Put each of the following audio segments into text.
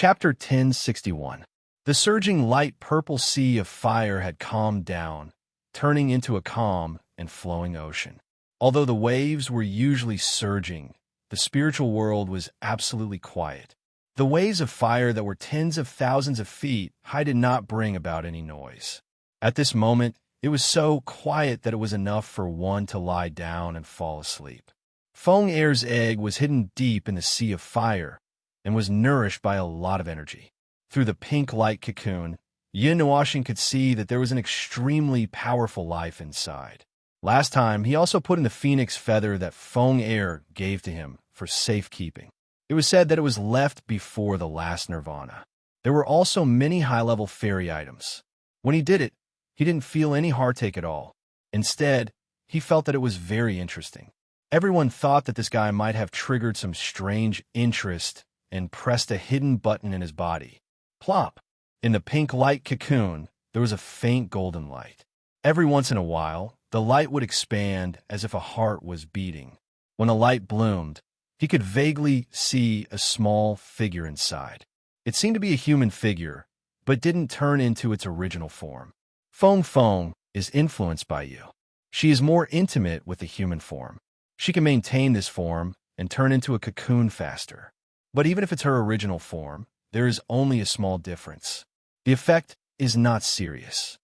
Chapter 1061. The surging light purple sea of fire had calmed down, turning into a calm and flowing ocean. Although the waves were usually surging, the spiritual world was absolutely quiet. The waves of fire that were tens of thousands of feet high did not bring about any noise. At this moment, it was so quiet that it was enough for one to lie down and fall asleep. Feng Er's egg was hidden deep in the sea of fire and was nourished by a lot of energy. Through the pink light cocoon, Yin Nuoxing could see that there was an extremely powerful life inside. Last time, he also put in the phoenix feather that Feng Er gave to him for safekeeping. It was said that it was left before the last nirvana. There were also many high-level fairy items. When he did it, he didn't feel any heartache at all. Instead, he felt that it was very interesting. Everyone thought that this guy might have triggered some strange interest and pressed a hidden button in his body. Plop! In the pink light cocoon, there was a faint golden light. Every once in a while, the light would expand as if a heart was beating. When the light bloomed, he could vaguely see a small figure inside. It seemed to be a human figure, but didn't turn into its original form. Feng is influenced by you. She is more intimate with the human form. She can maintain this form and turn into a cocoon faster. But even if it's her original form, there is only a small difference. The effect is not serious.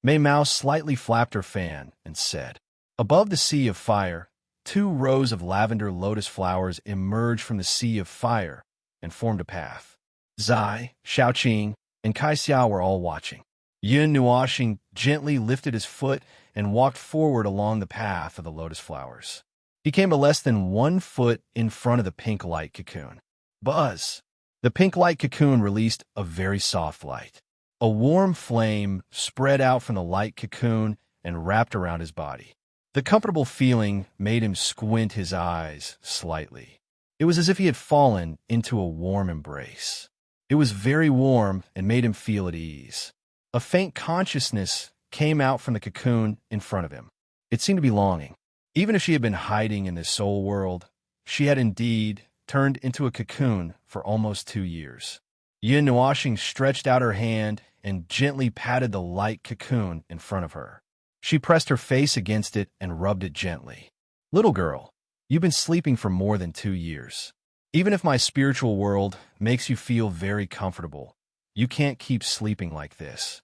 Mei Mao slightly flapped her fan and said, "Above the sea of fire, 2 rows of lavender lotus flowers emerged from the sea of fire and formed a path. Zai, Shaoqing, and Kai Xiao were all watching. Yin Nuoxing gently lifted his foot and walked forward along the path of the lotus flowers. He came to less than 1 foot in front of the pink light cocoon. Buzz! The pink light cocoon released a very soft light. A warm flame spread out from the light cocoon and wrapped around his body. The comfortable feeling made him squint his eyes slightly. It was as if he had fallen into a warm embrace. It was very warm and made him feel at ease. A faint consciousness came out from the cocoon in front of him. It seemed to be longing. Even if she had been hiding in this soul world, she had indeed turned into a cocoon for almost 2 years. Yin Nuoxing stretched out her hand and gently patted the light cocoon in front of her. She pressed her face against it and rubbed it gently. "Little girl, you've been sleeping for more than 2 years. Even if my spiritual world makes you feel very comfortable, you can't keep sleeping like this."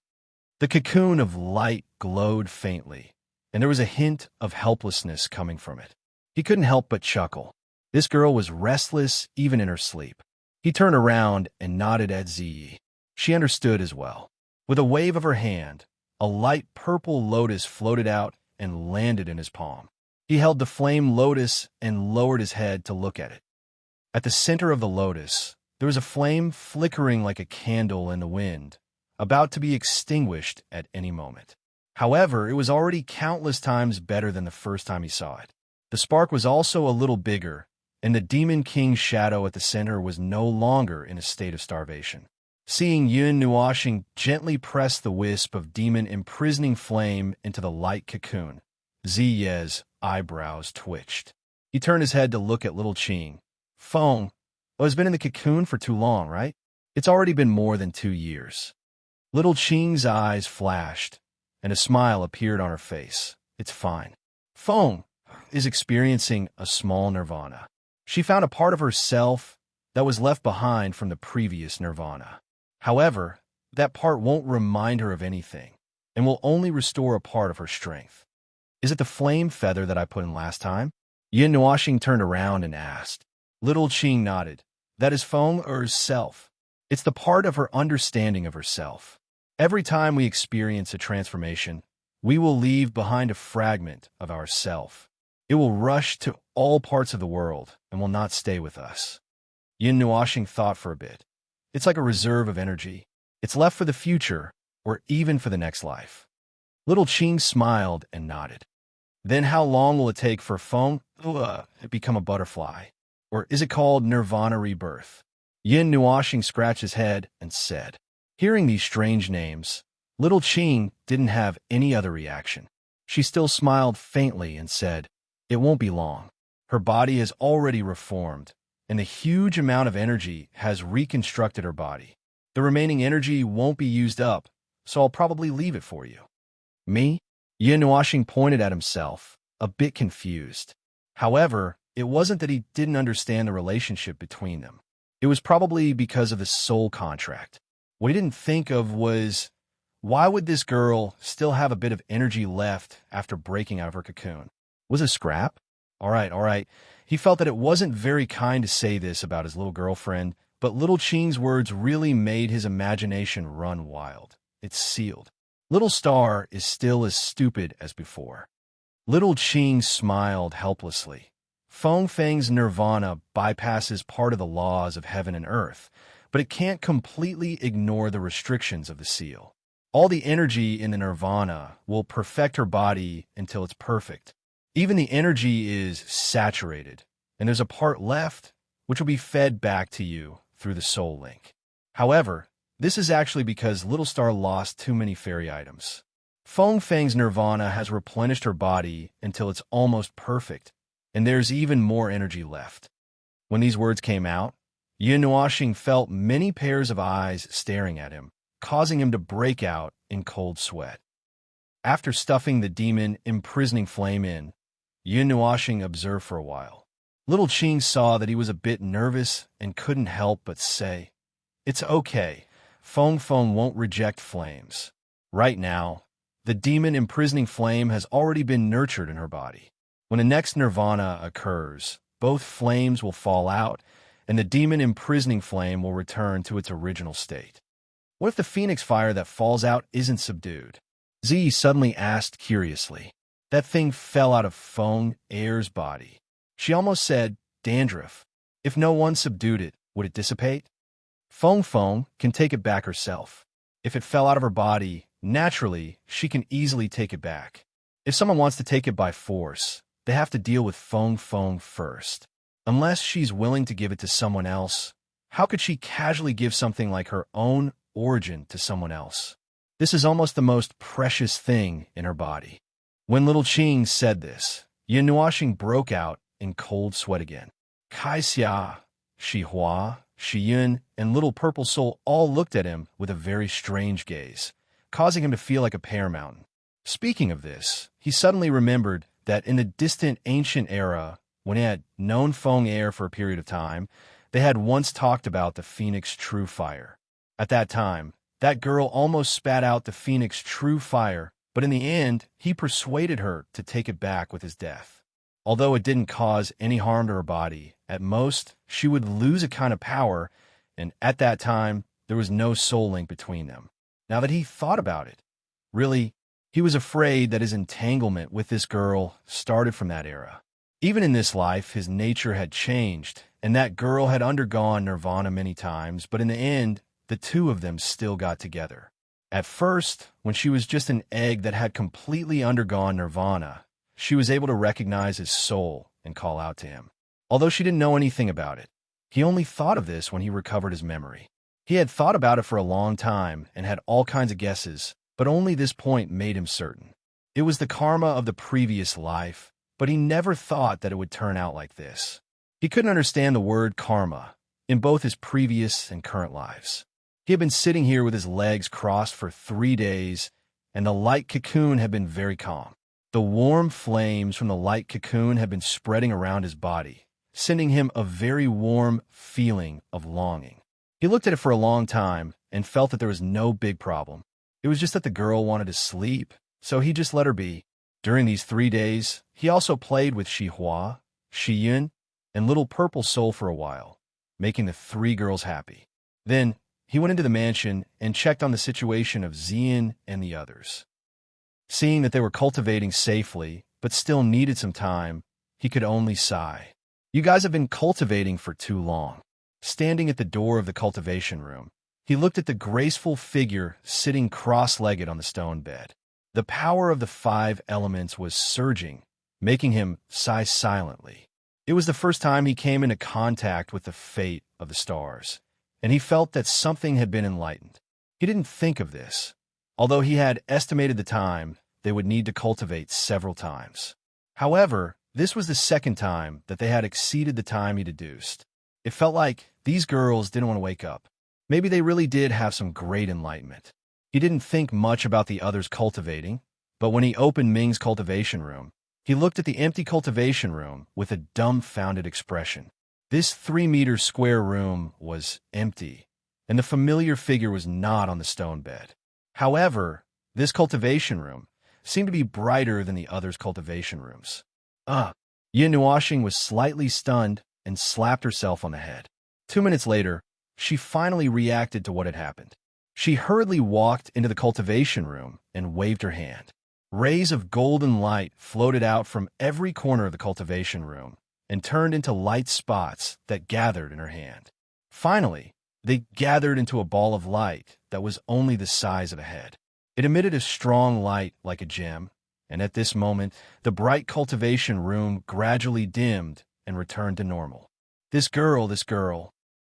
The cocoon of light glowed faintly, and there was a hint of helplessness coming from it. He couldn't help but chuckle. This girl was restless even in her sleep. He turned around and nodded at Ziyi. She understood as well. With a wave of her hand, a light purple lotus floated out and landed in his palm. He held the flame lotus and lowered his head to look at it. At the center of the lotus, there was a flame flickering like a candle in the wind, about to be extinguished at any moment. However, it was already countless times better than the first time he saw it. The spark was also a little bigger, and the Demon King's shadow at the center was no longer in a state of starvation. Seeing Yin Nuoxing gently press the wisp of demon imprisoning flame into the light cocoon, Ziye's eyebrows twitched. He turned his head to look at little Qing. "Feng, has been in the cocoon for too long, right? It's already been more than 2 years." Little Qing's eyes flashed, and a smile appeared on her face. "It's fine. Feng is experiencing a small nirvana. She found a part of herself that was left behind from the previous nirvana. However, that part won't remind her of anything, and will only restore a part of her strength." "Is it the flame feather that I put in last time?" Yin Nuoxing turned around and asked. Little Qing nodded. "That is Feng Er's self. It's the part of her understanding of herself. Every time we experience a transformation, we will leave behind a fragment of ourself. It will rush to all parts of the world and will not stay with us." Yin Nuoxing thought for a bit. "It's like a reserve of energy. It's left for the future, or even for the next life." Little Qing smiled and nodded. "Then how long will it take for Feng to become a butterfly? Or is it called nirvana rebirth?" Yin Nuoxing scratched his head and said. Hearing these strange names, little Qing didn't have any other reaction. She still smiled faintly and said, "It won't be long. Her body has already reformed, and the huge amount of energy has reconstructed her body. The remaining energy won't be used up, so I'll probably leave it for you. Me? Yin Washing pointed at himself, a bit confused. However, it wasn't that he didn't understand the relationship between them. It was probably because of the soul contract. What he didn't think of was, why would this girl still have a bit of energy left after breaking out of her cocoon? Was it scrap? All right. He felt that it wasn't very kind to say this about his little girlfriend, but Little Ching's words really made his imagination run wild. It's sealed. Little Star is still as stupid as before. Little Ching smiled helplessly. Feng Feng's nirvana bypasses part of the laws of heaven and earth, but it can't completely ignore the restrictions of the seal. All the energy in the nirvana will perfect her body until it's perfect. Even the energy is saturated, and there's a part left which will be fed back to you through the soul link. However, this is actually because Little Star lost too many fairy items. Feng Feng's nirvana has replenished her body until it's almost perfect, and there's even more energy left. When these words came out, Yin Washing felt many pairs of eyes staring at him, causing him to break out in cold sweat. After stuffing the demon imprisoning flame in, Yin Washing observed for a while. Little Ching saw that he was a bit nervous and couldn't help but say, "It's okay. Feng won't reject flames. Right now, the demon imprisoning flame has already been nurtured in her body. When the next nirvana occurs, both flames will fall out, and the demon imprisoning flame will return to its original state." What if the phoenix fire that falls out isn't subdued? Z suddenly asked curiously. That thing fell out of Feng Air's body. She almost said, dandruff. If no one subdued it, would it dissipate? Feng can take it back herself. If it fell out of her body, naturally, she can easily take it back. If someone wants to take it by force, they have to deal with Feng first. Unless she's willing to give it to someone else, how could she casually give something like her own origin to someone else? This is almost the most precious thing in her body. When Little Ching said this, Yin Washing broke out in cold sweat again. Kai Xia, Shi Hua, Shi Yun, and Little Purple Soul all looked at him with a very strange gaze, causing him to feel like a pear mountain. Speaking of this, he suddenly remembered that in the distant ancient era, when he had known Feng Air for a period of time, they had once talked about the Phoenix True Fire. At that time, that girl almost spat out the Phoenix True Fire, but in the end, he persuaded her to take it back with his death. Although it didn't cause any harm to her body, at most, she would lose a kind of power, and at that time, there was no soul link between them. Now that he thought about it, really, he was afraid that his entanglement with this girl started from that era. Even in this life, his nature had changed, and that girl had undergone nirvana many times, but in the end, the two of them still got together. At first, when she was just an egg that had completely undergone nirvana, she was able to recognize his soul and call out to him. Although she didn't know anything about it, he only thought of this when he recovered his memory. He had thought about it for a long time and had all kinds of guesses, but only this point made him certain. It was the karma of the previous life, but he never thought that it would turn out like this. He couldn't understand the word karma in both his previous and current lives. He had been sitting here with his legs crossed for 3 days, and the light cocoon had been very calm. The warm flames from the light cocoon had been spreading around his body, sending him a very warm feeling of longing. He looked at it for a long time and felt that there was no big problem. It was just that the girl wanted to sleep, so he just let her be. During these 3 days, he also played with Shi Hua, Shi Yun, and Little Purple Soul for a while, making the 3 girls happy. Then, he went into the mansion and checked on the situation of Xian and the others. Seeing that they were cultivating safely, but still needed some time, he could only sigh. You guys have been cultivating for too long. Standing at the door of the cultivation room, he looked at the graceful figure sitting cross-legged on the stone bed. The power of the 5 elements was surging, making him sigh silently. It was the first time he came into contact with the fate of the stars, and he felt that something had been enlightened. He didn't think of this. Although he had estimated the time, they would need to cultivate several times. However, this was the second time that they had exceeded the time he deduced. It felt like these girls didn't want to wake up. Maybe they really did have some great enlightenment. He didn't think much about the others cultivating, but when he opened Ming's cultivation room, he looked at the empty cultivation room with a dumbfounded expression. This 3-meter square room was empty, and the familiar figure was not on the stone bed. However, this cultivation room seemed to be brighter than the others' cultivation rooms. Yin Nuoxing was slightly stunned and slapped herself on the head. 2 minutes later, she finally reacted to what had happened. She hurriedly walked into the cultivation room and waved her hand. Rays of golden light floated out from every corner of the cultivation room and turned into light spots that gathered in her hand. Finally, they gathered into a ball of light that was only the size of a head. It emitted a strong light like a gem, and at this moment, the bright cultivation room gradually dimmed and returned to normal. This girl.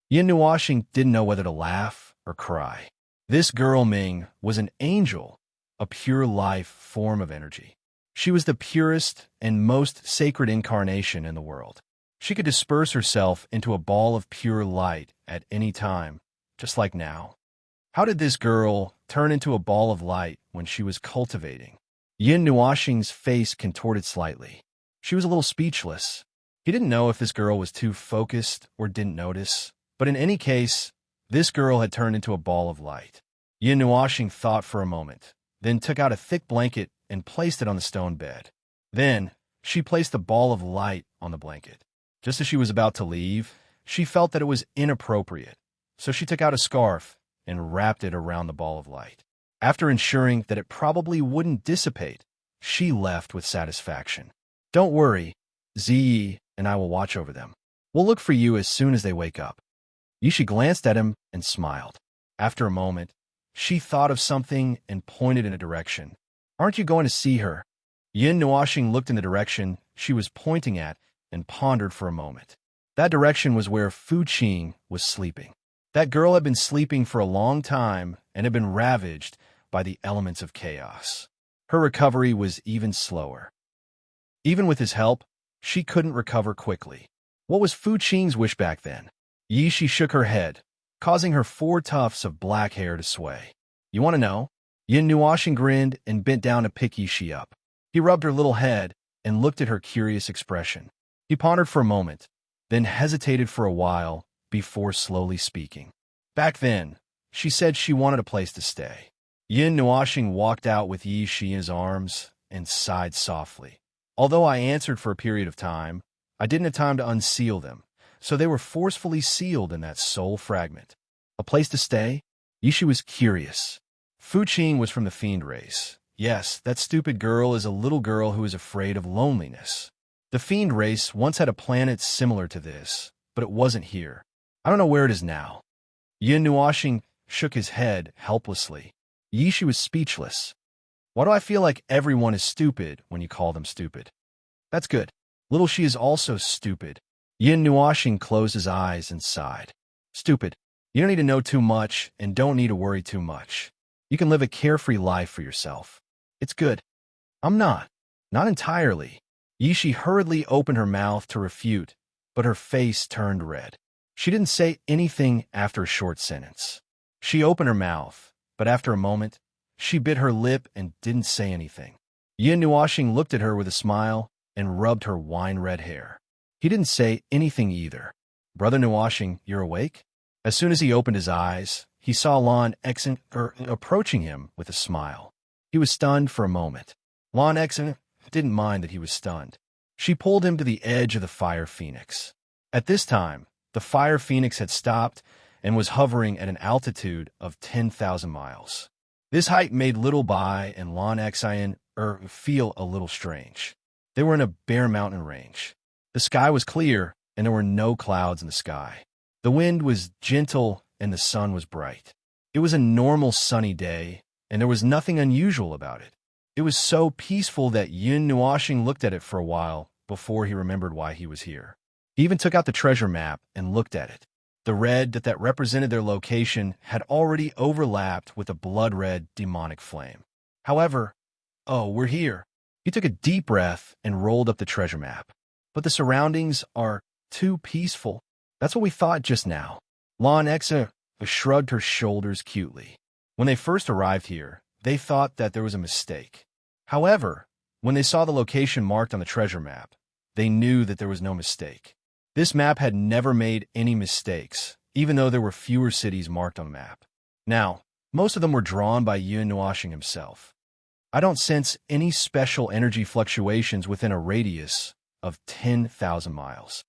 Yin Nuoxing didn't know whether to laugh or cry. This girl, Ming, was an angel, a pure life form of energy. She was the purest and most sacred incarnation in the world. She could disperse herself into a ball of pure light at any time, just like now. How did this girl turn into a ball of light when she was cultivating? Yin Nuoxing's face contorted slightly. She was a little speechless. He didn't know if this girl was too focused or didn't notice, but in any case, this girl had turned into a ball of light. Yin Nuoxing thought for a moment, then took out a thick blanket and placed it on the stone bed. Then, she placed the ball of light on the blanket. Just as she was about to leave, she felt that it was inappropriate, so she took out a scarf and wrapped it around the ball of light. After ensuring that it probably wouldn't dissipate, she left with satisfaction. Don't worry, Ziyi and I will watch over them. We'll look for you as soon as they wake up. Yishi glanced at him and smiled. After a moment, she thought of something and pointed in a direction. Aren't you going to see her? Yin Nuoxing looked in the direction she was pointing at and pondered for a moment. That direction was where Fu Qing was sleeping. That girl had been sleeping for a long time and had been ravaged by the elements of chaos. Her recovery was even slower. Even with his help, she couldn't recover quickly. What was Fu Qing's wish back then? Yishi shook her head, causing her 4 tufts of black hair to sway. You want to know? Yin Nuoxing grinned and bent down to pick Yishi up. He rubbed her little head and looked at her curious expression. He pondered for a moment, then hesitated for a while before slowly speaking. Back then, she said she wanted a place to stay. Yin Nuoxing walked out with Yishi in his arms and sighed softly. Although I answered for a period of time, I didn't have time to unseal them, so they were forcefully sealed in that soul fragment. A place to stay? Yishi was curious. Fu Qing was from the fiend race. Yes, that stupid girl is a little girl who is afraid of loneliness. The fiend race once had a planet similar to this, but it wasn't here. I don't know where it is now. Yin Nuoxing shook his head helplessly. Yishi was speechless. Why do I feel like everyone is stupid when you call them stupid? That's good. Little she is also stupid. Yin Nuoxing closed his eyes and sighed. Stupid. You don't need to know too much and don't need to worry too much. You can live a carefree life for yourself. It's good. I'm not. Not entirely. Yishi hurriedly opened her mouth to refute, but her face turned red. She didn't say anything after a short sentence. She opened her mouth, but after a moment, she bit her lip and didn't say anything. Yin Nuoxing looked at her with a smile and rubbed her wine-red hair. He didn't say anything either. Brother Nuoxing, you're awake? As soon as he opened his eyes, he saw Lan Exen approaching him with a smile. He was stunned for a moment. Lan Exen didn't mind that he was stunned. She pulled him to the edge of the fire phoenix. At this time, the fire phoenix had stopped and was hovering at an altitude of 10,000 miles. This height made Little Bai and Lan Exen feel a little strange. They were in a bare mountain range. The sky was clear, and there were no clouds in the sky. The wind was gentle, and the sun was bright. It was a normal sunny day, and there was nothing unusual about it. It was so peaceful that Yin Nuoxing looked at it for a while before he remembered why he was here. He even took out the treasure map and looked at it. The red that represented their location had already overlapped with a blood-red demonic flame. However, we're here. He took a deep breath and rolled up the treasure map. But the surroundings are too peaceful. That's what we thought just now. Lon Exa shrugged her shoulders cutely. When they first arrived here, they thought that there was a mistake. However, when they saw the location marked on the treasure map, they knew that there was no mistake. This map had never made any mistakes, even though there were fewer cities marked on the map. Now, most of them were drawn by Yun Nuashing himself. I don't sense any special energy fluctuations within a radius of 10,000 miles.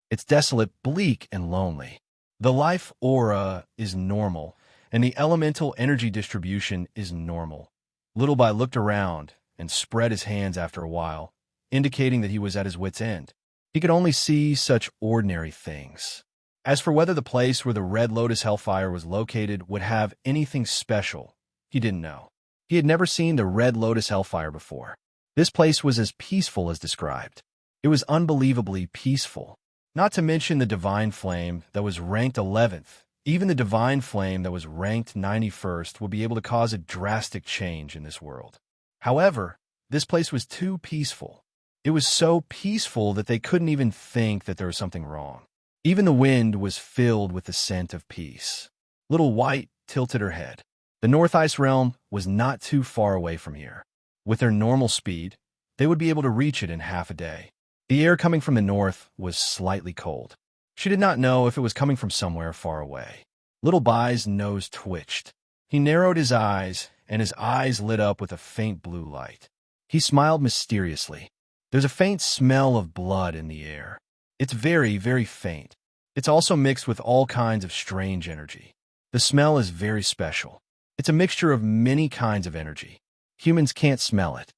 It's desolate, bleak, and lonely. The life aura is normal, and the elemental energy distribution is normal. Little Bai looked around and spread his hands after a while, indicating that he was at his wit's end. He could only see such ordinary things. As for whether the place where the Red Lotus Hellfire was located would have anything special, he didn't know. He had never seen the Red Lotus Hellfire before. This place was as peaceful as described. It was unbelievably peaceful. Not to mention the Divine Flame that was ranked 11th. Even the Divine Flame that was ranked 91st would be able to cause a drastic change in this world. However, this place was too peaceful. It was so peaceful that they couldn't even think that there was something wrong. Even the wind was filled with the scent of peace. Little White tilted her head. The North Ice Realm was not too far away from here. With their normal speed, they would be able to reach it in half a day. The air coming from the north was slightly cold. She did not know if it was coming from somewhere far away. Little Bai's nose twitched. He narrowed his eyes, and his eyes lit up with a faint blue light. He smiled mysteriously. There's a faint smell of blood in the air. It's very, very faint. It's also mixed with all kinds of strange energy. The smell is very special. It's a mixture of many kinds of energy. Humans can't smell it.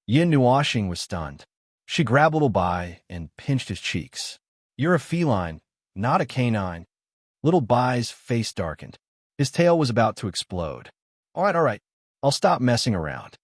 Yin Nuashing was stunned. She grabbed Little Bai and pinched his cheeks. You're a feline, not a canine. Little Bai's face darkened. His tail was about to explode. All right. I'll stop messing around.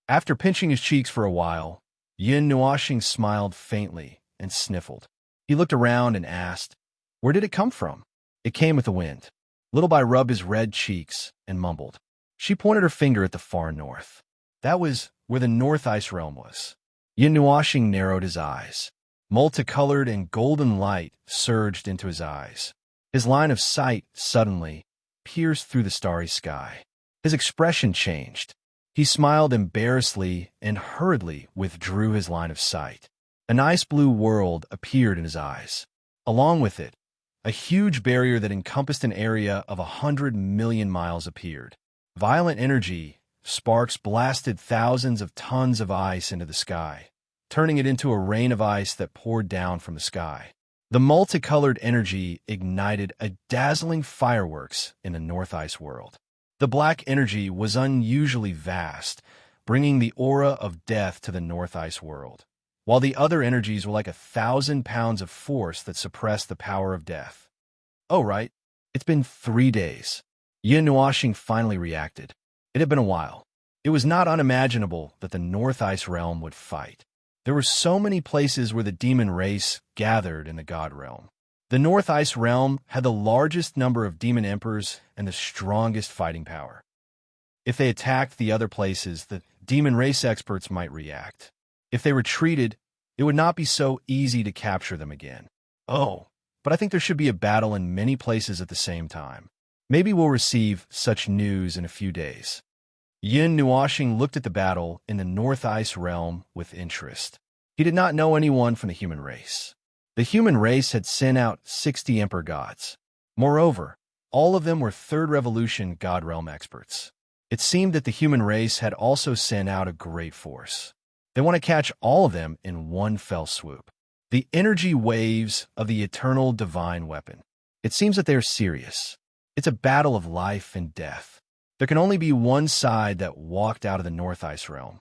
After pinching his cheeks for a while, Yin Nuashing smiled faintly and sniffled. He looked around and asked, "Where did it come from?" "It came with the wind." Little Bai rubbed his red cheeks and mumbled. She pointed her finger at the far north. That was where the North Ice Realm was. Yin Nuashing narrowed his eyes. Multicolored and golden light surged into his eyes. His line of sight suddenly pierced through the starry sky. His expression changed. He smiled embarrassedly and hurriedly withdrew his line of sight. An ice blue world appeared in his eyes. Along with it, a huge barrier that encompassed an area of 100 million miles appeared. Violent energy, sparks blasted thousands of tons of ice into the sky, turning it into a rain of ice that poured down from the sky. The multicolored energy ignited a dazzling fireworks in the North Ice world. The black energy was unusually vast, bringing the aura of death to the North Ice world, while the other energies were like 1,000 pounds of force that suppressed the power of death. Oh, right. It's been 3 days. Yin Nuashing finally reacted. It had been a while. It was not unimaginable that the North Ice Realm would fight. There were so many places where the demon race gathered in the God Realm. The North Ice Realm had the largest number of demon emperors and the strongest fighting power. If they attacked the other places, the demon race experts might react. If they retreated, it would not be so easy to capture them again. Oh, but I think there should be a battle in many places at the same time. Maybe we'll receive such news in a few days. Yin Nuashing looked at the battle in the North Ice Realm with interest. He did not know anyone from the human race. The human race had sent out 60 Emperor gods. Moreover, all of them were Third Revolution God Realm experts. It seemed that the human race had also sent out a great force. They want to catch all of them in one fell swoop. The energy waves of the eternal divine weapon. It seems that they are serious. It's a battle of life and death. There can only be one side that walked out of the North Ice Realm.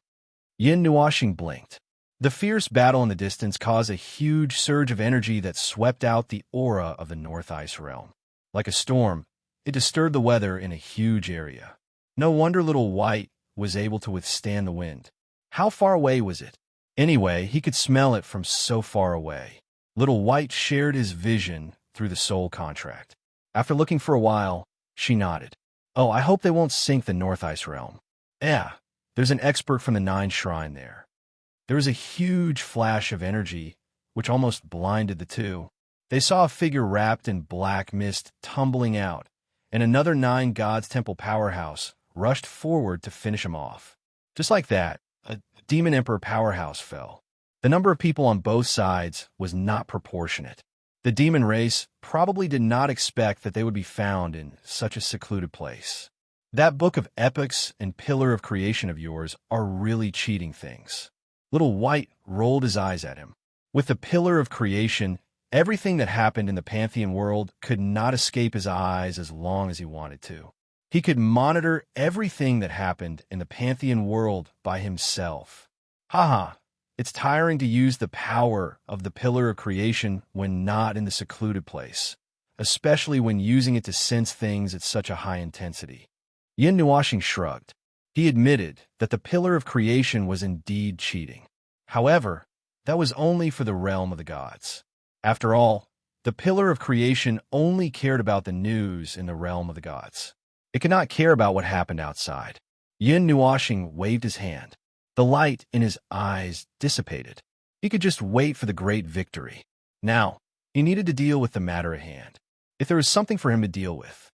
Yin Nuashing blinked. The fierce battle in the distance caused a huge surge of energy that swept out the aura of the North Ice Realm. Like a storm, it disturbed the weather in a huge area. No wonder Little White was able to withstand the wind. How far away was it? Anyway, he could smell it from so far away. Little White shared his vision through the soul contract. After looking for a while, she nodded. Oh, I hope they won't sink the North Ice Realm. Yeah, there's an expert from the 9 Shrine there. There was a huge flash of energy, which almost blinded the two. They saw a figure wrapped in black mist tumbling out, and another 9 Gods Temple powerhouse rushed forward to finish him off. Just like that, a Demon Emperor powerhouse fell. The number of people on both sides was not proportionate. The demon race probably did not expect that they would be found in such a secluded place. That book of epics and pillar of creation of yours are really cheating things. Little White rolled his eyes at him. With the pillar of creation, everything that happened in the Pantheon world could not escape his eyes as long as he wanted to. He could monitor everything that happened in the Pantheon world by himself. Haha, it's tiring to use the power of the pillar of creation when not in the secluded place, especially when using it to sense things at such a high intensity. Yin Nuashing shrugged. He admitted that the pillar of creation was indeed cheating. However, that was only for the realm of the gods. After all, the pillar of creation only cared about the news in the realm of the gods. It could not care about what happened outside. Yin Nuashing waved his hand. The light in his eyes dissipated. He could just wait for the great victory. Now, he needed to deal with the matter at hand, if there was something for him to deal with.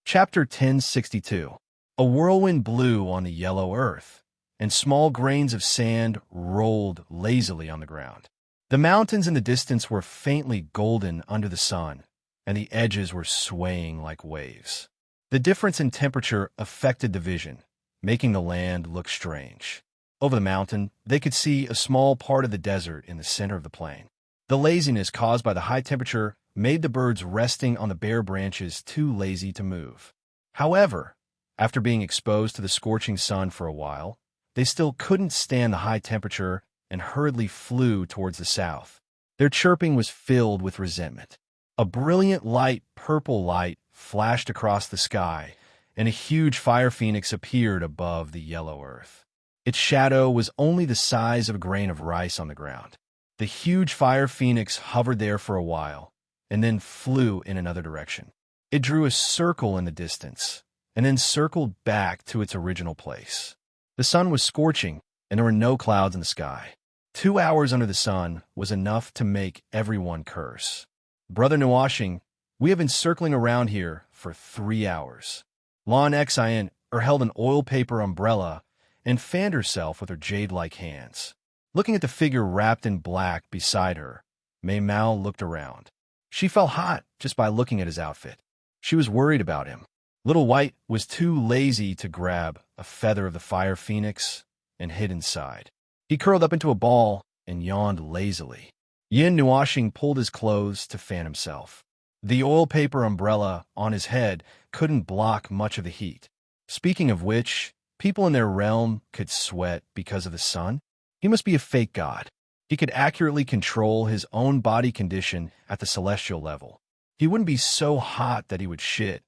Chapter 1062. A whirlwind blew on the yellow earth, and small grains of sand rolled lazily on the ground. The mountains in the distance were faintly golden under the sun, and the edges were swaying like waves. The difference in temperature affected the vision, making the land look strange. Over the mountain, they could see a small part of the desert in the center of the plain. The laziness caused by the high temperature made the birds resting on the bare branches too lazy to move. However, after being exposed to the scorching sun for a while, they still couldn't stand the high temperature and hurriedly flew towards the south. Their chirping was filled with resentment. A brilliant light, purple light, flashed across the sky, and a huge fire phoenix appeared above the yellow earth. Its shadow was only the size of a grain of rice on the ground. The huge fire phoenix hovered there for a while, and then flew in another direction. It drew a circle in the distance, and then circled back to its original place. The sun was scorching, and there were no clouds in the sky. 2 hours under the sun was enough to make everyone curse. Brother Nuashing, we have been circling around here for 3 hours. Lon Xian held an oil paper umbrella and fanned herself with her jade-like hands. Looking at the figure wrapped in black beside her, Mei Mao looked around. She felt hot just by looking at his outfit. She was worried about him. Little White was too lazy to grab a feather of the fire phoenix and hid inside. He curled up into a ball and yawned lazily. Yin Nuashing pulled his clothes to fan himself. The oil paper umbrella on his head couldn't block much of the heat. Speaking of which, people in their realm could sweat because of the sun. He must be a fake god. He could accurately control his own body condition at the celestial level. He wouldn't be so hot that he would shit,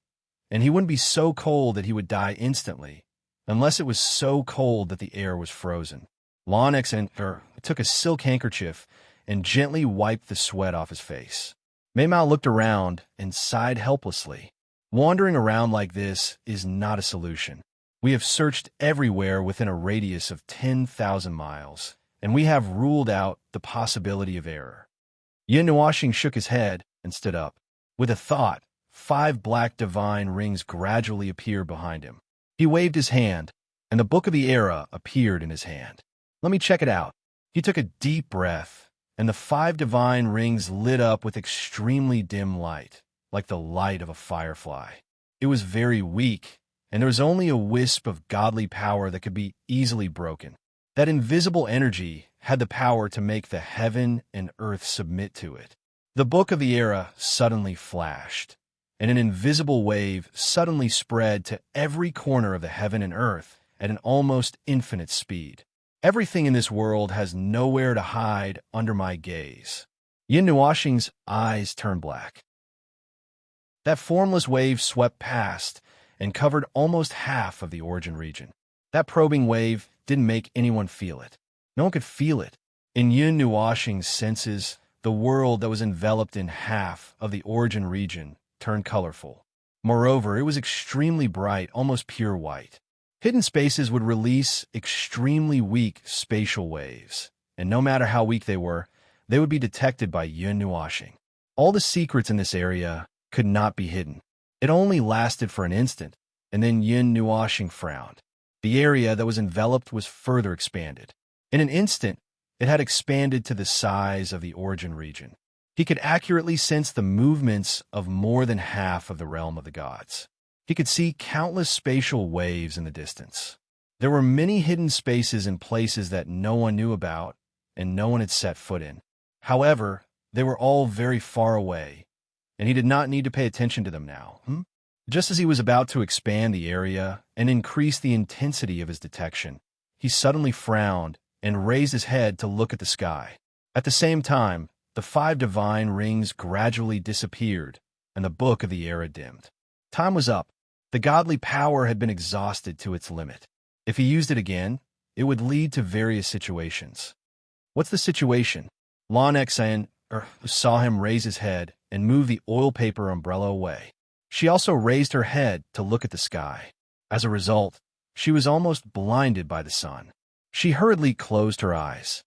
and he wouldn't be so cold that he would die instantly, unless it was so cold that the air was frozen. Lon Xian took a silk handkerchief and gently wiped the sweat off his face. Mei Mao looked around and sighed helplessly. Wandering around like this is not a solution. We have searched everywhere within a radius of 10,000 miles, and we have ruled out the possibility of error. Yin Nuashing shook his head and stood up. With a thought, 5 black divine rings gradually appeared behind him. He waved his hand, and the Book of the Era appeared in his hand. Let me check it out. He took a deep breath, and the 5 divine rings lit up with extremely dim light, like the light of a firefly. It was very weak, and there was only a wisp of godly power that could be easily broken. That invisible energy had the power to make the heaven and earth submit to it. The Book of the Era suddenly flashed, and an invisible wave suddenly spread to every corner of the heaven and earth at an almost infinite speed. Everything in this world has nowhere to hide under my gaze. Yin Nuashing's eyes turned black. That formless wave swept past and covered almost half of the origin region. That probing wave didn't make anyone feel it. No one could feel it. In Yin Nuashing's senses, the world that was enveloped in half of the origin region turned colorful. Moreover, it was extremely bright, almost pure white. Hidden spaces would release extremely weak spatial waves, and no matter how weak they were, they would be detected by Yun Nuashing. All the secrets in this area could not be hidden. It only lasted for an instant, and then Yun Nuashing frowned. The area that was enveloped was further expanded. In an instant, it had expanded to the size of the origin region. He could accurately sense the movements of more than half of the realm of the gods. He could see countless spatial waves in the distance. There were many hidden spaces and places that no one knew about and no one had set foot in. However, they were all very far away, and he did not need to pay attention to them now. Just as he was about to expand the area and increase the intensity of his detection, he suddenly frowned and raised his head to look at the sky. At the same time, the 5 divine rings gradually disappeared, and the book of the era dimmed. Time was up. The godly power had been exhausted to its limit. If he used it again, it would lead to various situations. What's the situation? Lan Xen saw him raise his head and move the oil paper umbrella away. She also raised her head to look at the sky. As a result, she was almost blinded by the sun. She hurriedly closed her eyes.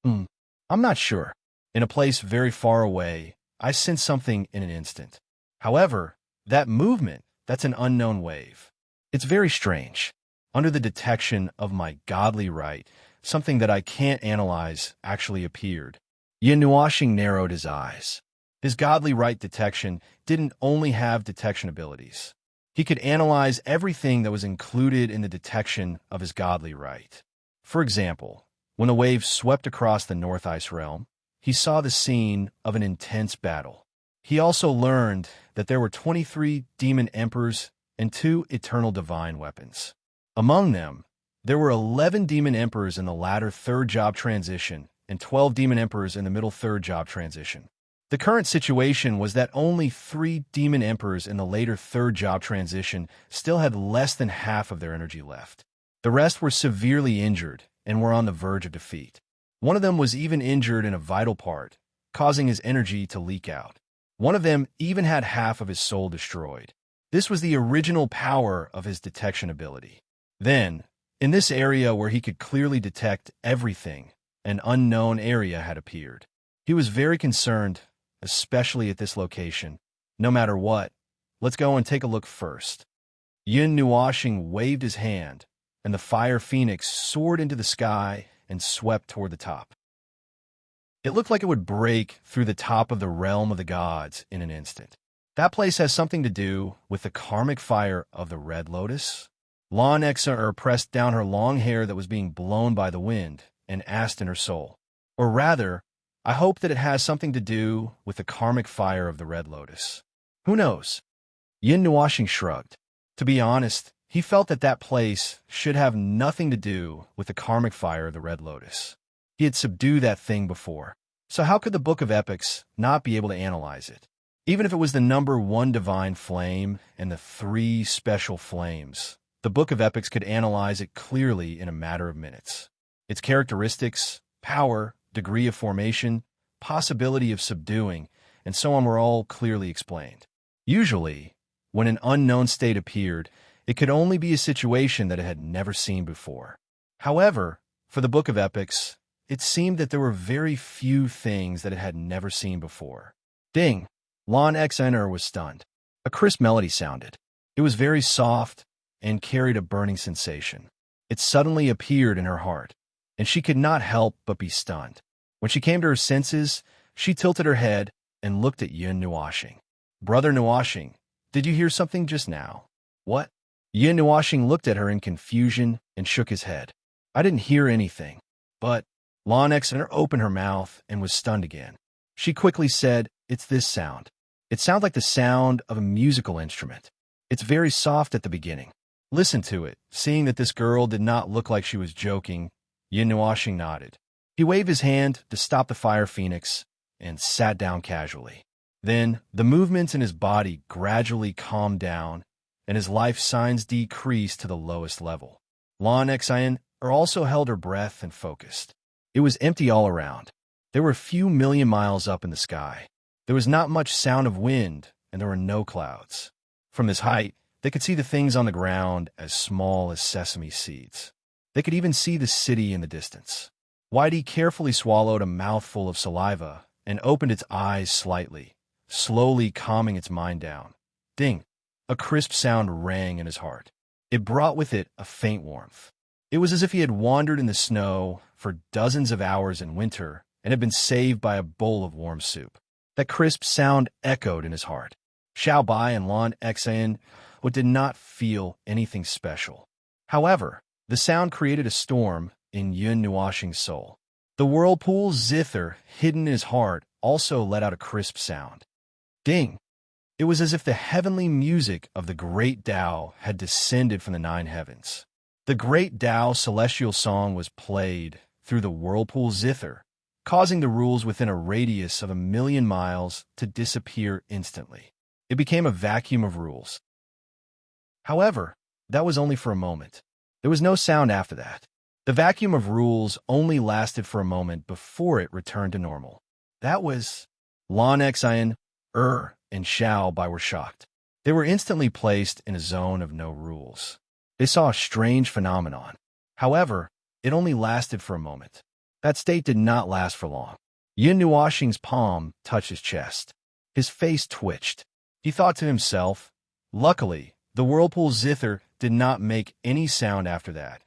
I'm not sure. In a place very far away, I sensed something in an instant. However, that movement, that's an unknown wave. It's very strange. Under the detection of my godly right, something that I can't analyze actually appeared. Yin Nuashing narrowed his eyes. His godly right detection didn't only have detection abilities. He could analyze everything that was included in the detection of his godly right. For example, when the wave swept across the North Ice realm, he saw the scene of an intense battle. He also learned that there were 23 demon emperors and 2 eternal divine weapons. Among them, there were 11 demon emperors in the latter 3rd job transition and 12 demon emperors in the middle 3rd job transition. The current situation was that only 3 demon emperors in the later 3rd job transition still had less than half of their energy left. The rest were severely injured and were on the verge of defeat. One of them was even injured in a vital part, causing his energy to leak out. One of them even had half of his soul destroyed. This was the original power of his detection ability. Then, in this area where he could clearly detect everything, an unknown area had appeared. He was very concerned, especially at this location. No matter what, let's go and take a look first. Yin Nuashing waved his hand, and the fire phoenix soared into the sky and swept toward the top. It looked like it would break through the top of the realm of the gods in an instant. That place has something to do with the karmic fire of the Red Lotus. Lan Xen pressed down her long hair that was being blown by the wind and asked in her soul. Or rather, I hope that it has something to do with the karmic fire of the Red Lotus. Who knows? Yin Nuashing shrugged. To be honest, he felt that that place should have nothing to do with the karmic fire of the Red Lotus. He had subdued that thing before. So how could the Book of Epics not be able to analyze it? Even if it was the number 1 divine flame and the 3 special flames, the Book of Epics could analyze it clearly in a matter of minutes. Its characteristics, power, degree of formation, possibility of subduing, and so on were all clearly explained. Usually, when an unknown state appeared, it could only be a situation that it had never seen before. However, for the Book of Epics, it seemed that there were very few things that it had never seen before. Ding! Lan Xen was stunned. A crisp melody sounded. It was very soft and carried a burning sensation. It suddenly appeared in her heart, and she could not help but be stunned. When she came to her senses, she tilted her head and looked at Yin Nuashing. Brother Nuashing, did you hear something just now? What? Yin Nuashing looked at her in confusion and shook his head. I didn't hear anything. But Lan Xen opened her mouth and was stunned again. She quickly said, it's this sound. It sounds like the sound of a musical instrument. It's very soft at the beginning. Listen to it. Seeing that this girl did not look like she was joking, Yin Nuashing nodded. He waved his hand to stop the fire phoenix and sat down casually. Then the movements in his body gradually calmed down and his life signs decreased to the lowest level. Lan Xen also held her breath and focused. It was empty all around. There were a few million miles up in the sky. There was not much sound of wind, and there were no clouds. From this height, they could see the things on the ground as small as sesame seeds. They could even see the city in the distance. Whitey carefully swallowed a mouthful of saliva and opened its eyes slightly, slowly calming its mind down. Ding! A crisp sound rang in his heart. It brought with it a faint warmth. It was as if he had wandered in the snow for dozens of hours in winter and had been saved by a bowl of warm soup. That crisp sound echoed in his heart. Xiao Bai and Lan Xan did not feel anything special. However, the sound created a storm in Yun Nuoxing's soul. The whirlpool zither hidden in his heart also let out a crisp sound. Ding! It was as if the heavenly music of the great Tao had descended from the nine heavens. The great Tao celestial song was played through the whirlpool zither, causing the rules within a radius of 1,000,000 miles to disappear instantly. It became a vacuum of rules. However, that was only for a moment. There was no sound after that. The vacuum of rules only lasted for a moment before it returned to normal. That was Lan Xian, and Xiao Bai were shocked. They were instantly placed in a zone of no rules. They saw a strange phenomenon. However, it only lasted for a moment. That state did not last for long. Yun Nuoxing's palm touched his chest. His face twitched. He thought to himself, luckily, the whirlpool zither did not make any sound after that.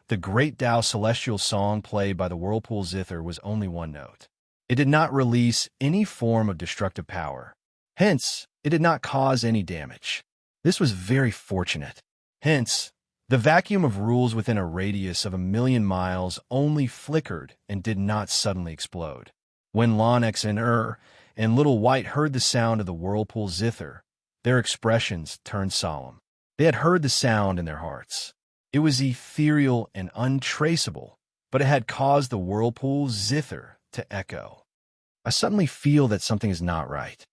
The great Tao celestial song played by the whirlpool zither was only one note. It did not release any form of destructive power. Hence, it did not cause any damage. This was very fortunate. Hence, the vacuum of rules within a radius of 1,000,000 miles only flickered and did not suddenly explode. When Lan Xan and Little White heard the sound of the whirlpool zither, their expressions turned solemn. They had heard the sound in their hearts. It was ethereal and untraceable, but it had caused the whirlpool zither to echo. I suddenly feel that something is not right.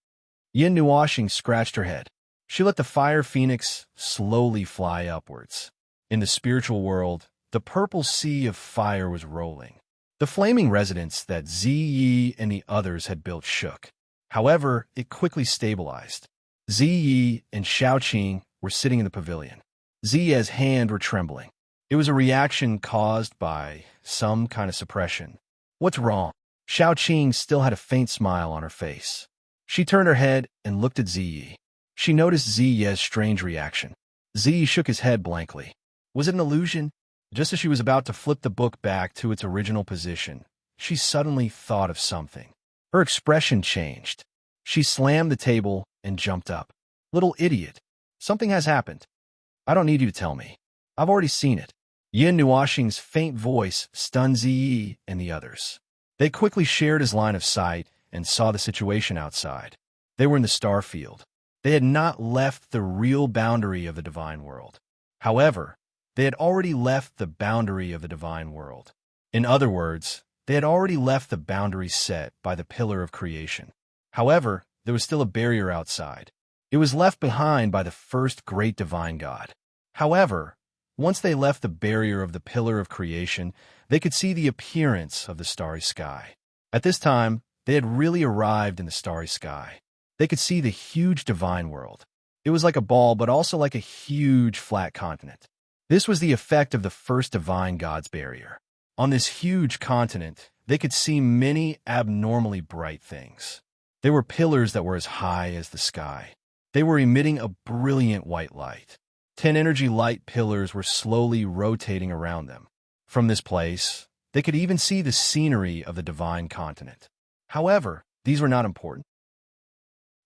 Yun Nuoxing scratched her head. She let the fire phoenix slowly fly upwards. In the spiritual world, the purple sea of fire was rolling. The flaming residence that Ziyi and the others had built shook. However, it quickly stabilized. Ziyi and Shaoqing were sitting in the pavilion. Ziya's hands were trembling. It was a reaction caused by some kind of suppression. What's wrong? Shaoqing still had a faint smile on her face. She turned her head and looked at Ziyi. She noticed Ziya's strange reaction. Ziyi shook his head blankly. Was it an illusion? Just as she was about to flip the book back to its original position, she suddenly thought of something. Her expression changed. She slammed the table and jumped up. Little idiot. Something has happened. I don't need you to tell me. I've already seen it. Yun Nuoxing's faint voice stunned Ziyi and the others. They quickly shared his line of sight and saw the situation outside. They were in the star field. They had not left the real boundary of the divine world. However, they had already left the boundary of the divine world. In other words, they had already left the boundary set by the pillar of creation. However, there was still a barrier outside. It was left behind by the first great divine God. However, once they left the barrier of the pillar of creation, they could see the appearance of the starry sky. At this time, they had really arrived in the starry sky. They could see the huge divine world. It was like a ball, but also like a huge flat continent. This was the effect of the first divine God's barrier. On this huge continent, they could see many abnormally bright things. There were pillars that were as high as the sky. They were emitting a brilliant white light. 10 energy light pillars were slowly rotating around them. From this place, they could even see the scenery of the divine continent. However, these were not important.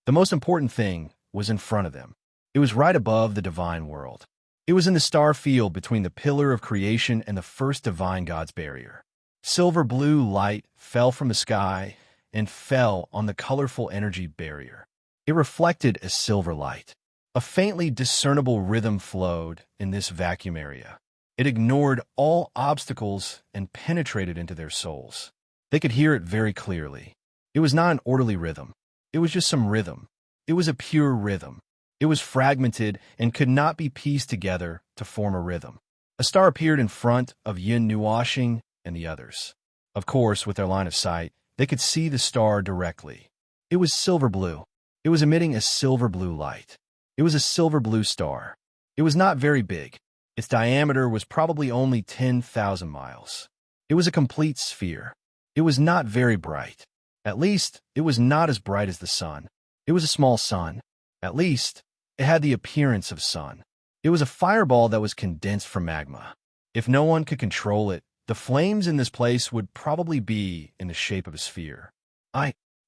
The most important thing was in front of them. It was right above the divine world. It was in the star field between the pillar of creation and the first divine God's barrier. Silver blue light fell from the sky and fell on the colorful energy barrier. It reflected as silver light. A faintly discernible rhythm flowed in this vacuum area. It ignored all obstacles and penetrated into their souls. They could hear it very clearly. It was not an orderly rhythm. It was just some rhythm. It was a pure rhythm. It was fragmented and could not be pieced together to form a rhythm. A star appeared in front of Yun Nuoxing and the others. Of course, with their line of sight, they could see the star directly. It was silver blue. It was emitting a silver blue light. It was a silver blue star. It was not very big. Its diameter was probably only 10,000 miles. It was a complete sphere. It was not very bright. At least, it was not as bright as the sun. It was a small sun. At least, it had the appearance of sun. It was a fireball that was condensed from magma. If no one could control it, the flames in this place would probably be in the shape of a sphere.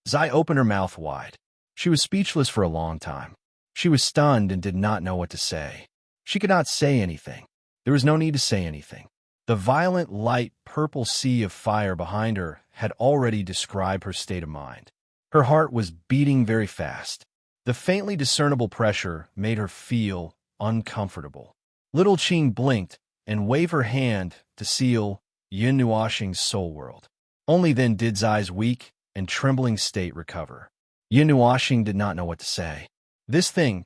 Zai opened her mouth wide. She was speechless for a long time. She was stunned and did not know what to say. She could not say anything. There was no need to say anything. The violent, light, purple sea of fire behind her had already described her state of mind. Her heart was beating very fast. The faintly discernible pressure made her feel uncomfortable. Little Qing blinked and waved her hand to seal Yin Nuoxing's soul world. Only then did Zai's weak and trembling state recover. Yin Nuoxing did not know what to say. This thing,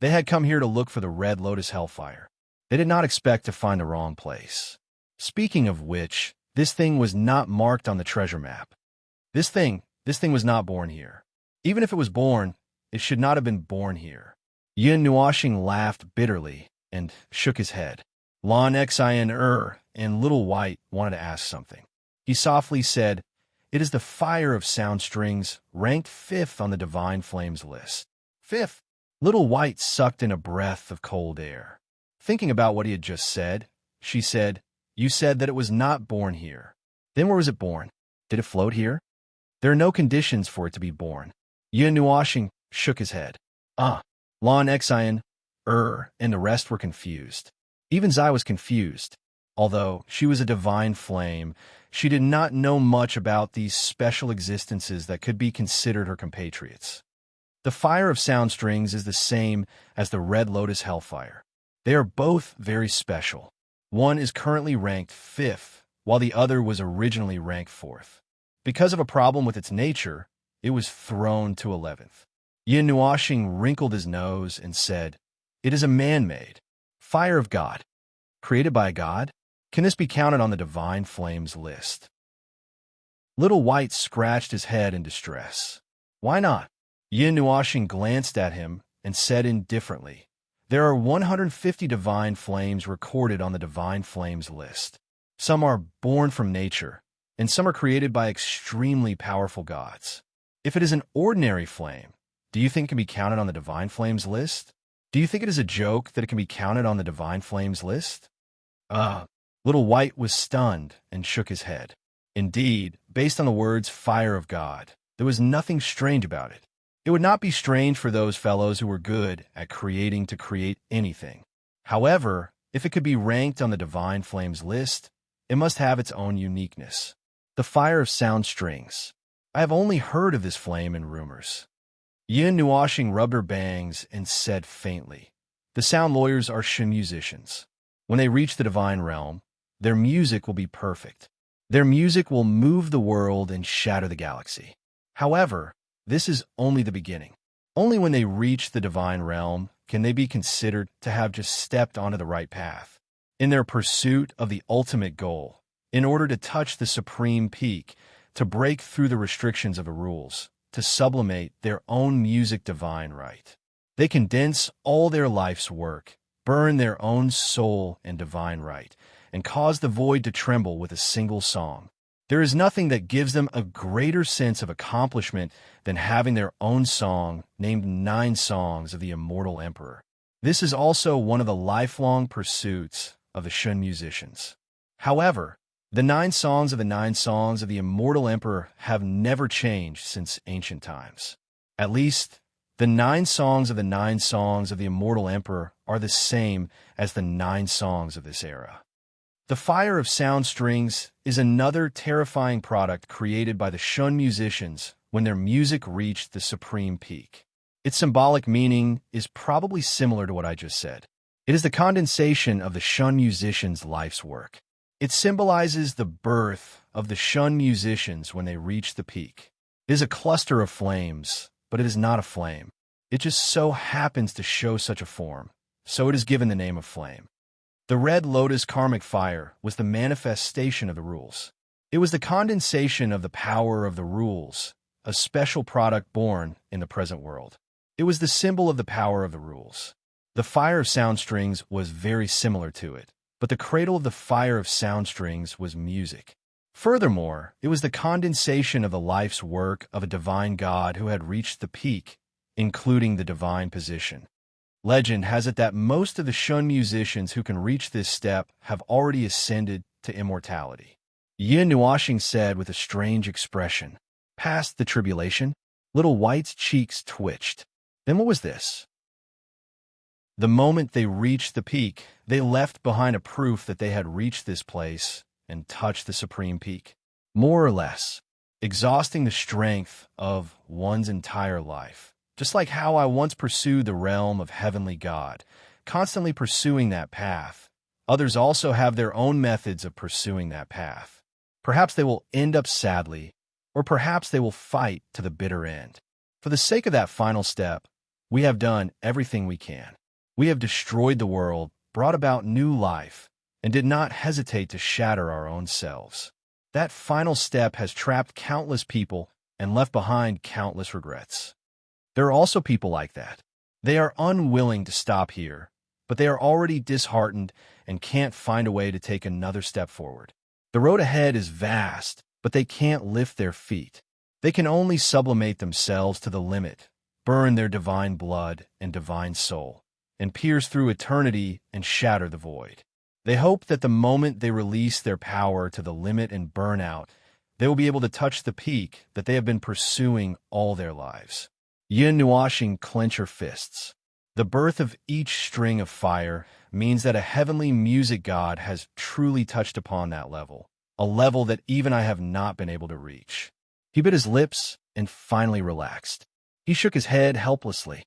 they had come here to look for the Red Lotus Hellfire. They did not expect to find the wrong place. Speaking of which, this thing was not marked on the treasure map. This thing was not born here. Even if it was born, it should not have been born here. Yin Nuoxing laughed bitterly and shook his head. Lon Xin and Little White wanted to ask something. He softly said, "It is the fire of sound strings, ranked 5th on the divine flames list." 5th? Little White sucked in a breath of cold air. Thinking about what he had just said, she said, "You said that it was not born here. Then where was it born? Did it float here?" "There are no conditions for it to be born." Yin Nuoxing shook his head. Lon Xin, and the rest were confused. Even Zai was confused. Although she was a divine flame, she did not know much about these special existences that could be considered her compatriots. The fire of sound strings is the same as the Red Lotus Hellfire. They are both very special. One is currently ranked 5th, while the other was originally ranked 4th. Because of a problem with its nature, it was thrown to 11th. Yin Nuoxing wrinkled his nose and said, "It is a man-made fire of God. Created by a god? Can this be counted on the divine flames list?" Little White scratched his head in distress. "Why not?" Yin Nuoxing glanced at him and said indifferently, "There are 150 divine flames recorded on the divine flames list. Some are born from nature, and some are created by extremely powerful gods. If it is an ordinary flame, do you think it can be counted on the divine flames list? Do you think it is a joke that it can be counted on the divine flames list?" Little White was stunned and shook his head. Indeed, based on the words "fire of God," there was nothing strange about it. It would not be strange for those fellows who were good at creating to create anything. However, if it could be ranked on the divine flames list, it must have its own uniqueness. The fire of sound strings. I have only heard of this flame in rumors. Yin Nuoxing rubbed her bangs and said faintly, "The sound lawyers are Shen musicians. When they reach the divine realm, their music will be perfect. Their music will move the world and shatter the galaxy. However, this is only the beginning. Only when they reach the divine realm can they be considered to have just stepped onto the right path. In their pursuit of the ultimate goal, in order to touch the supreme peak, to break through the restrictions of the rules, to sublimate their own music divine right. They condense all their life's work, burn their own soul and divine right, and cause the void to tremble with a single song. There is nothing that gives them a greater sense of accomplishment than having their own song named 9 Songs of the Immortal Emperor. This is also one of the lifelong pursuits of the Shen musicians. However, the 9 songs of the Immortal Emperor have never changed since ancient times. At least, the 9 songs of the Immortal Emperor are the same as the 9 songs of this era. The fire of sound strings is another terrifying product created by the Shun musicians when their music reached the supreme peak. Its symbolic meaning is probably similar to what I just said. It is the condensation of the Shun musicians' life's work. It symbolizes the birth of the Shun musicians when they reach the peak. It is a cluster of flames, but it is not a flame. It just so happens to show such a form, so it is given the name of flame. The Red Lotus karmic fire was the manifestation of the rules. It was the condensation of the power of the rules, a special product born in the present world. It was the symbol of the power of the rules. The fire of sound strings was very similar to it, but the cradle of the fire of sound strings was music. Furthermore, it was the condensation of the life's work of a divine God who had reached the peak, including the divine position. Legend has it that most of the Shun musicians who can reach this step have already ascended to immortality. Yin Nuashing said with a strange expression. Past the tribulation? Little White's cheeks twitched. Then what was this? The moment they reached the peak, they left behind a proof that they had reached this place and touched the supreme peak. More or less, exhausting the strength of one's entire life. Just like how I once pursued the realm of heavenly God, constantly pursuing that path, others also have their own methods of pursuing that path. Perhaps they will end up sadly, or perhaps they will fight to the bitter end. For the sake of that final step, we have done everything we can. We have destroyed the world, brought about new life, and did not hesitate to shatter our own selves. That final step has trapped countless people and left behind countless regrets. There are also people like that. They are unwilling to stop here, but they are already disheartened and can't find a way to take another step forward. The road ahead is vast, but they can't lift their feet. They can only sublimate themselves to the limit, burn their divine blood and divine soul, and pierce through eternity and shatter the void. They hope that the moment they release their power to the limit and burn out, they will be able to touch the peak that they have been pursuing all their lives. Yin Nuashing clench her fists. The birth of each string of fire means that a heavenly music god has truly touched upon that level, a level that even I have not been able to reach. He bit his lips and finally relaxed. He shook his head helplessly.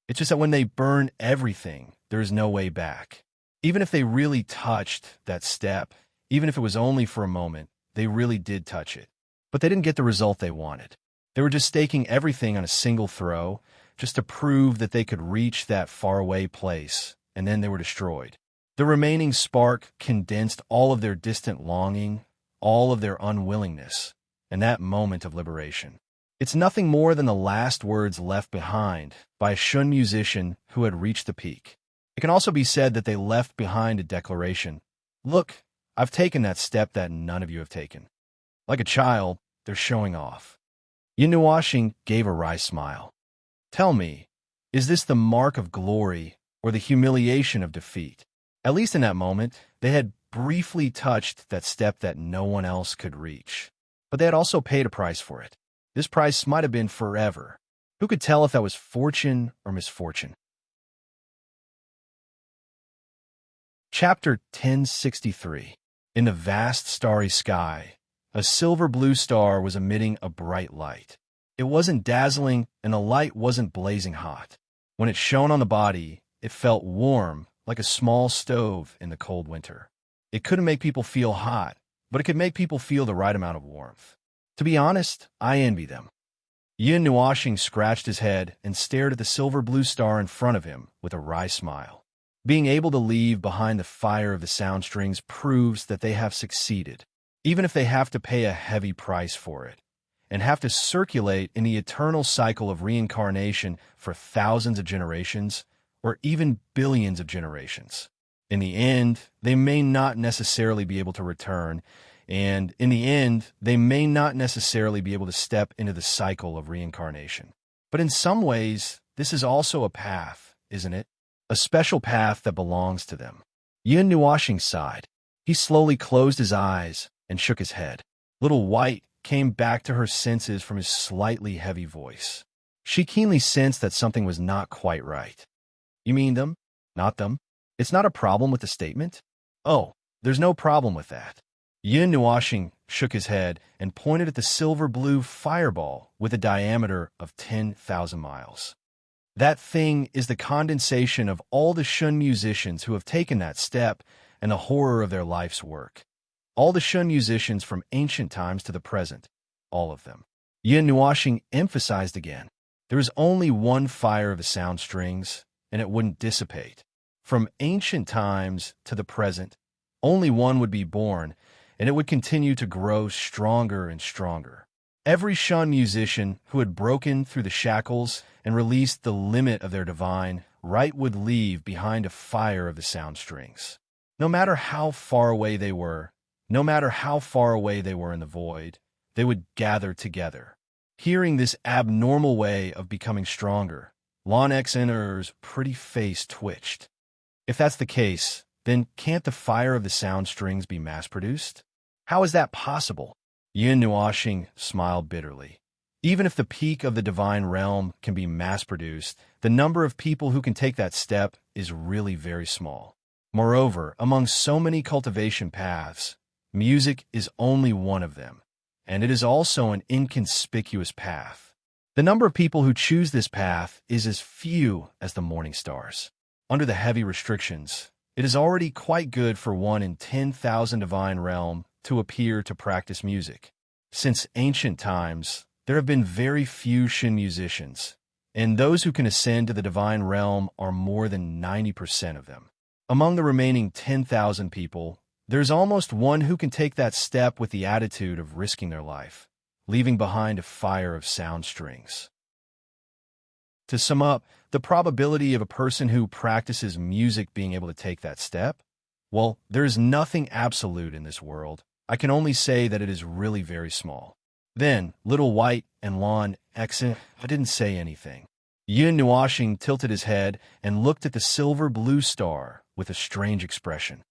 It's just that when they burn everything, there is no way back. Even if they really touched that step, even if it was only for a moment, they really did touch it. But they didn't get the result they wanted. They were just staking everything on a single throw, just to prove that they could reach that faraway place, and then they were destroyed. The remaining spark condensed all of their distant longing, all of their unwillingness, and that moment of liberation. It's nothing more than the last words left behind by a Shun musician who had reached the peak. It can also be said that they left behind a declaration. Look, I've taken that step that none of you have taken. Like a child, they're showing off. Yin Nuashing gave a wry smile. Tell me, is this the mark of glory or the humiliation of defeat? At least in that moment, they had briefly touched that step that no one else could reach. But they had also paid a price for it. This price might have been forever. Who could tell if that was fortune or misfortune? Chapter 1063. In the vast starry sky, a silver blue star was emitting a bright light. It wasn't dazzling, and the light wasn't blazing hot. When it shone on the body, it felt warm, like a small stove in the cold winter. It couldn't make people feel hot, but it could make people feel the right amount of warmth. To be honest, I envy them. Yin Nuashing scratched his head and stared at the silver blue star in front of him with a wry smile. Being able to leave behind the fire of the sound strings proves that they have succeeded, even if they have to pay a heavy price for it, and have to circulate in the eternal cycle of reincarnation for thousands of generations, or even billions of generations. In the end, they may not necessarily be able to return, and in the end, they may not necessarily be able to step into the cycle of reincarnation. But in some ways, this is also a path, isn't it? A special path that belongs to them. Yin Nuashing sighed. He slowly closed his eyes and shook his head. Little White came back to her senses from his slightly heavy voice. She keenly sensed that something was not quite right. You mean them, not them? It's not a problem with the statement? Oh, there's no problem with that. Yin Nuashing shook his head and pointed at the silver-blue fireball with a diameter of 10,000 miles. That thing is the condensation of all the Shun musicians who have taken that step and the horror of their life's work. All the Shun musicians from ancient times to the present, all of them. Yin Nuashing emphasized again, there is only one fire of the sound strings, and it wouldn't dissipate. From ancient times to the present, only one would be born, and it would continue to grow stronger and stronger. Every Shun musician who had broken through the shackles and released the limit of their divine right would leave behind a fire of the sound strings. No matter how far away they were, No matter how far away they were in the void, they would gather together. Hearing this abnormal way of becoming stronger, Lon Xner's pretty face twitched. If that's the case, then can't the fire of the sound strings be mass-produced? How is that possible? Yin Nuoxing smiled bitterly. Even if the peak of the divine realm can be mass-produced, the number of people who can take that step is really very small. Moreover, among so many cultivation paths, music is only one of them, and it is also an inconspicuous path. The number of people who choose this path is as few as the morning stars. Under the heavy restrictions, it is already quite good for 1 in 10,000 divine realm to appear to practice music. Since ancient times, there have been very few Shin musicians, and those who can ascend to the divine realm are more than 90% of them. Among the remaining 10,000 people, there's almost one who can take that step with the attitude of risking their life, leaving behind a fire of sound strings. To sum up, the probability of a person who practices music being able to take that step? Well, there is nothing absolute in this world. I can only say that it is really very small. Then, Little White and Lon Xen didn't say anything. Yin Nuoxing tilted his head and looked at the silver-blue star with a strange expression.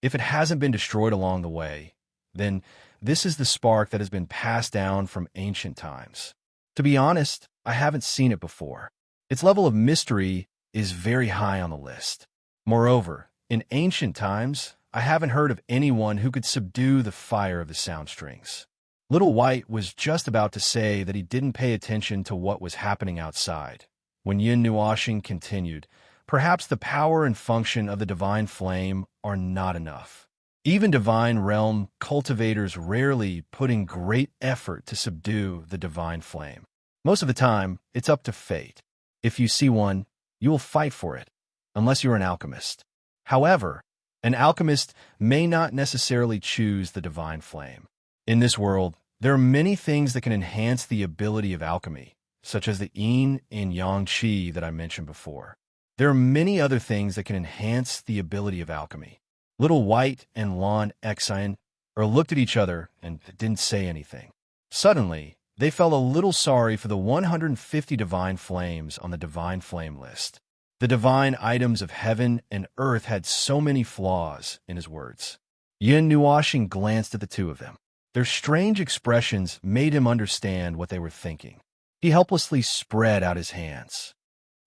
If it hasn't been destroyed along the way, then this is the spark that has been passed down from ancient times. To be honest, I haven't seen it before. Its level of mystery is very high on the list. Moreover, in ancient times, I haven't heard of anyone who could subdue the fire of the sound strings. Little White was just about to say that he didn't pay attention to what was happening outside, when Yin Nuoxing continued, perhaps the power and function of the divine flame are not enough. Even divine realm cultivators rarely put in great effort to subdue the divine flame. Most of the time, it's up to fate. If you see one, you will fight for it, unless you're an alchemist. However, an alchemist may not necessarily choose the divine flame. In this world, there are many things that can enhance the ability of alchemy, such as the yin and yang qi that I mentioned before. There are many other things that can enhance the ability of alchemy. Little White and Lon Xen looked at each other and didn't say anything. Suddenly, they felt a little sorry for the 150 divine flames on the divine flame list. The divine items of heaven and earth had so many flaws, in his words. Yin Nuoxing glanced at the two of them. Their strange expressions made him understand what they were thinking. He helplessly spread out his hands.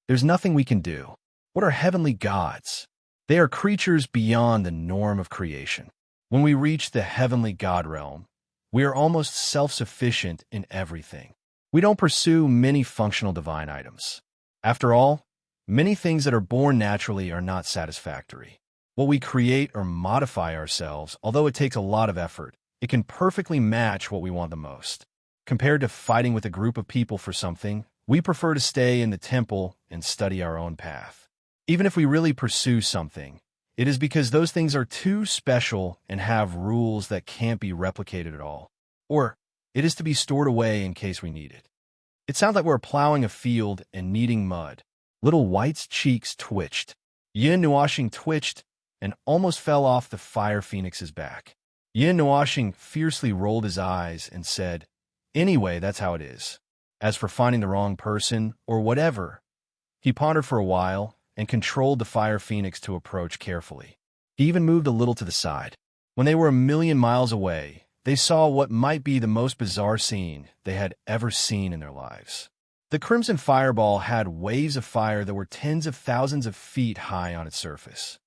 There's nothing we can do. What are heavenly gods? They are creatures beyond the norm of creation. When we reach the heavenly god realm, we are almost self-sufficient in everything. We don't pursue many functional divine items. After all, many things that are born naturally are not satisfactory. What we create or modify ourselves, although it takes a lot of effort, it can perfectly match what we want the most. Compared to fighting with a group of people for something, we prefer to stay in the temple and study our own path. Even if we really pursue something, it is because those things are too special and have rules that can't be replicated at all. Or it is to be stored away in case we need it. It sounds like we're plowing a field and needing mud. Little White's cheeks twitched. Yin Nuoxing twitched and almost fell off the fire phoenix's back. Yin Nuoxing fiercely rolled his eyes and said, "Anyway, that's how it is. As for finding the wrong person, or whatever," he pondered for a while and controlled the fire phoenix to approach carefully. He even moved a little to the side. When they were 1,000,000 miles away, they saw what might be the most bizarre scene they had ever seen in their lives. The crimson fireball had waves of fire that were tens of thousands of feet high on its surface.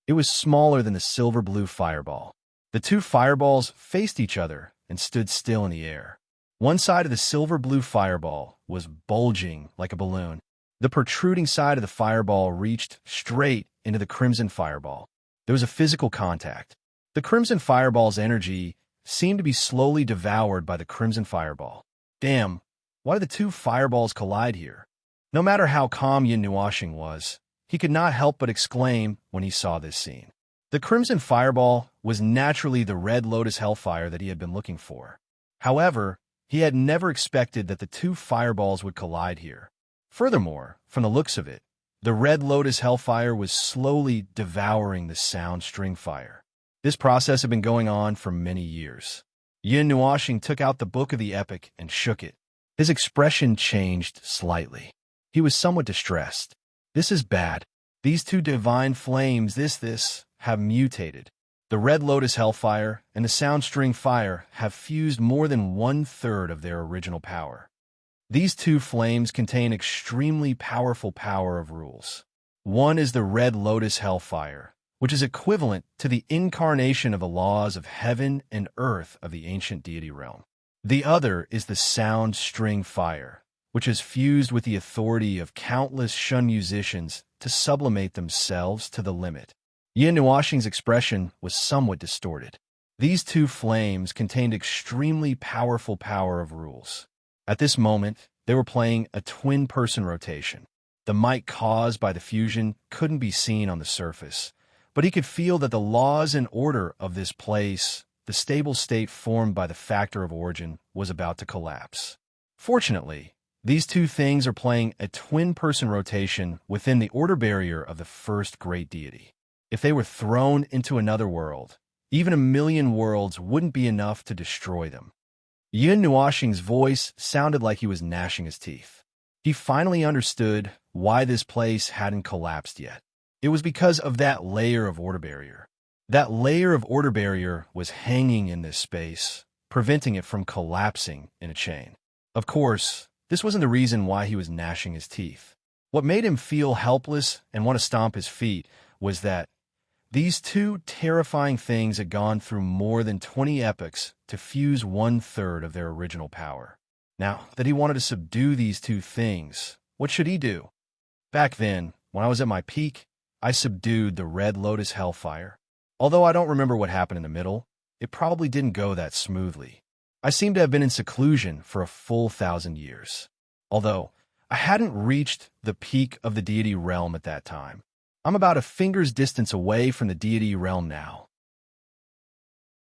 It was smaller than the silver-blue fireball. The two fireballs faced each other and stood still in the air. One side of the silver-blue fireball was bulging like a balloon. The protruding side of the fireball reached straight into the crimson fireball. There was a physical contact. The crimson fireball's energy seemed to be slowly devoured by the crimson fireball. Damn, why did the two fireballs collide here? No matter how calm Yin Nuoxing was, he could not help but exclaim when he saw this scene. The crimson fireball was naturally the red lotus hellfire that he had been looking for. However, he had never expected that the two fireballs would collide here. Furthermore, from the looks of it, the red lotus hellfire was slowly devouring the sound string fire. This process had been going on for many years. Yin Nuashing took out the book of the epic and shook it. His expression changed slightly. He was somewhat distressed. This is bad. These two divine flames, have mutated. The red lotus hellfire and the sound string fire have fused more than 1/3 of their original power. These two flames contain extremely powerful power of rules. One is the red lotus hellfire, which is equivalent to the incarnation of the laws of heaven and earth of the ancient deity realm. The other is the sound string fire, which is fused with the authority of countless Shun musicians to sublimate themselves to the limit. Yin Nuashing's expression was somewhat distorted. These two flames contained extremely powerful power of rules. At this moment, they were playing a twin-person rotation. The might caused by the fusion couldn't be seen on the surface, but he could feel that the laws and order of this place, the stable state formed by the factor of origin, was about to collapse. Fortunately, these two things are playing a twin-person rotation within the order barrier of the first great deity. If they were thrown into another world, even 1,000,000 worlds wouldn't be enough to destroy them. Yin Nuashing's voice sounded like he was gnashing his teeth. He finally understood why this place hadn't collapsed yet. It was because of that layer of order barrier. That layer of order barrier was hanging in this space, preventing it from collapsing in a chain. Of course, this wasn't the reason why he was gnashing his teeth. What made him feel helpless and want to stomp his feet was that these two terrifying things had gone through more than 20 epochs to fuse 1/3 of their original power. Now that he wanted to subdue these two things, what should he do? Back then, when I was at my peak, I subdued the red lotus hellfire. Although I don't remember what happened in the middle, it probably didn't go that smoothly. I seem to have been in seclusion for a full 1,000 years. Although I hadn't reached the peak of the deity realm at that time. I'm about a finger's distance away from the deity realm now.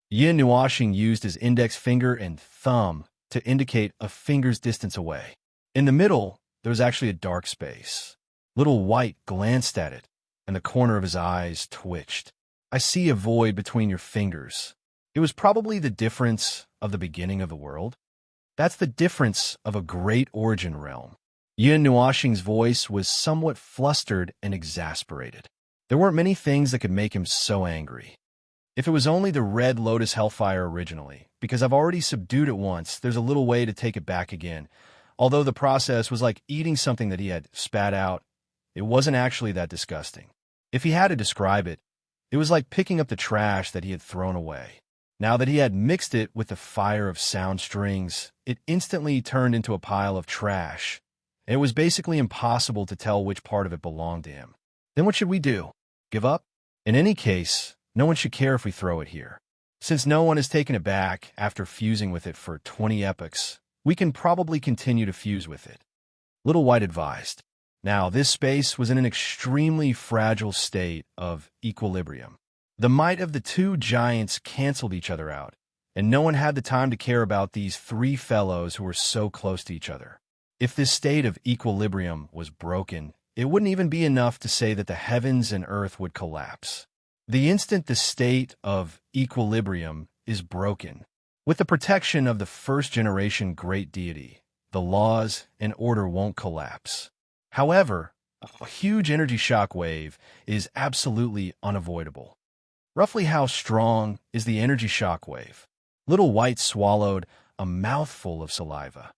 Yin Nuashing used his index finger and thumb to indicate a finger's distance away. In the middle, there was actually a dark space. Little White glanced at it, and the corner of his eyes twitched. I see a void between your fingers. It was probably the difference of the beginning of the world. That's the difference of a great origin realm. Yin Nuashing's voice was somewhat flustered and exasperated. There weren't many things that could make him so angry. If it was only the red lotus hellfire originally, because I've already subdued it once, there's a little way to take it back again. Although the process was like eating something that he had spat out, it wasn't actually that disgusting. If he had to describe it, it was like picking up the trash that he had thrown away. Now that he had mixed it with the fire of sound strings, it instantly turned into a pile of trash. It was basically impossible to tell which part of it belonged to him. Then what should we do? Give up? In any case, no one should care if we throw it here. Since no one has taken it back after fusing with it for 20 epochs, we can probably continue to fuse with it. Little White advised. Now, this space was in an extremely fragile state of equilibrium. The might of the two giants canceled each other out, and no one had the time to care about these three fellows who were so close to each other. If this state of equilibrium was broken, it wouldn't even be enough to say that the heavens and earth would collapse. The instant the state of equilibrium is broken, with the protection of the first-generation great deity, the laws and order won't collapse. However, a huge energy shock wave is absolutely unavoidable. Roughly how strong is the energy shock wave? Little White swallowed a mouthful of saliva.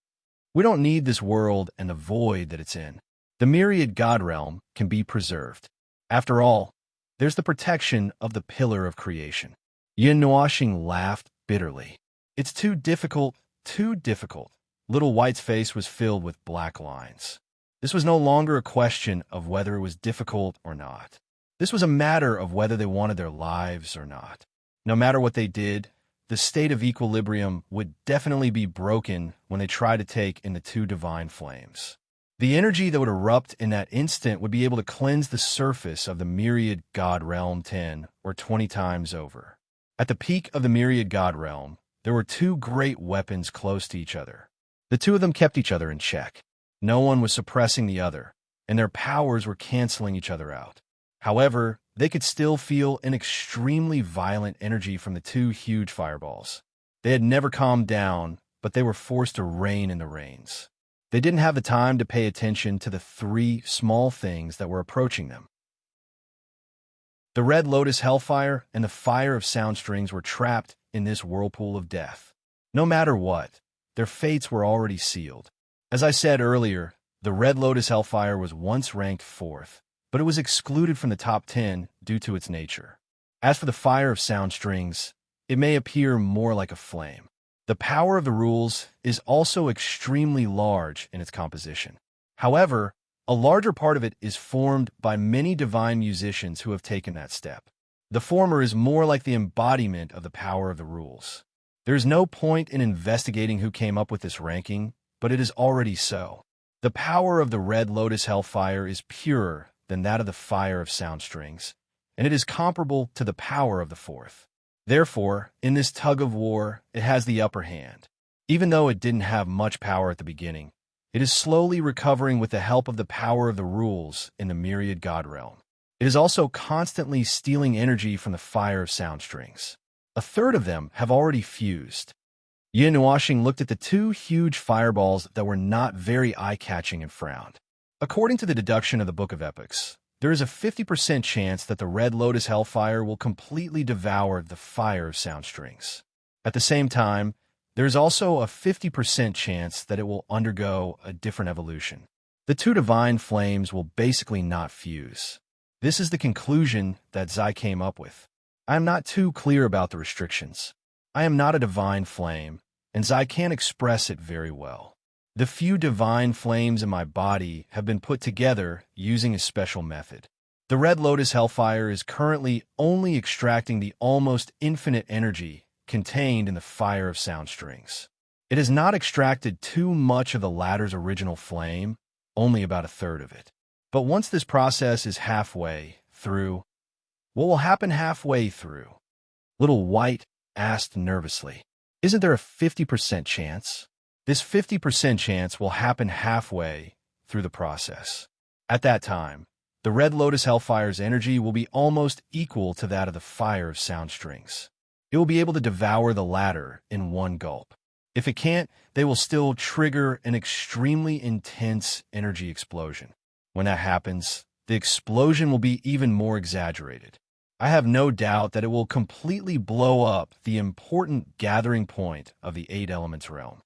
We don't need this world and the void that it's in. The myriad God realm can be preserved. After all, there's the protection of the pillar of creation. Yin Nuashing laughed bitterly. It's too difficult, too difficult. Little White's face was filled with black lines. This was no longer a question of whether it was difficult or not. This was a matter of whether they wanted their lives or not. No matter what they did, the state of equilibrium would definitely be broken when they tried to take in the two divine flames. The energy that would erupt in that instant would be able to cleanse the surface of the myriad God realm 10 or 20 times over. At the peak of the myriad God realm, there were two great weapons close to each other. The two of them kept each other in check. No one was suppressing the other, and their powers were canceling each other out. However, they could still feel an extremely violent energy from the two huge fireballs. They had never calmed down, but they were forced to rein in the reins. They didn't have the time to pay attention to the three small things that were approaching them. The Red Lotus Hellfire and the Fire of Sound Strings were trapped in this whirlpool of death. No matter what, their fates were already sealed. As I said earlier, the Red Lotus Hellfire was once ranked 4th, but it was excluded from the top 10 due to its nature. As for the Fire of Sound Strings, it may appear more like a flame. The power of the rules is also extremely large in its composition. However, a larger part of it is formed by many divine musicians who have taken that step. The former is more like the embodiment of the power of the rules. There is no point in investigating who came up with this ranking, but it is already so. The power of the Red Lotus Hellfire is purer than that of the Fire of Sound Strings, and it is comparable to the power of the 4th. Therefore, in this tug of war, it has the upper hand. Even though it didn't have much power at the beginning, it is slowly recovering with the help of the power of the rules in the myriad god realm. It is also constantly stealing energy from the Fire of Sound Strings. A third of them have already fused. Yin Nuoxing looked at the two huge fireballs that were not very eye-catching and frowned. According to the deduction of the Book of Epics, there is a 50% chance that the Red Lotus Hellfire will completely devour the Fire of Sound Strings. At the same time, there is also a 50% chance that it will undergo a different evolution. The two divine flames will basically not fuse. This is the conclusion that Zai came up with. I am not too clear about the restrictions. I am not a divine flame, and Zai can't express it very well. The few divine flames in my body have been put together using a special method. The Red Lotus Hellfire is currently only extracting the almost infinite energy contained in the Fire of Sound Strings. It has not extracted too much of the latter's original flame, only about a third of it. But once this process is halfway through, what will happen halfway through? Little White asked nervously. Isn't there a 50% chance? This 50% chance will happen halfway through the process. At that time, the Red Lotus Hellfire's energy will be almost equal to that of the Fire of Sound Strings. It will be able to devour the latter in one gulp. If it can't, they will still trigger an extremely intense energy explosion. When that happens, the explosion will be even more exaggerated. I have no doubt that it will completely blow up the important gathering point of the Eight Elements realm.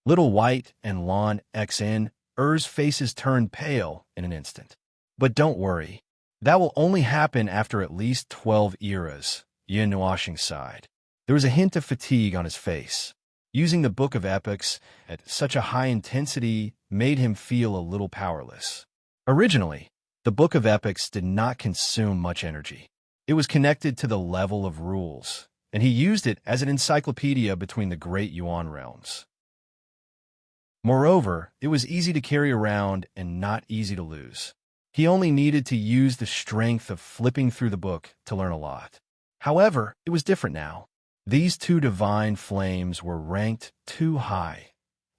Little White and Lon XN, Er's faces turned pale in an instant. But don't worry. That will only happen after at least 12 eras, Yin Nuoxing sighed. There was a hint of fatigue on his face. Using the Book of Epics at such a high intensity made him feel a little powerless. Originally, the Book of Epics did not consume much energy. It was connected to the level of rules, and he used it as an encyclopedia between the great Yuan realms. Moreover, it was easy to carry around and not easy to lose. He only needed to use the strength of flipping through the book to learn a lot. However, it was different now. These two divine flames were ranked too high,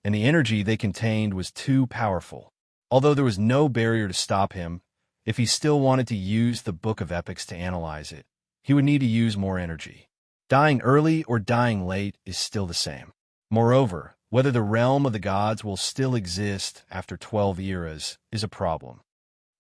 and the energy they contained was too powerful. Although there was no barrier to stop him, if he still wanted to use the Book of Epics to analyze it, he would need to use more energy. Dying early or dying late is still the same. Moreover, whether the realm of the gods will still exist after 12 eras is a problem.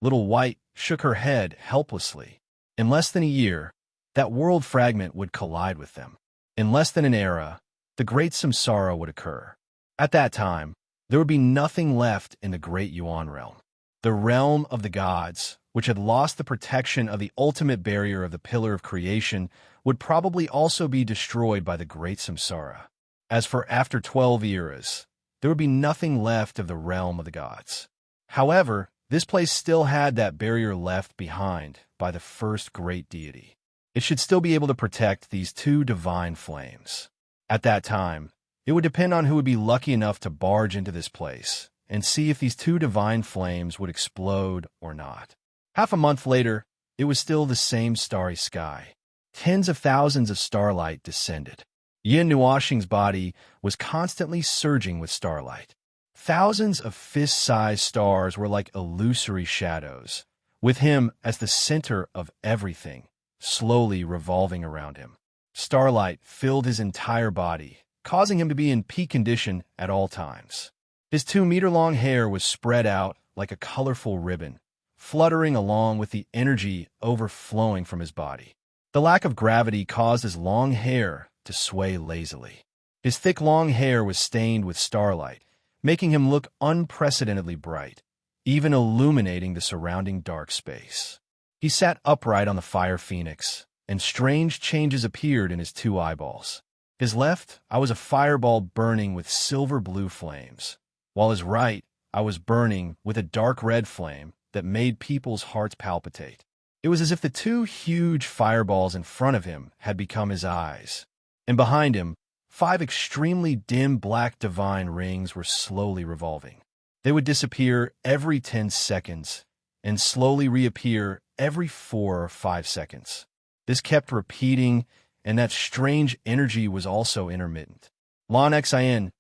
Little White shook her head helplessly. In less than a year, that world fragment would collide with them. In less than an era, the great samsara would occur. At that time, there would be nothing left in the great Yuan realm. The realm of the gods, which had lost the protection of the ultimate barrier of the Pillar of Creation, would probably also be destroyed by the great samsara. As for after 12 eras, there would be nothing left of the realm of the gods. However, this place still had that barrier left behind by the first great deity. It should still be able to protect these two divine flames. At that time, it would depend on who would be lucky enough to barge into this place and see if these two divine flames would explode or not. Half a month later, it was still the same starry sky. Tens of thousands of starlight descended. Yin Nuoxing's body was constantly surging with starlight. Thousands of fist-sized stars were like illusory shadows, with him as the center of everything, slowly revolving around him. Starlight filled his entire body, causing him to be in peak condition at all times. His 2-meter-long hair was spread out like a colorful ribbon, fluttering along with the energy overflowing from his body. The lack of gravity caused his long hair to sway lazily. His thick long hair was stained with starlight, making him look unprecedentedly bright, even illuminating the surrounding dark space. He sat upright on the fire phoenix, and strange changes appeared in his 2 eyeballs. His left eye was a fireball burning with silver-blue flames, while his right eye was burning with a dark red flame that made people's hearts palpitate. It was as if the 2 huge fireballs in front of him had become his eyes, and behind him, 5 extremely dim black divine rings were slowly revolving. They would disappear every 10 seconds and slowly reappear every 4 or 5 seconds. This kept repeating, and that strange energy was also intermittent. Lon Xin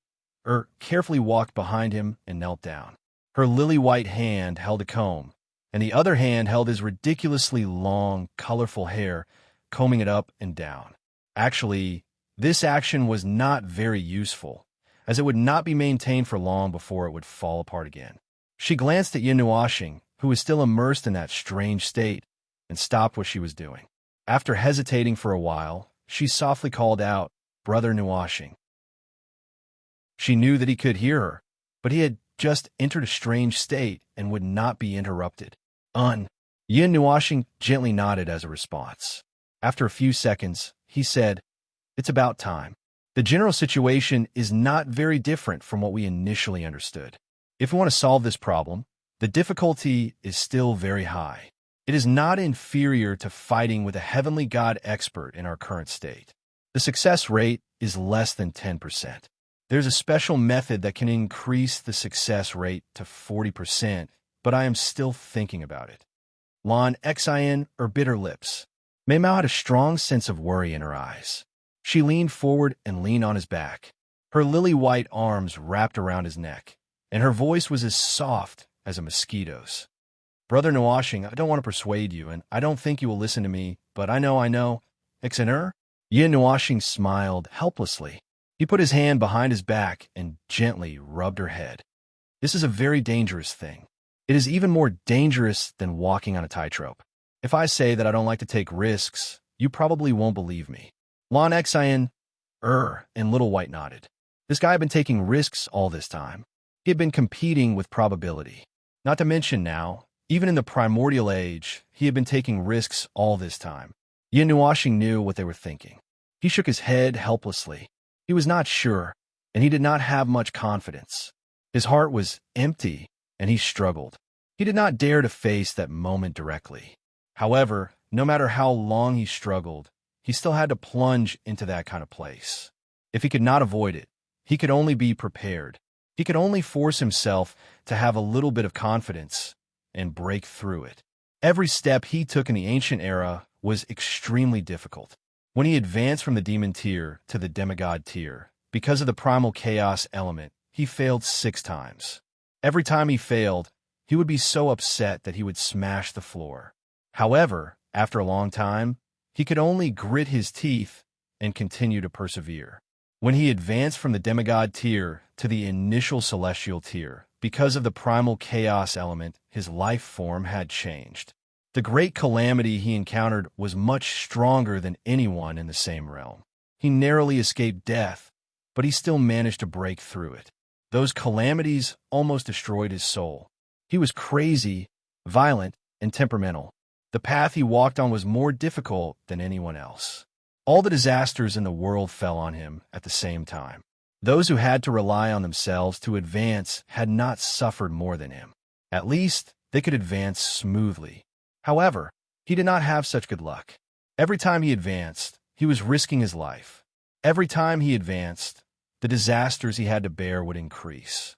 carefully walked behind him and knelt down. Her lily-white hand held a comb, and the other hand held his ridiculously long, colorful hair, combing it up and down. Actually, this action was not very useful, as it would not be maintained for long before it would fall apart again. She glanced at Yin Nuoxing, who was still immersed in that strange state, and stopped what she was doing. After hesitating for a while, she softly called out, "Brother Nuoxing." She knew that he could hear her, but he had just entered a strange state and would not be interrupted. Yin Nuoxing gently nodded as a response. After a few seconds, he said, "It's about time. The general situation is not very different from what we initially understood. If we want to solve this problem, the difficulty is still very high. It is not inferior to fighting with a heavenly god expert in our current state. The success rate is less than 10%. There's a special method that can increase the success rate to 40%, but I am still thinking about it." Lon Xin bit her lips. Mei Mao had a strong sense of worry in her eyes. She leaned forward and leaned on his back. Her lily-white arms wrapped around his neck, and her voice was as soft as a mosquito's. "Brother Nuoxing, I don't want to persuade you, and I don't think you will listen to me, but I know. Xener?" Yin Nuoxing smiled helplessly. He put his hand behind his back and gently rubbed her head. "This is a very dangerous thing. It is even more dangerous than walking on a tightrope. If I say that I don't like to take risks, you probably won't believe me." Lon Xin, and Little White nodded. This guy had been taking risks all this time. He had been competing with probability. Not to mention now, even in the primordial age, he had been taking risks all this time. Yin Nuoxing knew what they were thinking. He shook his head helplessly. He was not sure, and he did not have much confidence. His heart was empty, and he struggled. He did not dare to face that moment directly. However, no matter how long he struggled, he still had to plunge into that kind of place. If he could not avoid it, he could only be prepared. He could only force himself to have a little bit of confidence and break through it. Every step he took in the ancient era was extremely difficult. When he advanced from the demon tier to the demigod tier, because of the primal chaos element, he failed 6 times. Every time he failed, he would be so upset that he would smash the floor. However, after a long time, he could only grit his teeth and continue to persevere. When he advanced from the demigod tier to the initial celestial tier, because of the primal chaos element, his life form had changed. The great calamity he encountered was much stronger than anyone in the same realm. He narrowly escaped death, but he still managed to break through it. Those calamities almost destroyed his soul. He was crazy, violent, and temperamental. The path he walked on was more difficult than anyone else. All the disasters in the world fell on him at the same time. Those who had to rely on themselves to advance had not suffered more than him. At least, they could advance smoothly. However, he did not have such good luck. Every time he advanced, he was risking his life. Every time he advanced, the disasters he had to bear would increase.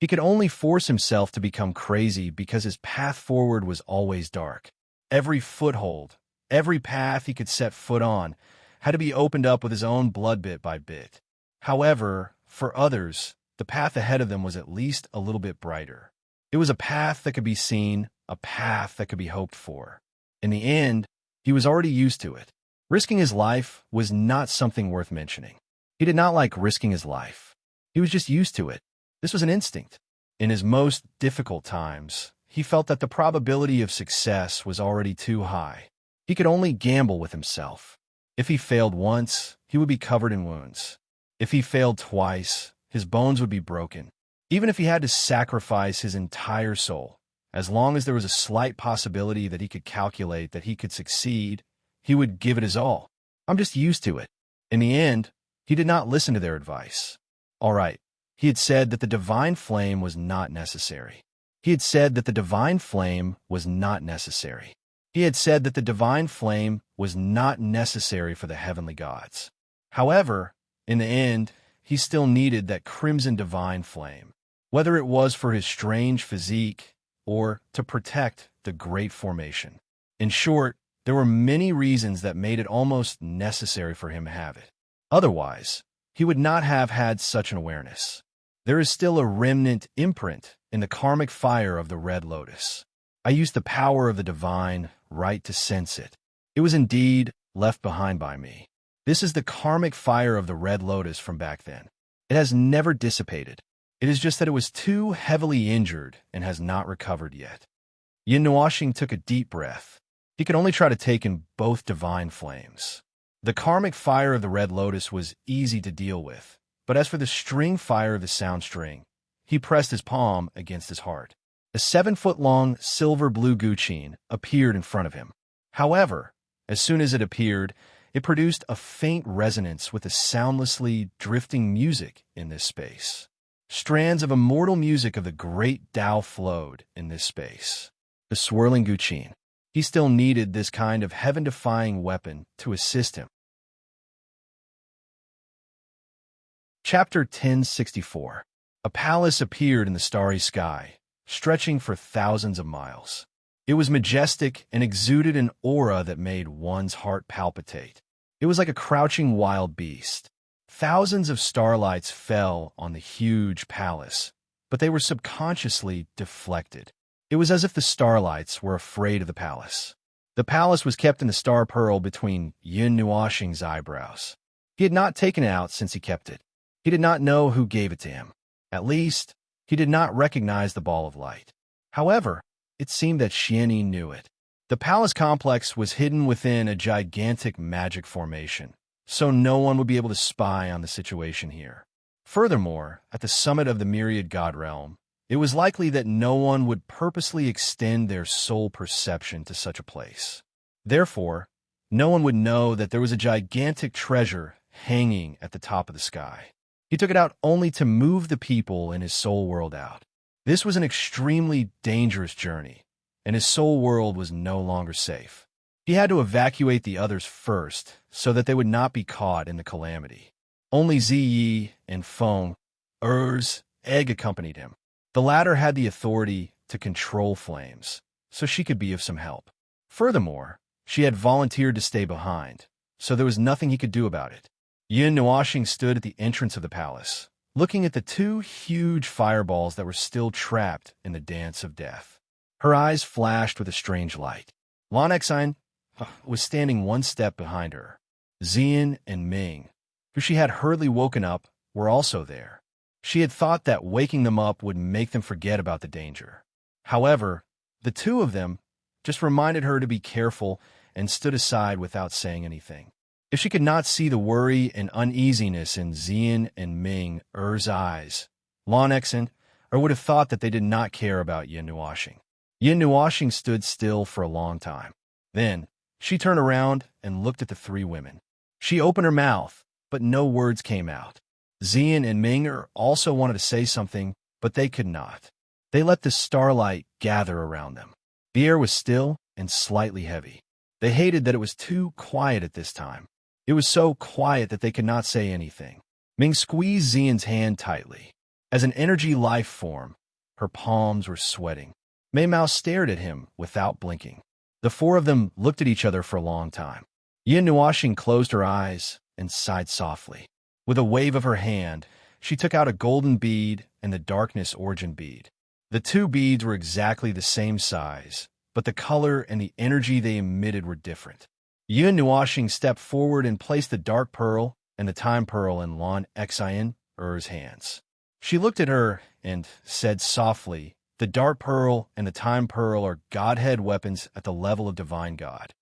He could only force himself to become crazy because his path forward was always dark. Every foothold, every path he could set foot on, had to be opened up with his own blood bit by bit. However, for others, the path ahead of them was at least a little bit brighter. It was a path that could be seen a path that could be hoped for. In the end, he was already used to it. Risking his life was not something worth mentioning. He did not like risking his life. He was just used to it. This was an instinct. In his most difficult times, he felt that the probability of success was already too high. He could only gamble with himself. If he failed once, he would be covered in wounds. If he failed twice, his bones would be broken. Even if he had to sacrifice his entire soul, as long as there was a slight possibility that he could calculate that he could succeed, he would give it his all. I'm just used to it. In the end, he did not listen to their advice. All right, he had said that the divine flame was not necessary. He had said that the divine flame was not necessary. He had said that the divine flame was not necessary for the heavenly gods. However, in the end, he still needed that crimson divine flame, whether it was for his strange physique or to protect the great formation. In short, there were many reasons that made it almost necessary for him to have it. Otherwise, he would not have had such an awareness. There is still a remnant imprint in the karmic fire of the red lotus. I used the power of the divine right to sense it. It was indeed left behind by me. This is the karmic fire of the red lotus from back then. It has never dissipated. It is just that it was too heavily injured and has not recovered yet. Yin Nuashing took a deep breath. He could only try to take in both divine flames. The karmic fire of the red lotus was easy to deal with, but as for the string fire of the sound string, he pressed his palm against his heart. A 7-foot-long silver-blue guqin appeared in front of him. However, as soon as it appeared, it produced a faint resonance with the soundlessly drifting music in this space. Strands of immortal music of the great Tao flowed in this space. The swirling guqin. He still needed this kind of heaven-defying weapon to assist him. Chapter 1064. A palace appeared in the starry sky, stretching for thousands of miles. It was majestic and exuded an aura that made one's heart palpitate. It was like a crouching wild beast. Thousands of starlights fell on the huge palace, but they were subconsciously deflected. It was as if the starlights were afraid of the palace. The palace was kept in the star pearl between Yin Nuashing's eyebrows. He had not taken it out since he kept it. He did not know who gave it to him. At least, he did not recognize the ball of light. However, it seemed that Xianyi knew it. The palace complex was hidden within a gigantic magic formation, so no one would be able to spy on the situation here. Furthermore, at the summit of the myriad god realm, it was likely that no one would purposely extend their soul perception to such a place. Therefore, no one would know that there was a gigantic treasure hanging at the top of the sky. He took it out only to move the people in his soul world out. This was an extremely dangerous journey, and his soul world was no longer safe. He had to evacuate the others first so that they would not be caught in the calamity. Only Ziyi and Feng, Er's egg accompanied him. The latter had the authority to control flames, so she could be of some help. Furthermore, she had volunteered to stay behind, so there was nothing he could do about it. Yin Nuashing stood at the entrance of the palace, looking at the two huge fireballs that were still trapped in the dance of death. Her eyes flashed with a strange light. Lan Exine was standing one step behind her. Xian and Ming, who she had hurriedly woken up, were also there. She had thought that waking them up would make them forget about the danger. However, the two of them just reminded her to be careful and stood aside without saying anything. If she could not see the worry and uneasiness in Xian and Ming Er's eyes, Lan Exine would have thought that they did not care about Yin Nuashing. Yin Nuashing stood still for a long time. Then, she turned around and looked at the three women. She opened her mouth, but no words came out. Xian and Ming also wanted to say something, but they could not. They let the starlight gather around them. The air was still and slightly heavy. They hated that it was too quiet at this time. It was so quiet that they could not say anything. Ming squeezed Xian's hand tightly. As an energy life form, her palms were sweating. Mei Mao stared at him without blinking. The four of them looked at each other for a long time. Yin Nuashing closed her eyes and sighed softly. With a wave of her hand, she took out a golden bead and the darkness origin bead. The two beads were exactly the same size, but the color and the energy they emitted were different. Yun Nuashing stepped forward and placed the dark pearl and the time pearl in Lan Xian Er's hands. She looked at her and said softly, "The dark pearl and the time pearl are Godhead weapons at the level of divine God.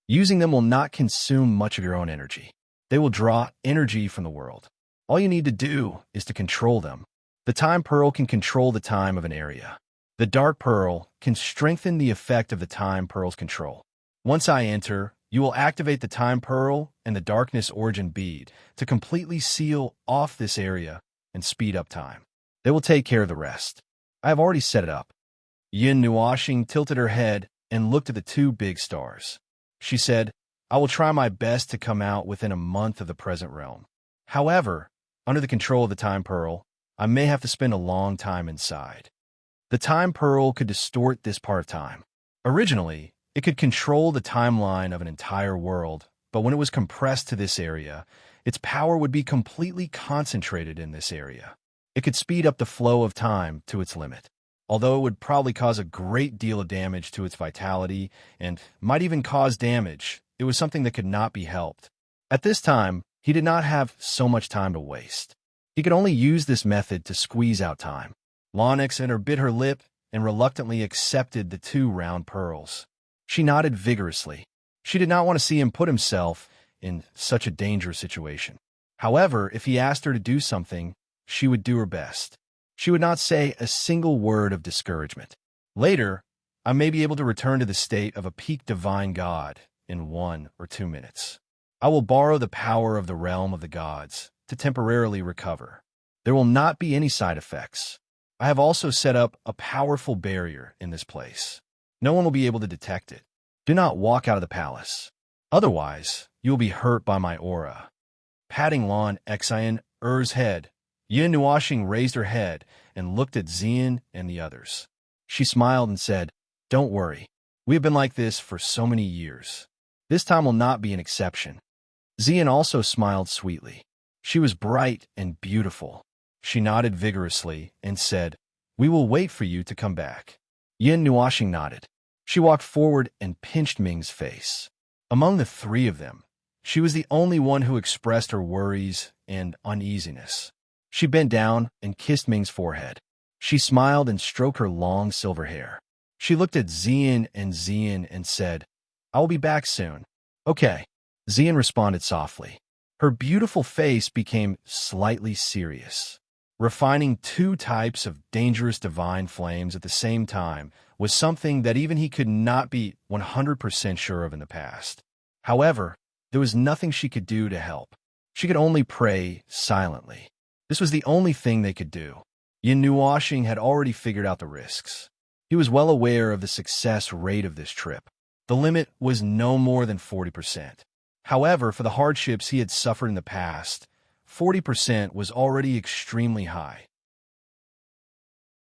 Using them will not consume much of your own energy. They will draw energy from the world. All you need to do is to control them. The time pearl can control the time of an area. The dark pearl can strengthen the effect of the time pearl's control. Once I enter, you will activate the time pearl and the darkness origin bead to completely seal off this area and speed up time. They will take care of the rest. I have already set it up." Yin Nuashing tilted her head and looked at the two big stars. She said, "I will try my best to come out within a month of the present realm. However, under the control of the time pearl, I may have to spend a long time inside." The time pearl could distort this part of time. Originally, it could control the timeline of an entire world, but when it was compressed to this area, its power would be completely concentrated in this area. It could speed up the flow of time to its limit, although it would probably cause a great deal of damage to its vitality and might even cause damage. It was something that could not be helped. At this time, he did not have so much time to waste. He could only use this method to squeeze out time. Lan Xian bit her lip and reluctantly accepted the two round pearls. She nodded vigorously. She did not want to see him put himself in such a dangerous situation. However, if he asked her to do something, she would do her best. She would not say a single word of discouragement. Later, I may be able to return to the state of a peak divine god in 1 or 2 minutes. I will borrow the power of the realm of the gods to temporarily recover. There will not be any side effects. I have also set up a powerful barrier in this place. No one will be able to detect it. Do not walk out of the palace. Otherwise, you will be hurt by my aura." Patting Lan Xian Er's head, Yin Nuashing raised her head and looked at Xian and the others. She smiled and said, "Don't worry. We have been like this for so many years. This time will not be an exception." Xian also smiled sweetly. She was bright and beautiful. She nodded vigorously and said, "We will wait for you to come back." Yin Nuashing nodded. She walked forward and pinched Ming's face. Among the three of them, she was the only one who expressed her worries and uneasiness. She bent down and kissed Ming's forehead. She smiled and stroked her long silver hair. She looked at Xian and said, "I will be back soon." "Okay." Xian responded softly. Her beautiful face became slightly serious. Refining two types of dangerous divine flames at the same time was something that even he could not be 100% sure of in the past. However, there was nothing she could do to help. She could only pray silently. This was the only thing they could do. Yin Nuashing had already figured out the risks. He was well aware of the success rate of this trip. The limit was no more than 40%. However, for the hardships he had suffered in the past, 40% was already extremely high.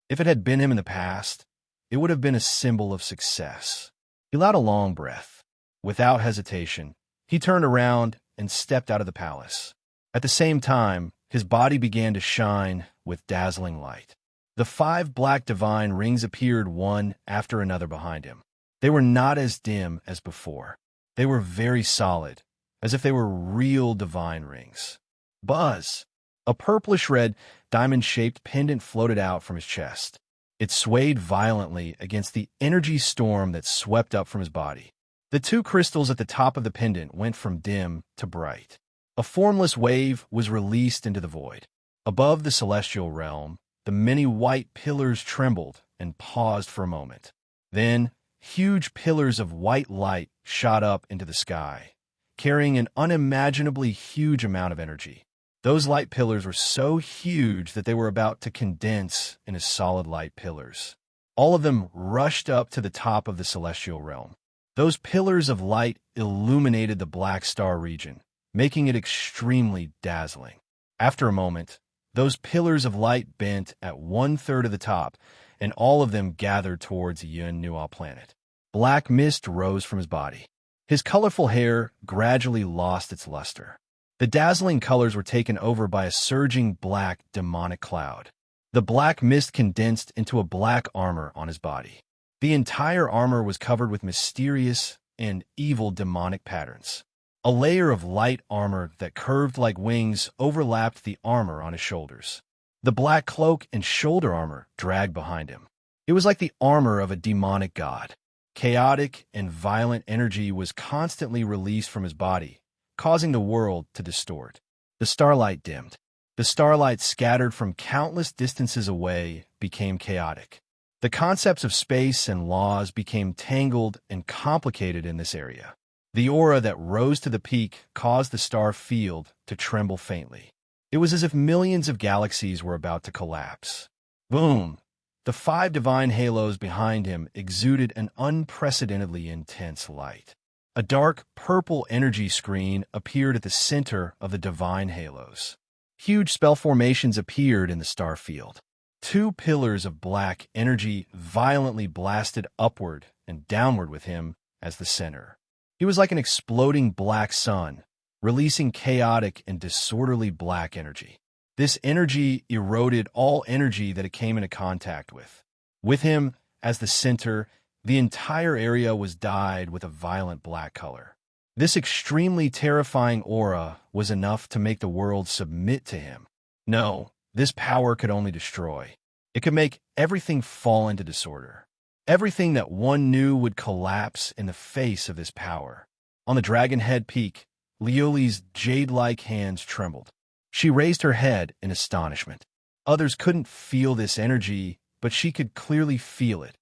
If it had been him in the past, it would have been a symbol of success. He allowed a long breath. Without hesitation, he turned around and stepped out of the palace. At the same time, his body began to shine with dazzling light. The 5 black divine rings appeared one after another behind him. They were not as dim as before. They were very solid, as if they were real divine rings. Buzz! A purplish-red, diamond-shaped pendant floated out from his chest. It swayed violently against the energy storm that swept up from his body. The 2 crystals at the top of the pendant went from dim to bright. A formless wave was released into the void. Above the celestial realm, the many white pillars trembled and paused for a moment. Then, huge pillars of white light shot up into the sky, carrying an unimaginably huge amount of energy. Those light pillars were so huge that they were about to condense into solid light pillars. All of them rushed up to the top of the celestial realm. Those pillars of light illuminated the Black Star region, making it extremely dazzling. After a moment, those pillars of light bent at 1/3 of the top, and all of them gathered towards Yun Nua planet. Black mist rose from his body. His colorful hair gradually lost its luster. The dazzling colors were taken over by a surging black demonic cloud. The black mist condensed into a black armor on his body. The entire armor was covered with mysterious and evil demonic patterns. A layer of light armor that curved like wings overlapped the armor on his shoulders. The black cloak and shoulder armor dragged behind him. It was like the armor of a demonic god. Chaotic and violent energy was constantly released from his body, causing the world to distort. The starlight dimmed. The starlight scattered from countless distances away became chaotic. The concepts of space and laws became tangled and complicated in this area. The aura that rose to the peak caused the star field to tremble faintly. It was as if millions of galaxies were about to collapse. Boom! The 5 divine halos behind him exuded an unprecedentedly intense light. A dark purple energy screen appeared at the center of the divine halos. Huge spell formations appeared in the star field. 2 pillars of black energy violently blasted upward and downward with him as the center. He was like an exploding black sun, releasing chaotic and disorderly black energy. This energy eroded all energy that it came into contact with. With him, as the center, the entire area was dyed with a violent black color. This extremely terrifying aura was enough to make the world submit to him. No, this power could only destroy. It could make everything fall into disorder. Everything that one knew would collapse in the face of this power. On the dragon head peak, Lioli's jade-like hands trembled. She raised her head in astonishment. Others couldn't feel this energy, but she could clearly feel it.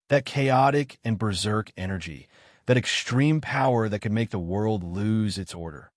That chaotic and berserk energy, that extreme power that could make the world lose its order.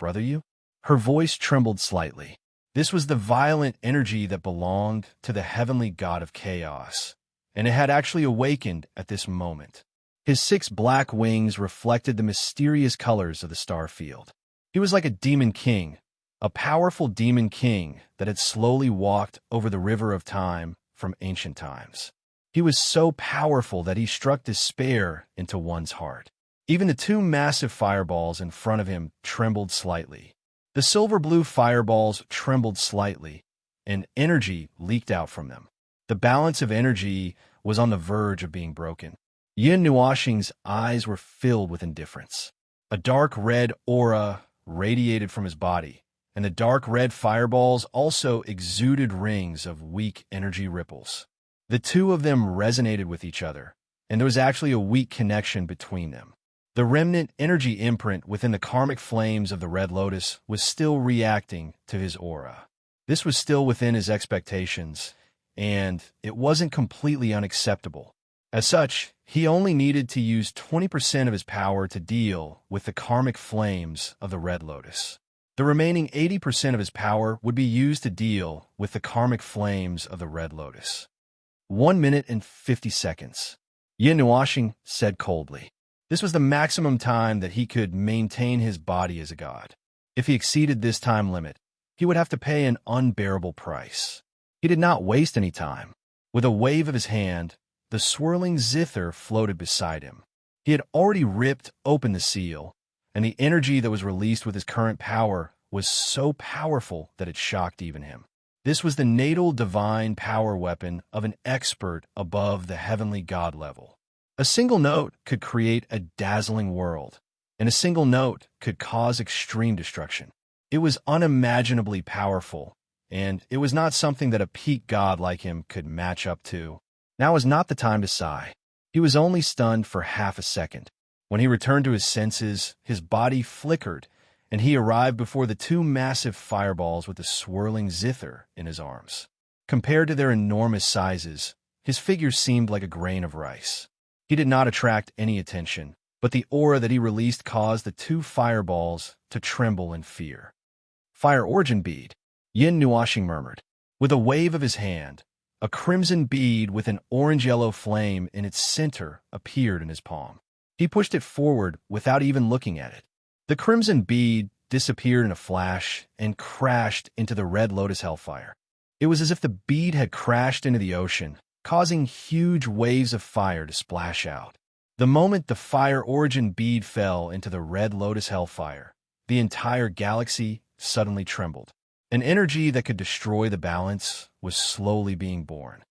Brother you? Her voice trembled slightly. This was the violent energy that belonged to the heavenly god of chaos, and it had actually awakened at this moment. His 6 black wings reflected the mysterious colors of the star field. He was like a demon king, a powerful demon king that had slowly walked over the river of time from ancient times. He was so powerful that he struck despair into one's heart. Even the 2 massive fireballs in front of him trembled slightly. The silver-blue fireballs trembled slightly, and energy leaked out from them. The balance of energy was on the verge of being broken. Yin Nuoxing's eyes were filled with indifference. A dark red aura radiated from his body, and the dark red fireballs also exuded rings of weak energy ripples. The 2 of them resonated with each other, and there was actually a weak connection between them. The remnant energy imprint within the karmic flames of the Red Lotus was still reacting to his aura. This was still within his expectations, and it wasn't completely unacceptable. As such, he only needed to use 20% of his power to deal with the karmic flames of the Red Lotus. The remaining 80% of his power would be used to deal with the karmic flames of the Red Lotus. 1 minute and 50 seconds. Yin Nuoxing said coldly. This was the maximum time that he could maintain his body as a god. If he exceeded this time limit, he would have to pay an unbearable price. He did not waste any time. With a wave of his hand, the swirling zither floated beside him. He had already ripped open the seal, and the energy that was released with his current power was so powerful that it shocked even him. This was the natal divine power weapon of an expert above the heavenly god level. A single note could create a dazzling world, and a single note could cause extreme destruction. It was unimaginably powerful, and it was not something that a peak god like him could match up to. Now was not the time to sigh. He was only stunned for half a second. When he returned to his senses, his body flickered, and he arrived before the 2 massive fireballs with the swirling zither in his arms. Compared to their enormous sizes, his figure seemed like a grain of rice. He did not attract any attention, but the aura that he released caused the 2 fireballs to tremble in fear. Fire origin bead, Yin Nuoxing murmured. With a wave of his hand, a crimson bead with an orange-yellow flame in its center appeared in his palm. He pushed it forward without even looking at it. The crimson bead disappeared in a flash and crashed into the Red Lotus Hellfire. It was as if the bead had crashed into the ocean, causing huge waves of fire to splash out. The moment the fire origin bead fell into the Red Lotus Hellfire, the entire galaxy suddenly trembled. An energy that could destroy the balance was slowly being born.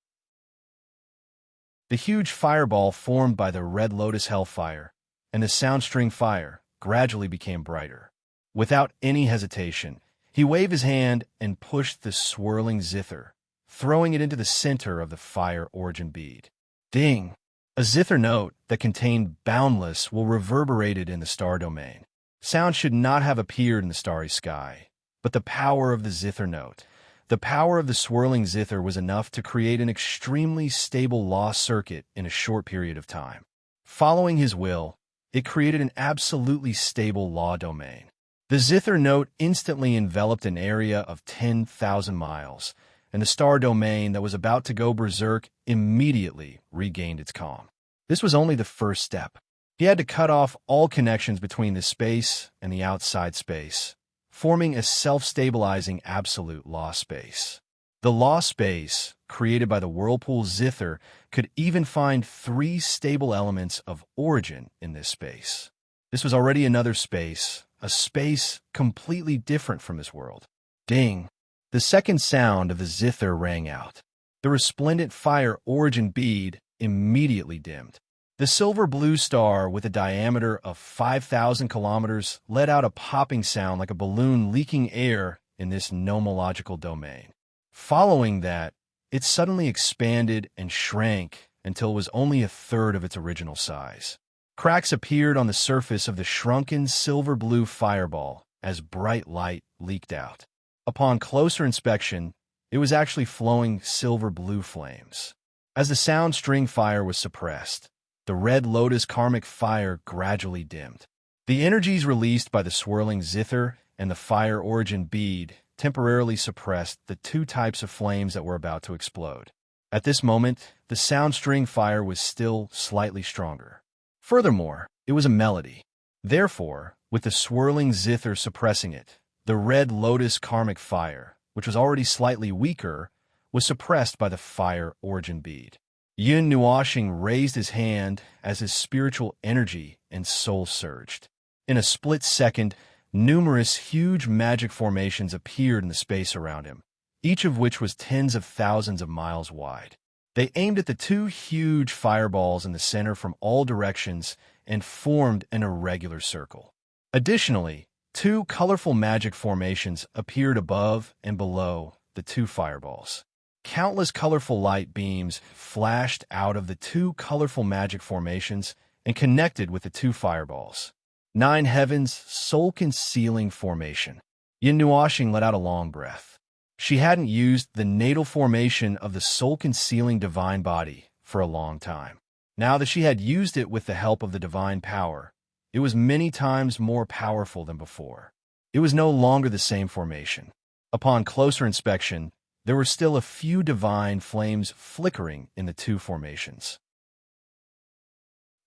The huge fireball formed by the Red Lotus Hellfire and the Soundstring Fire gradually became brighter. Without any hesitation, he waved his hand and pushed the swirling zither, throwing it into the center of the fire origin bead. Ding! A zither note that contained boundless will reverberated in the star domain. Sound should not have appeared in the starry sky, but the power of the zither note, the power of the swirling zither was enough to create an extremely stable law circuit in a short period of time. Following his will, it created an absolutely stable law domain. The zither note instantly enveloped an area of 10,000 miles, and the star domain that was about to go berserk immediately regained its calm. This was only the first step. He had to cut off all connections between the space and the outside space, forming a self-stabilizing absolute law space. The law space, created by the whirlpool zither, could even find 3 stable elements of origin in this space. This was already another space, a space completely different from this world. Ding! The second sound of the zither rang out. The resplendent fire origin bead immediately dimmed. The silver-blue star with a diameter of 5,000 kilometers let out a popping sound like a balloon leaking air in this nomological domain. Following that, it suddenly expanded and shrank until it was only a third of its original size. Cracks appeared on the surface of the shrunken silver-blue fireball as bright light leaked out. Upon closer inspection, it was actually flowing silver-blue flames. As the sound string fire was suppressed, the Red Lotus karmic fire gradually dimmed. The energies released by the swirling zither and the fire origin bead temporarily suppressed the 2 types of flames that were about to explode. At this moment, the sound string fire was still slightly stronger. Furthermore, it was a melody. Therefore, with the swirling zither suppressing it, the Red Lotus karmic fire, which was already slightly weaker, was suppressed by the fire origin bead. Yun Nuoxing raised his hand as his spiritual energy and soul surged. In a split second, numerous huge magic formations appeared in the space around him, each of which was tens of thousands of miles wide. They aimed at the 2 huge fireballs in the center from all directions and formed an irregular circle. Additionally, 2 colorful magic formations appeared above and below the 2 fireballs. Countless colorful light beams flashed out of the 2 colorful magic formations and connected with the 2 fireballs. 9 Heavens soul-concealing formation. Yin Nuoxing let out a long breath. She hadn't used the natal formation of the soul-concealing divine body for a long time. Now that she had used it with the help of the divine power, it was many times more powerful than before. It was no longer the same formation. Upon closer inspection, there were still a few divine flames flickering in the 2 formations.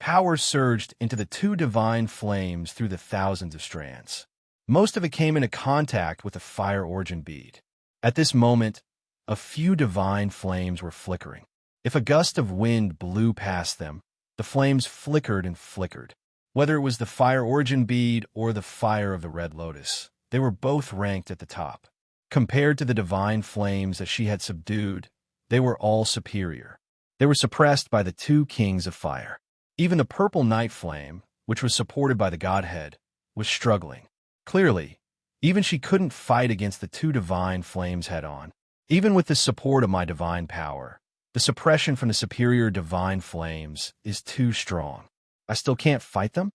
Power surged into the 2 divine flames through the thousands of strands. Most of it came into contact with the fire origin bead. At this moment, a few divine flames were flickering. If a gust of wind blew past them, the flames flickered and flickered. Whether it was the fire origin bead or the fire of the Red Lotus, they were both ranked at the top. Compared to the divine flames that she had subdued, they were all superior. They were suppressed by the 2 kings of fire. Even the purple night flame, which was supported by the Godhead, was struggling. Clearly, even she couldn't fight against the 2 divine flames head-on. Even with the support of my divine power, the suppression from the superior divine flames is too strong. I still can't fight them?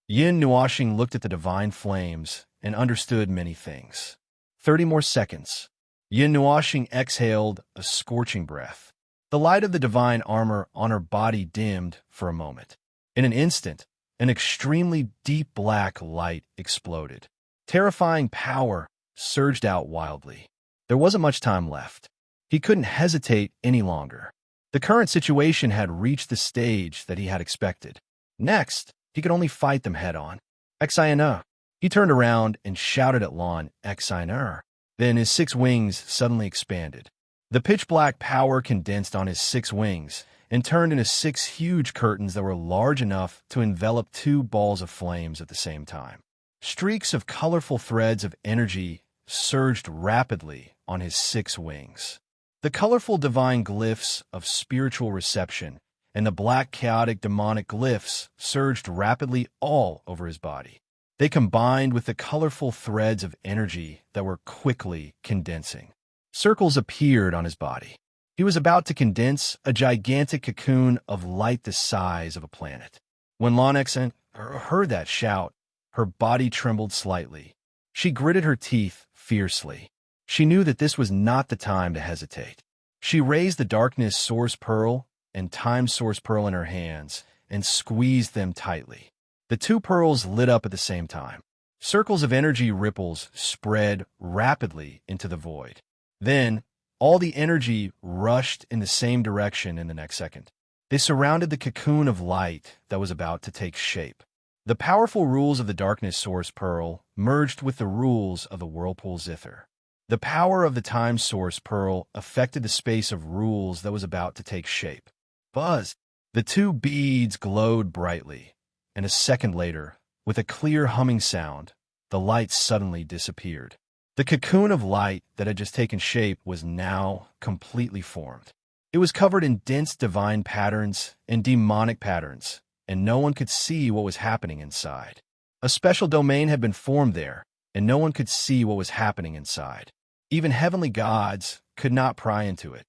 Yin Nuoxing looked at the divine flames and understood many things. 30 more seconds. Yin Nuoxing exhaled a scorching breath. The light of the divine armor on her body dimmed for a moment. In an instant, an extremely deep black light exploded. Terrifying power surged out wildly. There wasn't much time left. He couldn't hesitate any longer. The current situation had reached the stage that he had expected. Next, he could only fight them head-on. Exina. He turned around and shouted at Lon, Exina. Then his 6 wings suddenly expanded. The pitch-black power condensed on his 6 wings and turned into 6 huge curtains that were large enough to envelop 2 balls of flames at the same time. Streaks of colorful threads of energy surged rapidly on his 6 wings. The colorful divine glyphs of spiritual reception and the black chaotic demonic glyphs surged rapidly all over his body. They combined with the colorful threads of energy that were quickly condensing. Circles appeared on his body. He was about to condense a gigantic cocoon of light the size of a planet. When Lonexen heard that shout, her body trembled slightly. She gritted her teeth fiercely. She knew that this was not the time to hesitate. She raised the darkness source pearl and time source pearl in her hands and squeezed them tightly. The 2 pearls lit up at the same time. Circles of energy ripples spread rapidly into the void. Then, all the energy rushed in the same direction in the next second. They surrounded the cocoon of light that was about to take shape. The powerful rules of the darkness source pearl merged with the rules of the whirlpool zither. The power of the time source pearl affected the space of rules that was about to take shape. Buzz! The 2 beads glowed brightly, and a second later, with a clear humming sound, the light suddenly disappeared. The cocoon of light that had just taken shape was now completely formed. It was covered in dense divine patterns and demonic patterns, and no one could see what was happening inside. A special domain had been formed there, and no one could see what was happening inside. Even heavenly gods could not pry into it.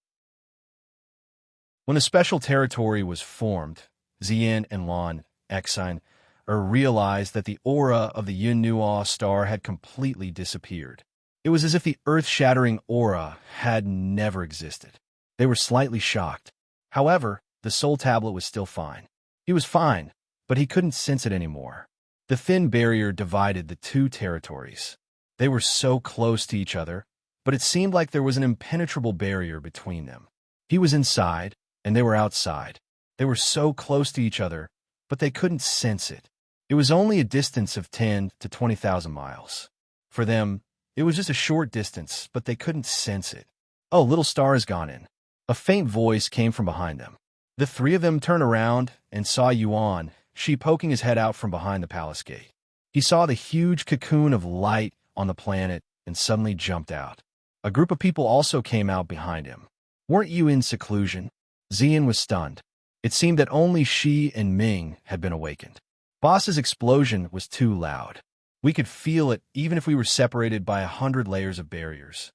When the special territory was formed, Zien and Lon Exine realized that the aura of the Yin Nuo star had completely disappeared. It was as if the earth-shattering aura had never existed. They were slightly shocked. However, the soul tablet was still fine. He was fine, but he couldn't sense it anymore. The thin barrier divided the 2 territories. They were so close to each other, but it seemed like there was an impenetrable barrier between them. He was inside, and they were outside. They were so close to each other, but they couldn't sense it. It was only a distance of 10 to 20,000 miles. For them, it was just a short distance, but they couldn't sense it. Oh, little star has gone in. A faint voice came from behind them. The 3 of them turned around and saw Yuan, she poking his head out from behind the palace gate. He saw the huge cocoon of light on the planet and suddenly jumped out. A group of people also came out behind him. Weren't you in seclusion? Zian was stunned. It seemed that only she and Ming had been awakened. Boss's explosion was too loud. We could feel it even if we were separated by 100 layers of barriers.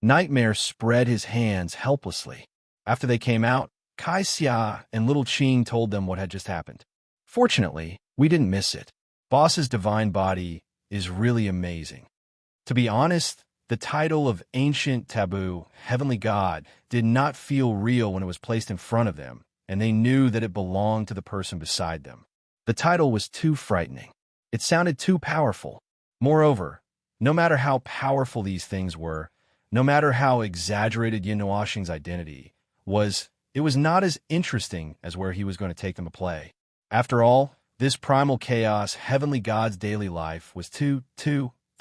Nightmare spread his hands helplessly. After they came out, Kai Xia and Little Qing told them what had just happened. Fortunately, we didn't miss it. Boss's divine body is really amazing. To be honest, the title of Ancient Taboo, Heavenly God, did not feel real when it was placed in front of them, and they knew that it belonged to the person beside them. The title was too frightening. It sounded too powerful. Moreover, no matter how powerful these things were, no matter how exaggerated Yin Nuoxing's identity was, it was not as interesting as where he was going to take them to play. After all, this primal chaos, Heavenly God's daily life, was too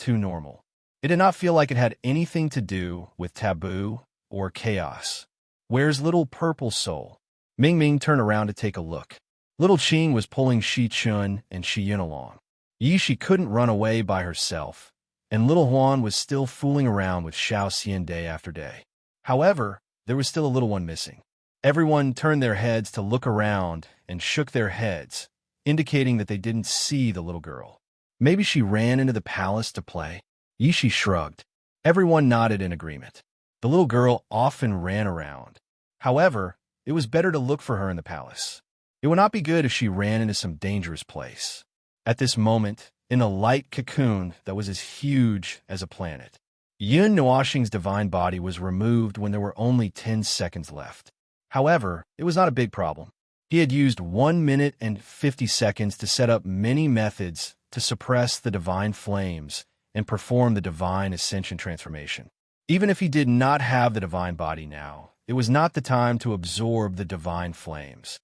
normal. It did not feel like it had anything to do with taboo or chaos. Where's little purple soul? Ming Ming turned around to take a look. Little Qing was pulling Shi Chun and Shi Yun along. Yi Shi couldn't run away by herself, and little Huan was still fooling around with Xiao Xian day after day. However, there was still a little one missing. Everyone turned their heads to look around and shook their heads, indicating that they didn't see the little girl. Maybe she ran into the palace to play. Yi Shi shrugged. Everyone nodded in agreement. The little girl often ran around. However, it was better to look for her in the palace. It would not be good if she ran into some dangerous place. At this moment, in a light cocoon that was as huge as a planet, Yun Nuoxing's divine body was removed when there were only 10 seconds left. However, it was not a big problem. He had used 1 minute and 50 seconds to set up many methods to suppress the divine flames and perform the divine ascension transformation. Even if he did not have the divine body now, it was not the time to absorb the divine flames.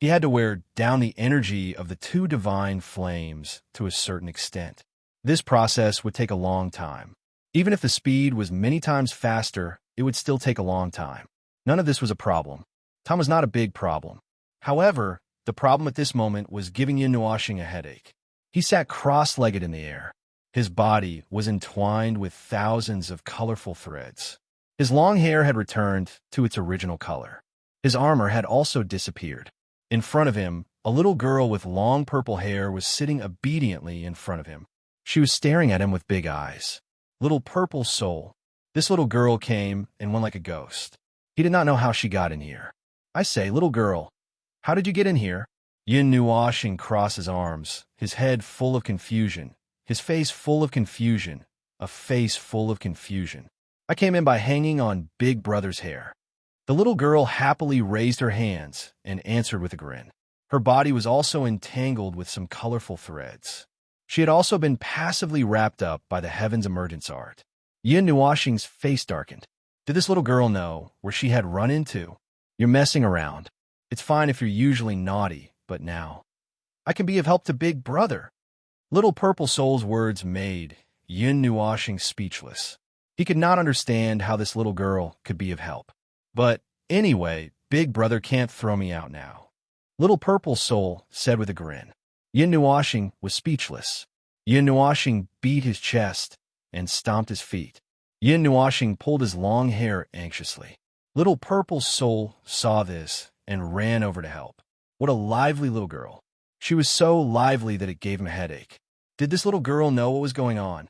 He had to wear down the energy of the 2 divine flames to a certain extent. This process would take a long time. Even if the speed was many times faster, it would still take a long time. None of this was a problem. Time was not a big problem. However, the problem at this moment was giving Yin Nuoxing a headache. He sat cross-legged in the air. His body was entwined with thousands of colorful threads. His long hair had returned to its original color. His armor had also disappeared. In front of him, a little girl with long purple hair was sitting obediently in front of him. She was staring at him with big eyes. Little purple soul. This little girl came and went like a ghost. He did not know how she got in here. I say, little girl, how did you get in here? Yin Nuashing crossed his arms, his head full of confusion, his face full of confusion, a face full of confusion. I came in by hanging on Big Brother's hair. The little girl happily raised her hands and answered with a grin. Her body was also entangled with some colorful threads. She had also been passively wrapped up by the heaven's emergence art. Yin Nuashing's face darkened. Did this little girl know where she had run into? You're messing around. It's fine if you're usually naughty, but now I can be of help to Big Brother. Little Purple Soul's words made Yin Nuashing speechless. He could not understand how this little girl could be of help. But anyway, Big Brother can't throw me out now. Little Purple Soul said with a grin. Yin Nuashing was speechless. Yin Nuashing beat his chest and stomped his feet. Yin Nuashing pulled his long hair anxiously. Little Purple Soul saw this and ran over to help. What a lively little girl. She was so lively that it gave him a headache. Did this little girl know what was going on?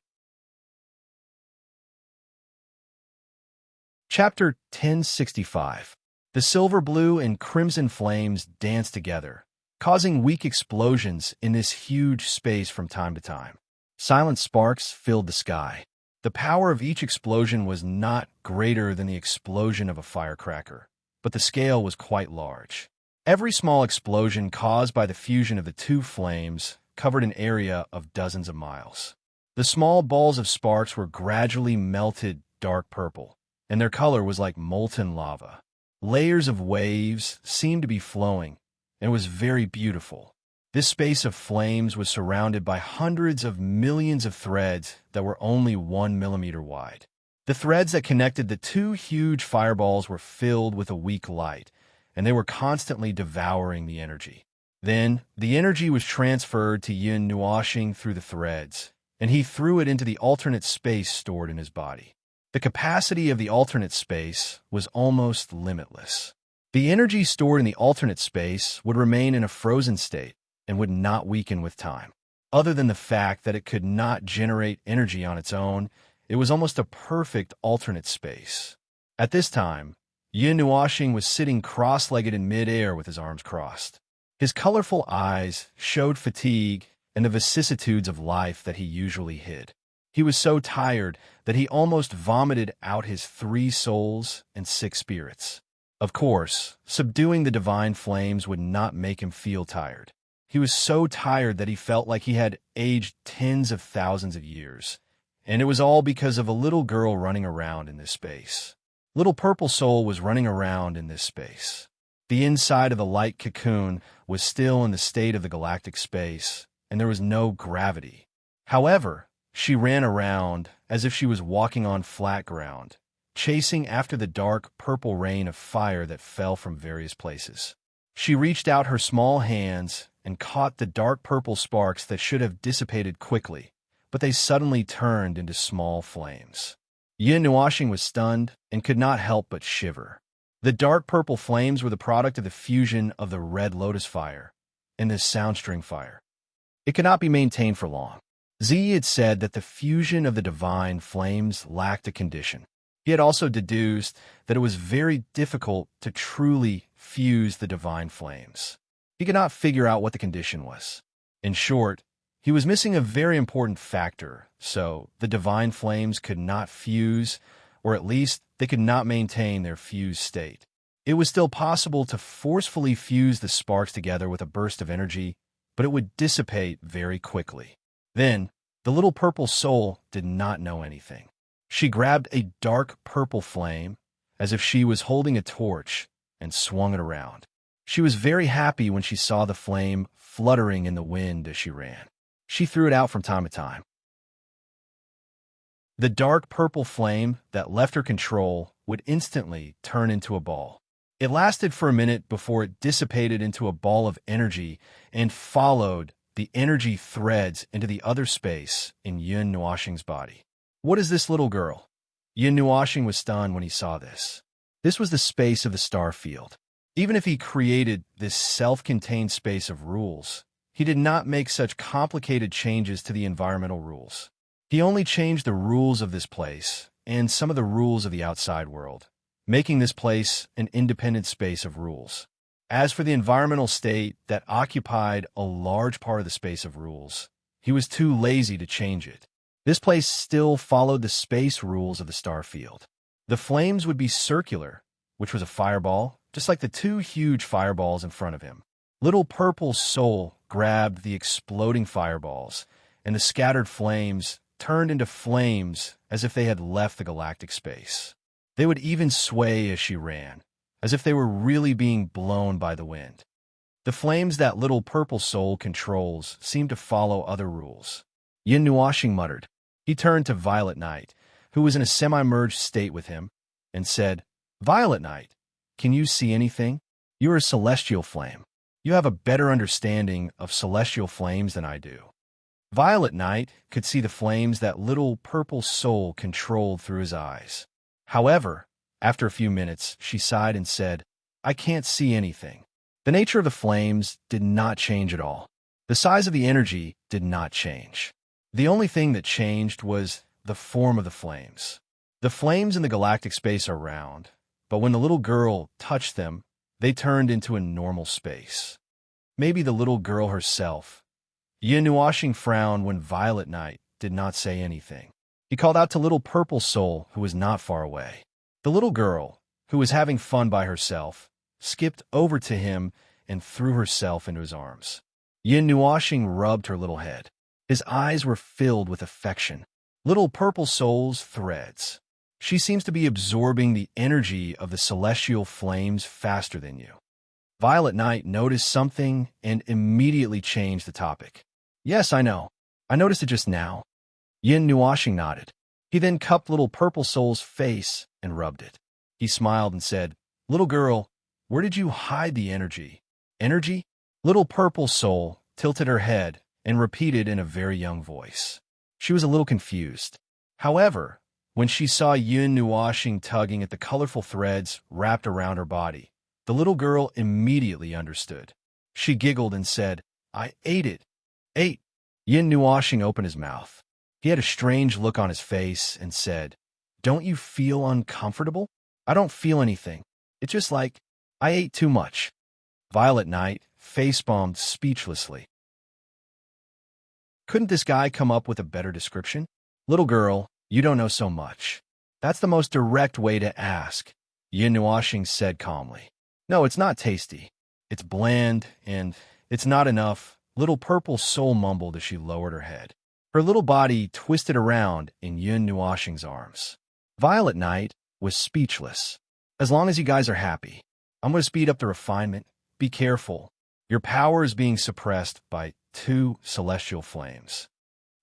Chapter 1065. The silver blue and crimson flames danced together, causing weak explosions in this huge space from time to time. Silent sparks filled the sky. The power of each explosion was not greater than the explosion of a firecracker, but the scale was quite large. Every small explosion caused by the fusion of the two flames covered an area of dozens of miles. The small balls of sparks were gradually melted dark purple, and their color was like molten lava. Layers of waves seemed to be flowing, and it was very beautiful. This space of flames was surrounded by hundreds of millions of threads that were only 1 millimeter wide. The threads that connected the two huge fireballs were filled with a weak light, and they were constantly devouring the energy. Then, the energy was transferred to Yin Nuashing through the threads, and he threw it into the alternate space stored in his body. The capacity of the alternate space was almost limitless. The energy stored in the alternate space would remain in a frozen state and would not weaken with time. Other than the fact that it could not generate energy on its own, it was almost a perfect alternate space. At this time, Yin Nuashing was sitting cross-legged in mid-air with his arms crossed. His colorful eyes showed fatigue and the vicissitudes of life that he usually hid. He was so tired that he almost vomited out his 3 souls and 6 spirits. Of course, subduing the divine flames would not make him feel tired. He was so tired that he felt like he had aged tens of thousands of years, and it was all because of a little girl running around in this space. Little Purple Soul was running around in this space. The inside of the light cocoon was still in the state of the galactic space, and there was no gravity. However, she ran around as if she was walking on flat ground, chasing after the dark purple rain of fire that fell from various places. She reached out her small hands and caught the dark purple sparks that should have dissipated quickly, but they suddenly turned into small flames. Yin Nuashing was stunned and could not help but shiver. The dark purple flames were the product of the fusion of the red lotus fire and the soundstring fire. It could not be maintained for long. Zi had said that the fusion of the divine flames lacked a condition. He had also deduced that it was very difficult to truly fuse the divine flames. He could not figure out what the condition was. In short, he was missing a very important factor, so the divine flames could not fuse, or at least they could not maintain their fused state. It was still possible to forcefully fuse the sparks together with a burst of energy, but it would dissipate very quickly. Then, the little purple soul did not know anything. She grabbed a dark purple flame, as if she was holding a torch, and swung it around. She was very happy when she saw the flame fluttering in the wind as she ran. She threw it out from time to time. The dark purple flame that left her control would instantly turn into a ball. It lasted for a minute before it dissipated into a ball of energy and followed the energy threads into the other space in Yun Nuoxing's body. What is this little girl? Yun Nuoxing was stunned when he saw this. This was the space of the star field. Even if he created this self-contained space of rules, he did not make such complicated changes to the environmental rules. He only changed the rules of this place and some of the rules of the outside world, making this place an independent space of rules. As for the environmental state that occupied a large part of the space of rules, he was too lazy to change it. This place still followed the space rules of the star field. The flames would be circular, which was a fireball, just like the two huge fireballs in front of him. Little purple soul grabbed the exploding fireballs, and the scattered flames turned into flames as if they had left the galactic space. They would even sway as she ran, as if they were really being blown by the wind. The flames that little purple soul controls seemed to follow other rules. Yun Nuoxing muttered. He turned to Violet Knight, who was in a semi-merged state with him, and said, "Violet Knight, can you see anything? You are a celestial flame. You have a better understanding of celestial flames than I do." Violet Knight could see the flames that little purple soul controlled through his eyes. However, after a few minutes, she sighed and said, "I can't see anything." The nature of the flames did not change at all. The size of the energy did not change. The only thing that changed was the form of the flames. The flames in the galactic space are round, but when the little girl touched them, they turned into a normal space. Maybe the little girl herself. Yun Nuoxing frowned when Violet Knight did not say anything. He called out to little purple soul, who was not far away. The little girl, who was having fun by herself, skipped over to him and threw herself into his arms. Yun Nuoxing rubbed her little head. His eyes were filled with affection. Little purple soul's threads. She seems to be absorbing the energy of the celestial flames faster than you. Violet Knight noticed something and immediately changed the topic. Yes, I know. I noticed it just now. Yun Nuoxing nodded. He then cupped little purple soul's face and rubbed it. He smiled and said, "Little girl, where did you hide the energy?" Energy? Little purple soul tilted her head and repeated in a very young voice. She was a little confused. However, when she saw Yun Nuoxing tugging at the colorful threads wrapped around her body, the little girl immediately understood. She giggled and said, "I ate it." Ate? Yun Nuoxing opened his mouth. He had a strange look on his face and said, "Don't you feel uncomfortable?" "I don't feel anything. It's just like I ate too much." Violet Knight facepalmed speechlessly. Couldn't this guy come up with a better description? "Little girl, you don't know so much. That's the most direct way to ask," Yun Nuoxing said calmly. "No, it's not tasty. It's bland, and it's not enough," little purple soul mumbled as she lowered her head. Her little body twisted around in Yun Nuoxing's arms. Violet Knight was speechless. "As long as you guys are happy, I'm going to speed up the refinement. Be careful. Your power is being suppressed by 2 celestial flames."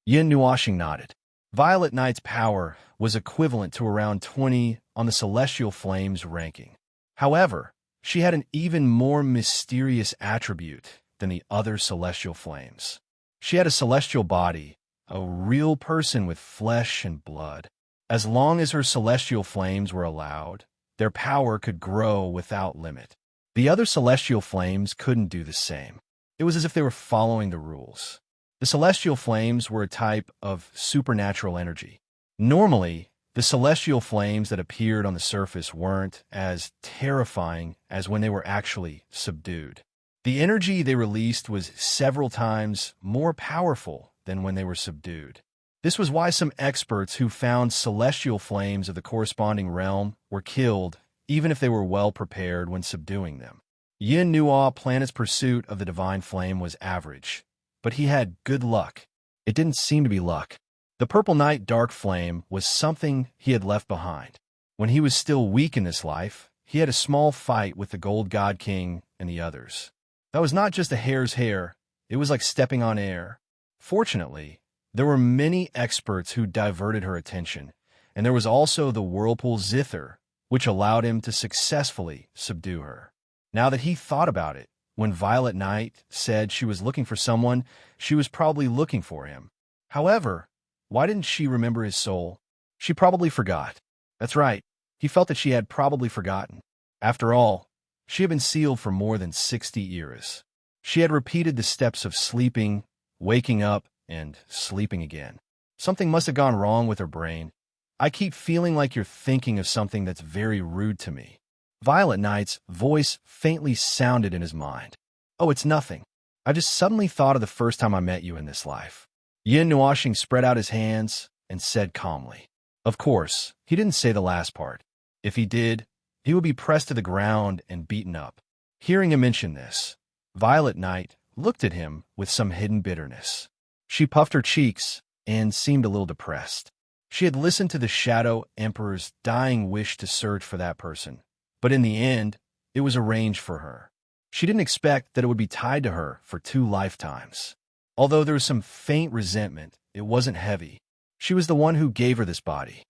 Yun Nuoxing nodded. Violet Knight's power was equivalent to around 20 on the celestial flames ranking. However, she had an even more mysterious attribute than the other celestial flames. She had a celestial body, a real person with flesh and blood. As long as her celestial flames were allowed, their power could grow without limit. The other celestial flames couldn't do the same. It was as if they were following the rules. The celestial flames were a type of supernatural energy. Normally, the celestial flames that appeared on the surface weren't as terrifying as when they were actually subdued. The energy they released was several times more powerful than when they were subdued. This was why some experts who found celestial flames of the corresponding realm were killed, even if they were well prepared when subduing them. Yun Nuo Planet's pursuit of the divine flame was average, but he had good luck. It didn't seem to be luck. The Purple Night Dark Flame was something he had left behind. When he was still weak in this life, he had a small fight with the Gold God King and the others. That was not just a hair's hair, it was like stepping on air. Fortunately, there were many experts who diverted her attention, and there was also the Whirlpool Zither, which allowed him to successfully subdue her. Now that he thought about it, When Violet Knight said she was looking for someone, she was probably looking for him. However, why didn't she remember his soul? She probably forgot. That's right. He felt that she had probably forgotten. After all, she had been sealed for more than 60 years. She had repeated the steps of sleeping, waking up, and sleeping again. Something must have gone wrong with her brain. I keep feeling like you're thinking of something that's very rude to me. Violet Knight's voice faintly sounded in his mind. Oh, it's nothing. I just suddenly thought of the first time I met you in this life. Yin Nuashing spread out his hands and said calmly. Of course, he didn't say the last part. If he did, he would be pressed to the ground and beaten up. Hearing him mention this, Violet Knight looked at him with some hidden bitterness. She puffed her cheeks and seemed a little depressed. She had listened to the Shadow Emperor's dying wish to search for that person, but in the end, it was arranged for her. She didn't expect that it would be tied to her for 2 lifetimes. Although there was some faint resentment, it wasn't heavy. She was the one who gave her this body.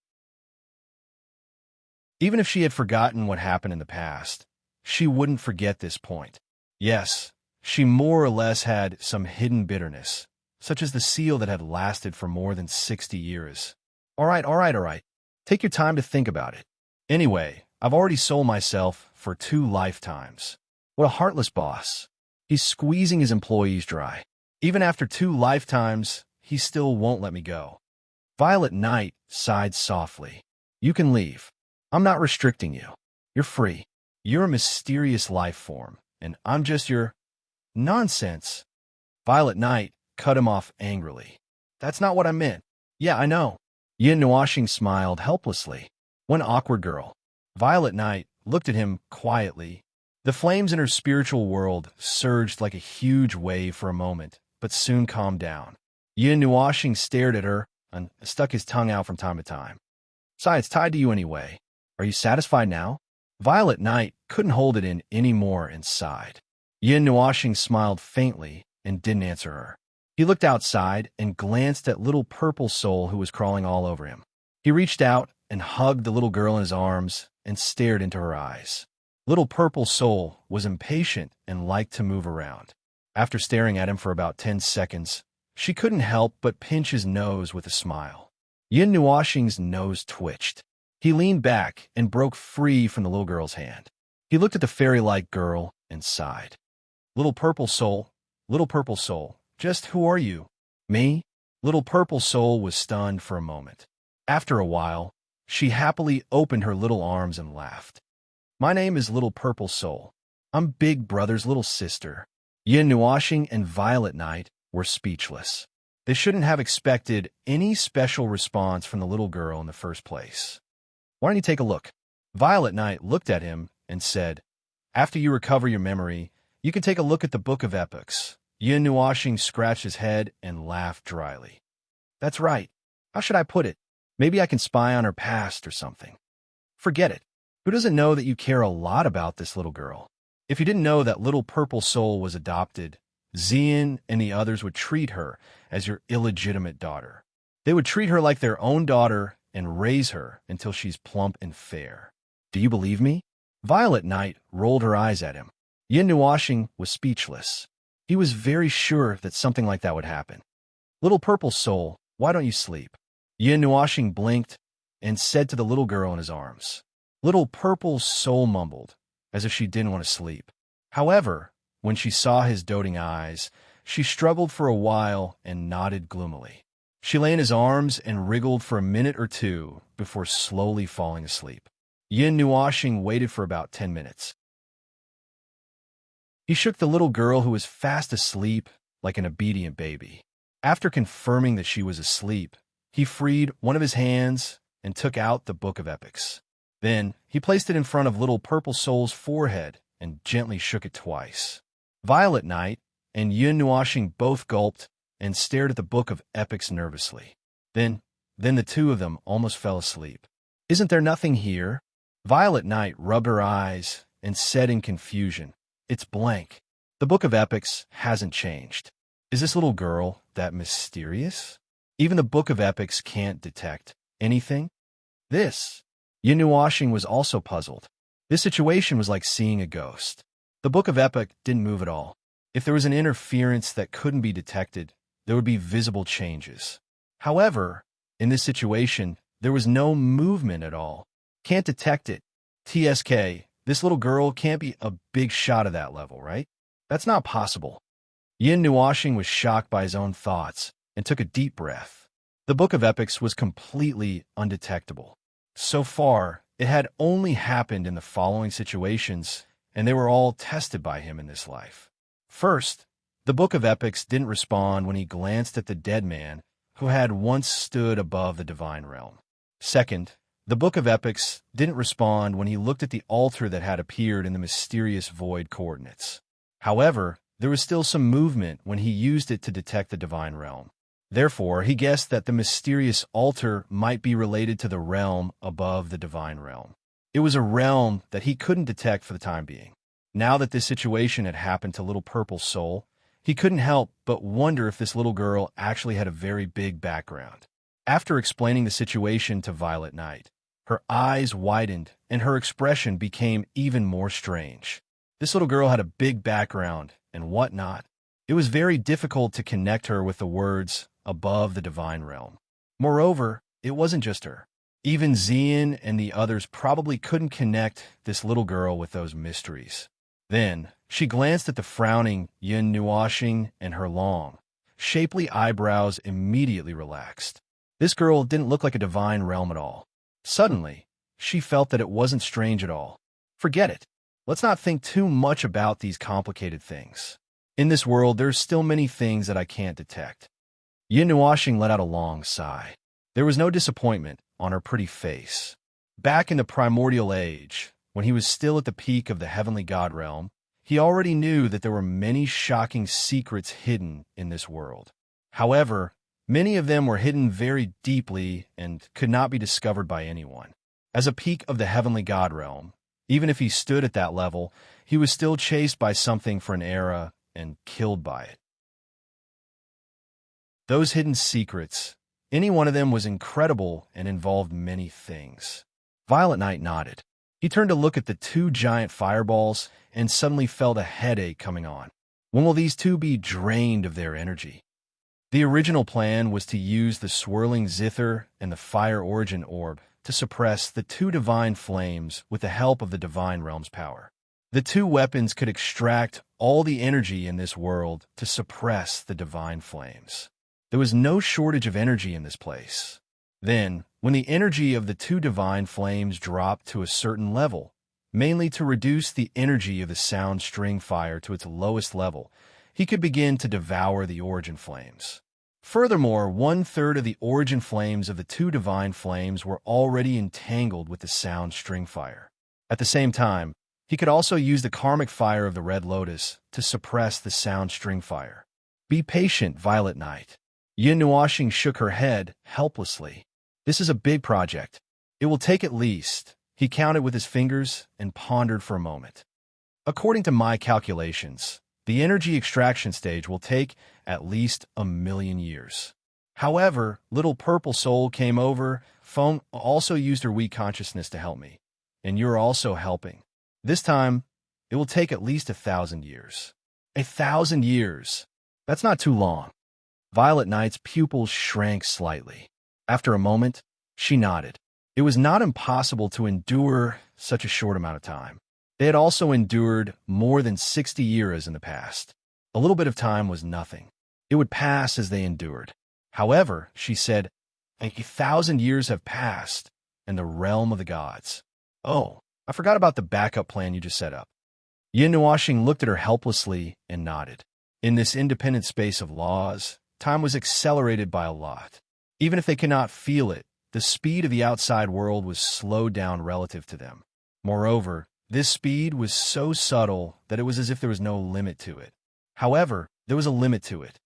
Even if she had forgotten what happened in the past, she wouldn't forget this point. Yes, she more or less had some hidden bitterness, such as the seal that had lasted for more than 60 years. All right. Take your time to think about it. Anyway, I've already sold myself for 2 lifetimes. What a heartless boss. He's squeezing his employees dry. Even after 2 lifetimes, he still won't let me go. Violet Knight sighed softly. You can leave. I'm not restricting you. You're free. You're a mysterious life form, and I'm just your... Nonsense. Violet Knight cut him off angrily. That's not what I meant. Yeah, I know. Yin Nuashing smiled helplessly. One awkward girl. Violet Knight looked at him quietly. The flames in her spiritual world surged like a huge wave for a moment, but soon calmed down. Yin Nuashing stared at her and stuck his tongue out from time to time. It's tied to you anyway. Are you satisfied now? Violet Knight couldn't hold it in any more and sighed. Yin Nuashing smiled faintly and didn't answer her. He looked outside and glanced at little purple soul who was crawling all over him. He reached out and hugged the little girl in his arms and stared into her eyes. Little purple soul was impatient and liked to move around. After staring at him for about 10 seconds, she couldn't help but pinch his nose with a smile. Yin Nuashing's nose twitched. He leaned back and broke free from the little girl's hand. He looked at the fairy-like girl and sighed. Little purple soul, just who are you? Me? Little purple soul was stunned for a moment. After a while, she happily opened her little arms and laughed. My name is Little Purple Soul. I'm Big Brother's little sister. Yin Nuashing and Violet Knight were speechless. They shouldn't have expected any special response from the little girl in the first place. Why don't you take a look? Violet Knight looked at him and said, After you recover your memory, you can take a look at the Book of Epics. Yin Nuashing scratched his head and laughed dryly. That's right. How should I put it? Maybe I can spy on her past or something. Forget it. Who doesn't know that you care a lot about this little girl? If you didn't know that Little Purple Soul was adopted, Xian and the others would treat her as your illegitimate daughter. They would treat her like their own daughter and raise her until she's plump and fair. Do you believe me? Violet Knight rolled her eyes at him. Yin Nuashing was speechless. He was very sure that something like that would happen. Little Purple Soul, why don't you sleep? Yin Nuashing blinked and said to the little girl in his arms. Little Purple Soul mumbled, as if she didn't want to sleep. However, when she saw his doting eyes, she struggled for a while and nodded gloomily. She lay in his arms and wriggled for a minute or two before slowly falling asleep. Yin Nuashing waited for about 10 minutes. He shook the little girl who was fast asleep like an obedient baby. After confirming that she was asleep, he freed one of his hands and took out the Book of Epics. Then he placed it in front of Little Purple Soul's forehead and gently shook it twice. Violet Knight and Yin Nuashing both gulped and stared at the Book of Epics nervously. Then the two of them almost fell asleep. Isn't there nothing here? Violet Knight rubbed her eyes and said in confusion, It's blank. The Book of Epics hasn't changed. Is this little girl that mysterious? Even the Book of Epics can't detect anything? Yin Nuashing was also puzzled. This situation was like seeing a ghost. The Book of Epic didn't move at all. If there was an interference that couldn't be detected, there would be visible changes. However, in this situation, there was no movement at all. Can't detect it. TSK, this little girl can't be a big shot of that level, right? That's not possible. Yin Nuashing was shocked by his own thoughts and took a deep breath. The Book of Epics was completely undetectable. So far, it had only happened in the following situations, and they were all tested by him in this life. First, the Book of Epics didn't respond when he glanced at the dead man who had once stood above the divine realm. Second, the Book of Epics didn't respond when he looked at the altar that had appeared in the mysterious void coordinates. However, there was still some movement when he used it to detect the divine realm. Therefore, he guessed that the mysterious altar might be related to the realm above the divine realm. It was a realm that he couldn't detect for the time being. Now that this situation had happened to Little Purple Soul, he couldn't help but wonder if this little girl actually had a very big background. After explaining the situation to Violet Knight, her eyes widened and her expression became even more strange. This little girl had a big background and whatnot. It was very difficult to connect her with the words above the divine realm. Moreover, it wasn't just her. Even Xian and the others probably couldn't connect this little girl with those mysteries. Then, she glanced at the frowning Yin Nuashing, and her long, shapely eyebrows immediately relaxed. This girl didn't look like a divine realm at all. Suddenly, she felt that it wasn't strange at all. Forget it. Let's not think too much about these complicated things. In this world, there's still many things that I can't detect. Yin Nuashing let out a long sigh. There was no disappointment on her pretty face. Back in the primordial age, when he was still at the peak of the heavenly god realm, he already knew that there were many shocking secrets hidden in this world. However, many of them were hidden very deeply and could not be discovered by anyone. As a peak of the heavenly god realm, even if he stood at that level, he was still chased by something for an era and killed by it. Those hidden secrets, any one of them was incredible and involved many things. Violet Knight nodded. He turned to look at the two giant fireballs and suddenly felt a headache coming on. When will these two be drained of their energy? The original plan was to use the swirling zither and the fire origin orb to suppress the two divine flames with the help of the divine realm's power. The two weapons could extract all the energy in this world to suppress the divine flames. There was no shortage of energy in this place. Then, when the energy of the two divine flames dropped to a certain level, mainly to reduce the energy of the sound string fire to its lowest level, he could begin to devour the origin flames. Furthermore, 1/3 of the origin flames of the two divine flames were already entangled with the sound string fire. At the same time, he could also use the karmic fire of the Red Lotus to suppress the sound string fire. Be patient, Violet Knight. Yin Nuashing shook her head helplessly. This is a big project. It will take at least, he counted with his fingers and pondered for a moment. According to my calculations, the energy extraction stage will take at least 1,000,000 years. However, Little Purple Soul came over, Feng also used her weak consciousness to help me, and you're also helping. This time, it will take at least 1,000 years. 1,000 years. That's not too long. Violet Knight's pupils shrank slightly. After a moment, she nodded. It was not impossible to endure such a short amount of time. They had also endured more than 60 years in the past. A little bit of time was nothing. It would pass as they endured. However, she said, 1,000 years have passed in the realm of the gods. Oh, I forgot about the backup plan you just set up. Yin Nuashing looked at her helplessly and nodded. In this independent space of laws, time was accelerated by a lot. Even if they could not feel it, the speed of the outside world was slowed down relative to them. Moreover, this speed was so subtle that it was as if there was no limit to it. However, there was a limit to it.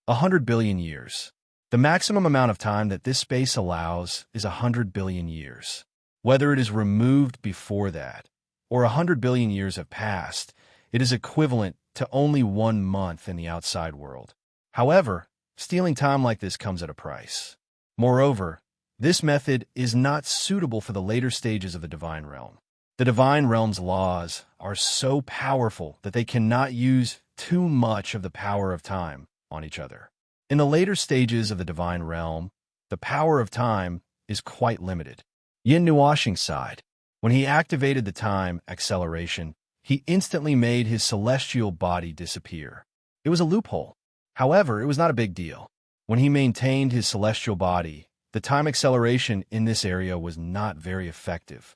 100 billion years. The maximum amount of time that this space allows is 100 billion years. Whether it is removed before that, or 100 billion years have passed, it is equivalent to only 1 month in the outside world. However, stealing time like this comes at a price. Moreover, this method is not suitable for the later stages of the divine realm. The divine realm's laws are so powerful that they cannot use too much of the power of time on each other. In the later stages of the divine realm, the power of time is quite limited. Yin Nuashing sighed. When he activated the time acceleration, he instantly made his celestial body disappear. It was a loophole. However, it was not a big deal. When he maintained his celestial body, the time acceleration in this area was not very effective.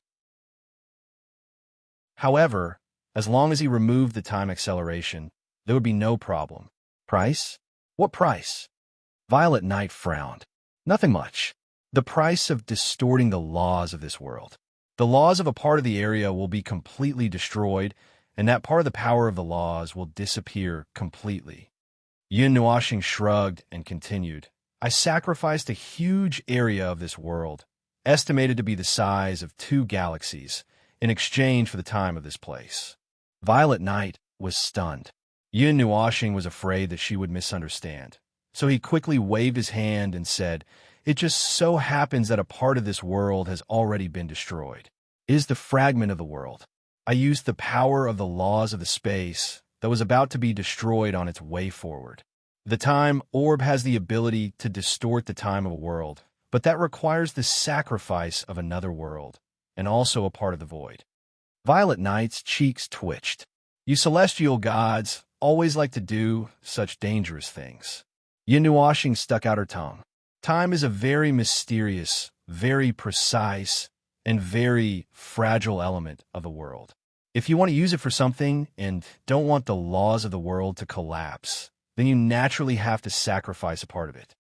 However, as long as he removed the time acceleration, there would be no problem. Price? What price? Violet Knight frowned. Nothing much. The price of distorting the laws of this world. The laws of a part of the area will be completely destroyed, and that part of the power of the laws will disappear completely. Yin Nuashing shrugged and continued. I sacrificed a huge area of this world, estimated to be the size of 2 galaxies, in exchange for the time of this place. Violet Knight was stunned. Yin Nuashing was afraid that she would misunderstand, so he quickly waved his hand and said, It just so happens that a part of this world has already been destroyed. It is the fragment of the world. I used the power of the laws of the space that was about to be destroyed on its way forward. The time orb has the ability to distort the time of a world, but that requires the sacrifice of another world, and also a part of the void. Violet Knight's cheeks twitched. You celestial gods always like to do such dangerous things. Yin Nuashing stuck out her tongue. Time is a very mysterious, very precise, and very fragile element of the world. If you want to use it for something and don't want the laws of the world to collapse, then you naturally have to sacrifice a part of it.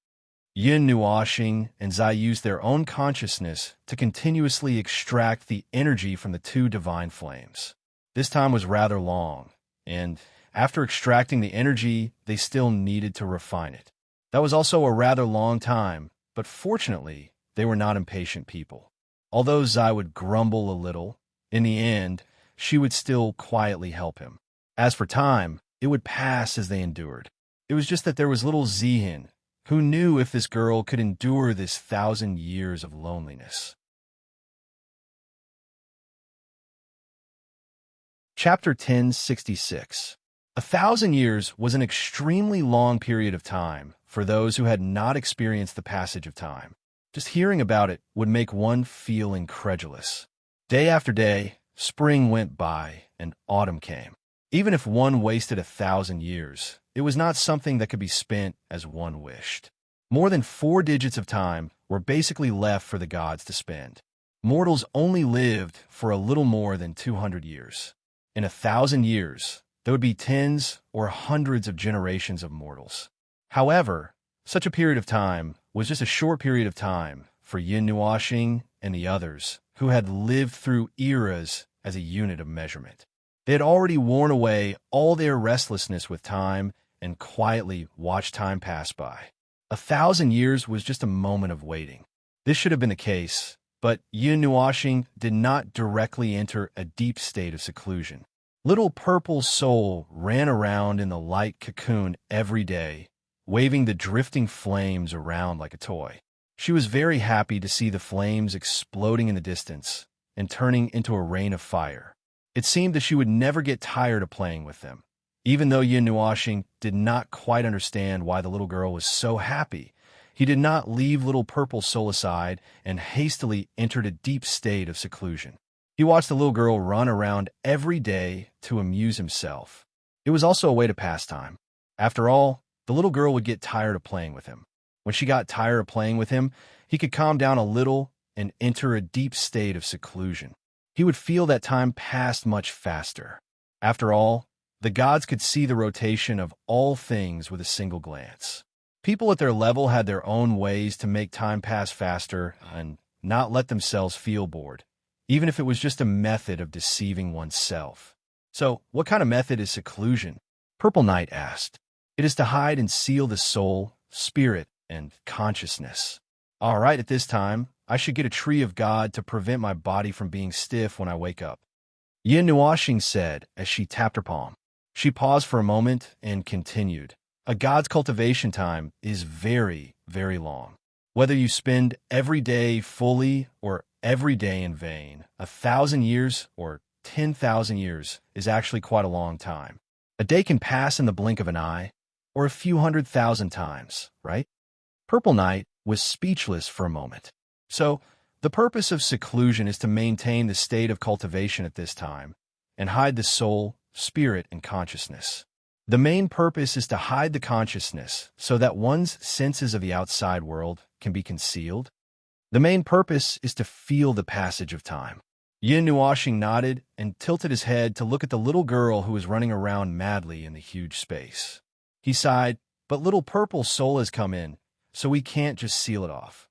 Yin Nuashing and Zai used their own consciousness to continuously extract the energy from the 2 divine flames. This time was rather long, and after extracting the energy, they still needed to refine it. That was also a rather long time, but fortunately, they were not impatient people. Although Zai would grumble a little, in the end, she would still quietly help him. As for time, it would pass as they endured. It was just that there was little Zihin, who knew if this girl could endure this 1,000 years of loneliness. Chapter 1066. 1,000 years was an extremely long period of time for those who had not experienced the passage of time. Just hearing about it would make one feel incredulous. Day after day, spring went by and autumn came. Even if one wasted 1,000 years, it was not something that could be spent as one wished. More than 4 digits of time were basically left for the gods to spend. Mortals only lived for a little more than 200 years. In 1,000 years, there would be tens or hundreds of generations of mortals. However, such a period of time was just a short period of time for Yin Nuashing and the others who had lived through eras as a unit of measurement. They had already worn away all their restlessness with time and quietly watched time pass by. 1,000 years was just a moment of waiting. This should have been the case, but Yin Nuashing did not directly enter a deep state of seclusion. Little Purple Soul ran around in the light cocoon every day, waving the drifting flames around like a toy. She was very happy to see the flames exploding in the distance and turning into a rain of fire. It seemed that she would never get tired of playing with them. Even though Yin Nuashing did not quite understand why the little girl was so happy, he did not leave Little Purple Soul aside and hastily entered a deep state of seclusion. He watched the little girl run around every day to amuse himself. It was also a way to pass time. After all, the little girl would get tired of playing with him. When she got tired of playing with him, he could calm down a little and enter a deep state of seclusion. He would feel that time passed much faster. After all, the gods could see the rotation of all things with a single glance. People at their level had their own ways to make time pass faster and not let themselves feel bored, even if it was just a method of deceiving oneself. So, what kind of method is seclusion? Purple Knight asked. It is to hide and seal the soul, spirit, and consciousness. All right, at this time, I should get a tree of God to prevent my body from being stiff when I wake up. Yin Nuashing said as she tapped her palm. She paused for a moment and continued. A god's cultivation time is very, very long. Whether you spend every day fully or every day in vain, 1,000 years or 10,000 years is actually quite a long time. A day can pass in the blink of an eye, or a few 100,000 times, right? Purple Night was speechless for a moment. So, the purpose of seclusion is to maintain the state of cultivation at this time and hide the soul, spirit, and consciousness. The main purpose is to hide the consciousness so that one's senses of the outside world can be concealed. The main purpose is to feel the passage of time. Yin Nuashing nodded and tilted his head to look at the little girl who was running around madly in the huge space. He sighed, but little purple soul has come in, so we can't just seal it off.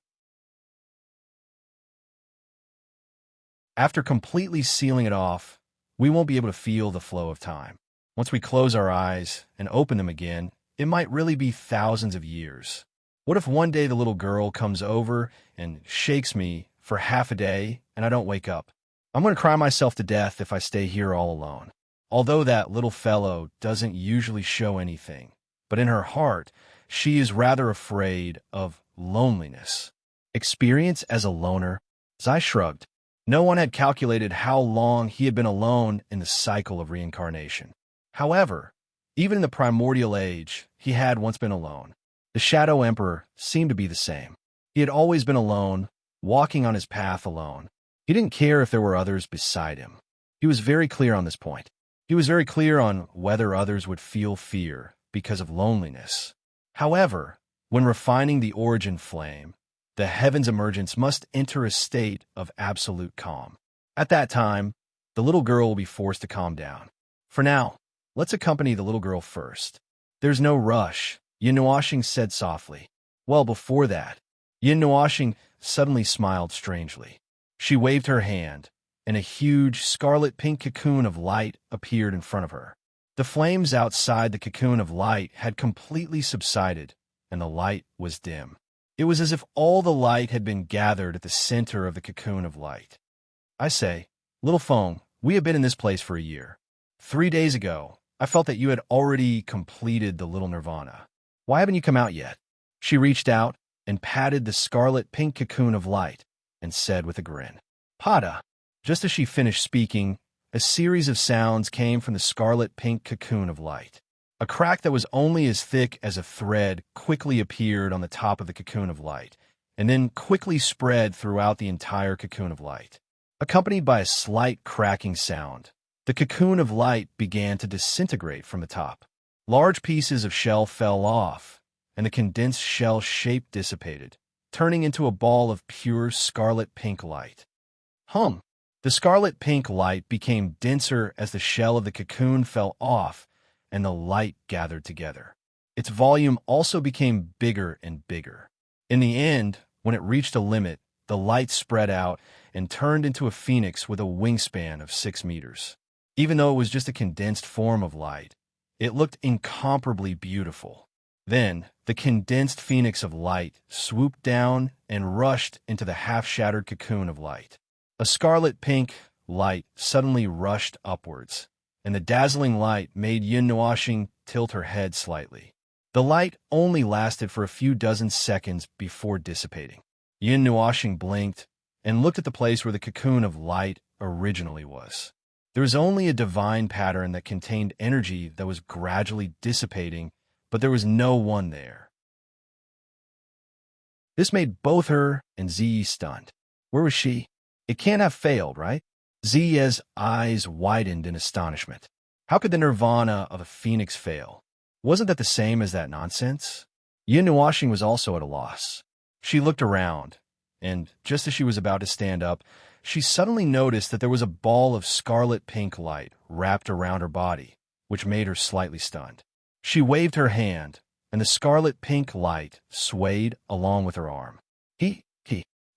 After completely sealing it off, we won't be able to feel the flow of time. Once we close our eyes and open them again, it might really be thousands of years. What if one day the little girl comes over and shakes me for half a day and I don't wake up? I'm going to cry myself to death if I stay here all alone. Although that little fellow doesn't usually show anything, but in her heart, she is rather afraid of loneliness. Experience as a loner? Zai shrugged. No one had calculated how long he had been alone in the cycle of reincarnation. However, even in the primordial age, he had once been alone. The Shadow Emperor seemed to be the same. He had always been alone, walking on his path alone. He didn't care if there were others beside him. He was very clear on this point. He was very clear on whether others would feel fear because of loneliness. However, when refining the origin flame, the heaven's emergence must enter a state of absolute calm. At that time, the little girl will be forced to calm down. For now, let's accompany the little girl first. There's no rush, Yin Nuashing said softly. Well, before that, Yin Nuashing suddenly smiled strangely. She waved her hand, and a huge scarlet-pink cocoon of light appeared in front of her. The flames outside the cocoon of light had completely subsided, and the light was dim. It was as if all the light had been gathered at the center of the cocoon of light. I say, little Feng, we have been in this place for a year. 3 days ago, I felt that you had already completed the little nirvana. Why haven't you come out yet? She reached out and patted the scarlet-pink cocoon of light and said with a grin, Pada. Just as she finished speaking, a series of sounds came from the scarlet-pink cocoon of light. A crack that was only as thick as a thread quickly appeared on the top of the cocoon of light, and then quickly spread throughout the entire cocoon of light. Accompanied by a slight cracking sound, the cocoon of light began to disintegrate from the top. Large pieces of shell fell off, and the condensed shell shape dissipated, turning into a ball of pure scarlet-pink light. The scarlet-pink light became denser as the shell of the cocoon fell off, and the light gathered together. Its volume also became bigger and bigger. In the end, when it reached a limit, the light spread out and turned into a phoenix with a wingspan of 6 meters. Even though it was just a condensed form of light, it looked incomparably beautiful. Then, the condensed phoenix of light swooped down and rushed into the half-shattered cocoon of light. A scarlet-pink light suddenly rushed upwards, and the dazzling light made Yin Nuashing tilt her head slightly. The light only lasted for a few dozen seconds before dissipating. Yin Nuashing blinked and looked at the place where the cocoon of light originally was. There was only a divine pattern that contained energy that was gradually dissipating, but there was no one there. This made both her and Ziyi stunned. Where was she? It can't have failed, right? Ziyi's eyes widened in astonishment. How could the nirvana of a phoenix fail? Wasn't that the same as that nonsense? Yin Nuashing was also at a loss. She looked around, and just as she was about to stand up, she suddenly noticed that there was a ball of scarlet-pink light wrapped around her body, which made her slightly stunned. She waved her hand, and the scarlet-pink light swayed along with her arm. He.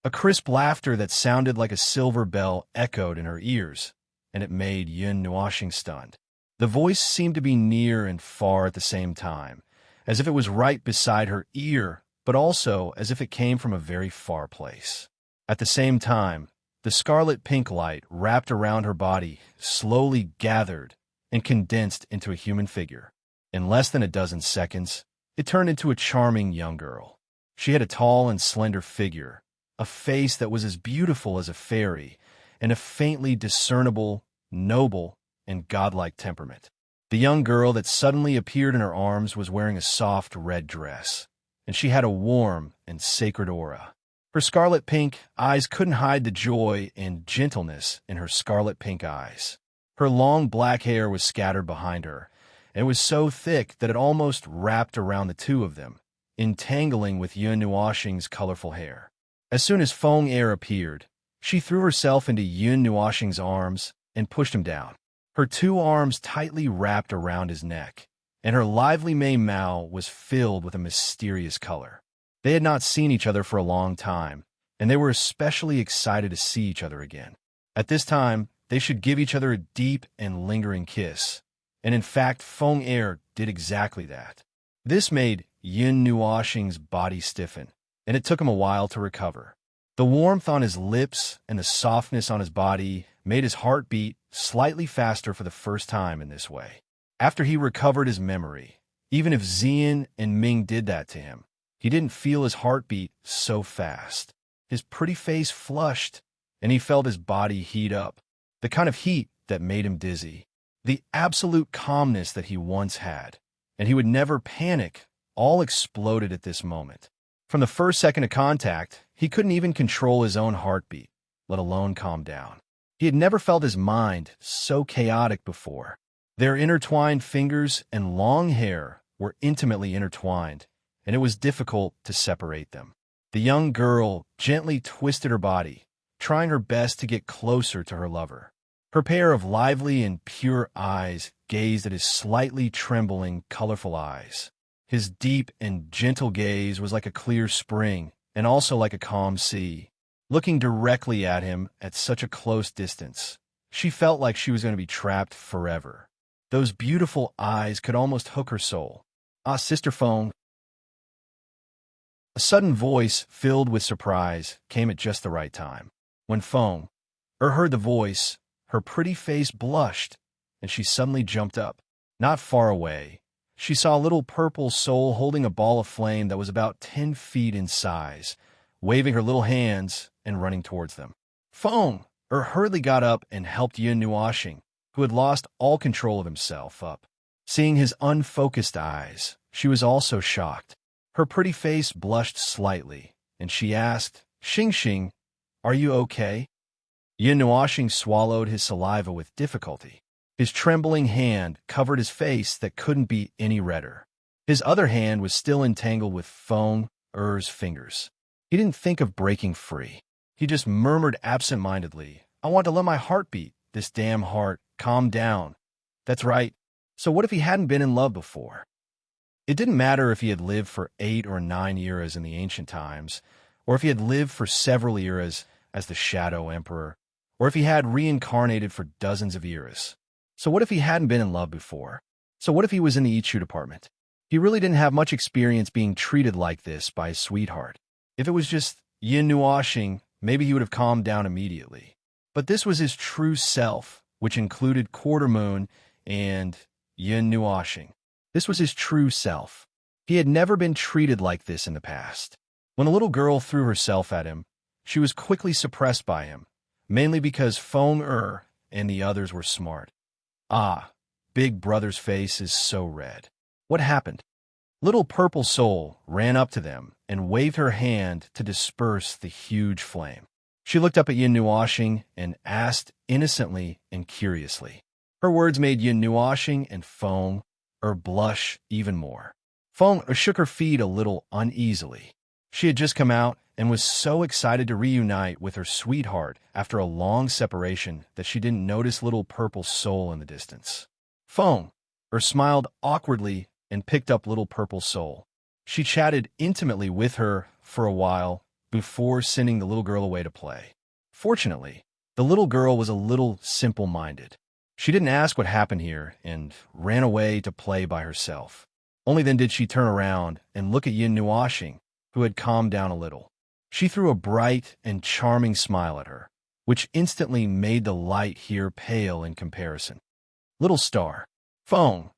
A crisp laughter that sounded like a silver bell echoed in her ears, and it made Yin Nuashing stunned. The voice seemed to be near and far at the same time, as if it was right beside her ear, but also as if it came from a very far place. At the same time, the scarlet-pink light wrapped around her body slowly gathered and condensed into a human figure. In less than a dozen seconds, it turned into a charming young girl. She had a tall and slender figure, a face that was as beautiful as a fairy, and a faintly discernible, noble, and godlike temperament. The young girl that suddenly appeared in her arms was wearing a soft red dress, and she had a warm and sacred aura. Her scarlet pink eyes couldn't hide the joy and gentleness in her scarlet pink eyes. Her long black hair was scattered behind her, and it was so thick that it almost wrapped around the two of them, entangling with Yun Nuoxing's colorful hair. As soon as Feng Er appeared, she threw herself into Yun Nuoxing's arms and pushed him down. Her two arms tightly wrapped around his neck, and her lively Mei Mao was filled with a mysterious color. They had not seen each other for a long time, and they were especially excited to see each other again. At this time, they should give each other a deep and lingering kiss, and in fact, Feng Er did exactly that. This made Yun Nuoxing's body stiffen, and it took him a while to recover. The warmth on his lips and the softness on his body made his heart beat slightly faster for the first time in this way. After he recovered his memory, even if Xian and Ming did that to him, he didn't feel his heartbeat so fast. His pretty face flushed, and he felt his body heat up, the kind of heat that made him dizzy. The absolute calmness that he once had, and he would never panic, all exploded at this moment. From the first second of contact, he couldn't even control his own heartbeat, let alone calm down. He had never felt his mind so chaotic before. Their intertwined fingers and long hair were intimately intertwined, and it was difficult to separate them. The young girl gently twisted her body, trying her best to get closer to her lover. Her pair of lively and pure eyes gazed at his slightly trembling, colorful eyes. His deep and gentle gaze was like a clear spring, and also like a calm sea. Looking directly at him at such a close distance, she felt like she was going to be trapped forever. Those beautiful eyes could almost hook her soul. "Ah, Sister Feng." A sudden voice filled with surprise came at just the right time. When Feng heard the voice, her pretty face blushed, and she suddenly jumped up. Not far away, she saw a little purple soul holding a ball of flame that was about 10 feet in size, waving her little hands and running towards them. Feng hurriedly got up and helped Yun Nuoxing, who had lost all control of himself, up. Seeing his unfocused eyes, she was also shocked. Her pretty face blushed slightly, and she asked, "Xing Xing, are you okay?" Yun Nuoxing swallowed his saliva with difficulty. His trembling hand covered his face that couldn't be any redder. His other hand was still entangled with Feng Er's fingers. He didn't think of breaking free. He just murmured absent-mindedly, "I want to let my heart beat. This damn heart. Calm down." That's right. So what if he hadn't been in love before? It didn't matter if he had lived for 8 or 9 eras in the ancient times, or if he had lived for several eras as the Shadow Emperor, or if he had reincarnated for dozens of eras. So what if he hadn't been in love before? So what if he was in the Ichu department? He really didn't have much experience being treated like this by his sweetheart. If it was just Yun Nuoxing, maybe he would have calmed down immediately. But this was his true self, which included Quarter Moon and Yun Nuoxing. This was his true self. He had never been treated like this in the past. When the little girl threw herself at him, she was quickly suppressed by him, mainly because Feng and the others were smart. Ah, Big Brother's face is so red. What happened? Little Purple Soul ran up to them and waved her hand to disperse the huge flame. She looked up at Yun Nuoxing and asked innocently and curiously. Her words made Yun Nuoxing and Feng blush even more. Feng shook her feet a little uneasily. She had just come out and was so excited to reunite with her sweetheart after a long separation that she didn't notice Little Purple Soul in the distance. Feng smiled awkwardly and picked up Little Purple Soul. She chatted intimately with her for a while before sending the little girl away to play. Fortunately, the little girl was a little simple-minded. She didn't ask what happened here and ran away to play by herself. Only then did she turn around and look at Yun Nuoxing, who had calmed down a little. She threw a bright and charming smile at her, which instantly made the light here pale in comparison. "Little star," Feng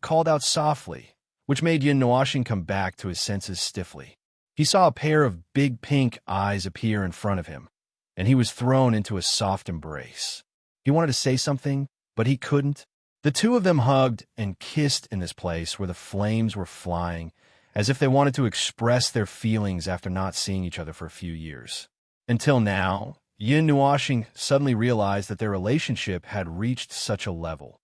called out softly, which made Yun Nuoxing come back to his senses stiffly. He saw a pair of big pink eyes appear in front of him, and he was thrown into a soft embrace. He wanted to say something, but he couldn't. The two of them hugged and kissed in this place where the flames were flying, as if they wanted to express their feelings after not seeing each other for a few years. Until now, Yin Nuoxing suddenly realized that their relationship had reached such a level.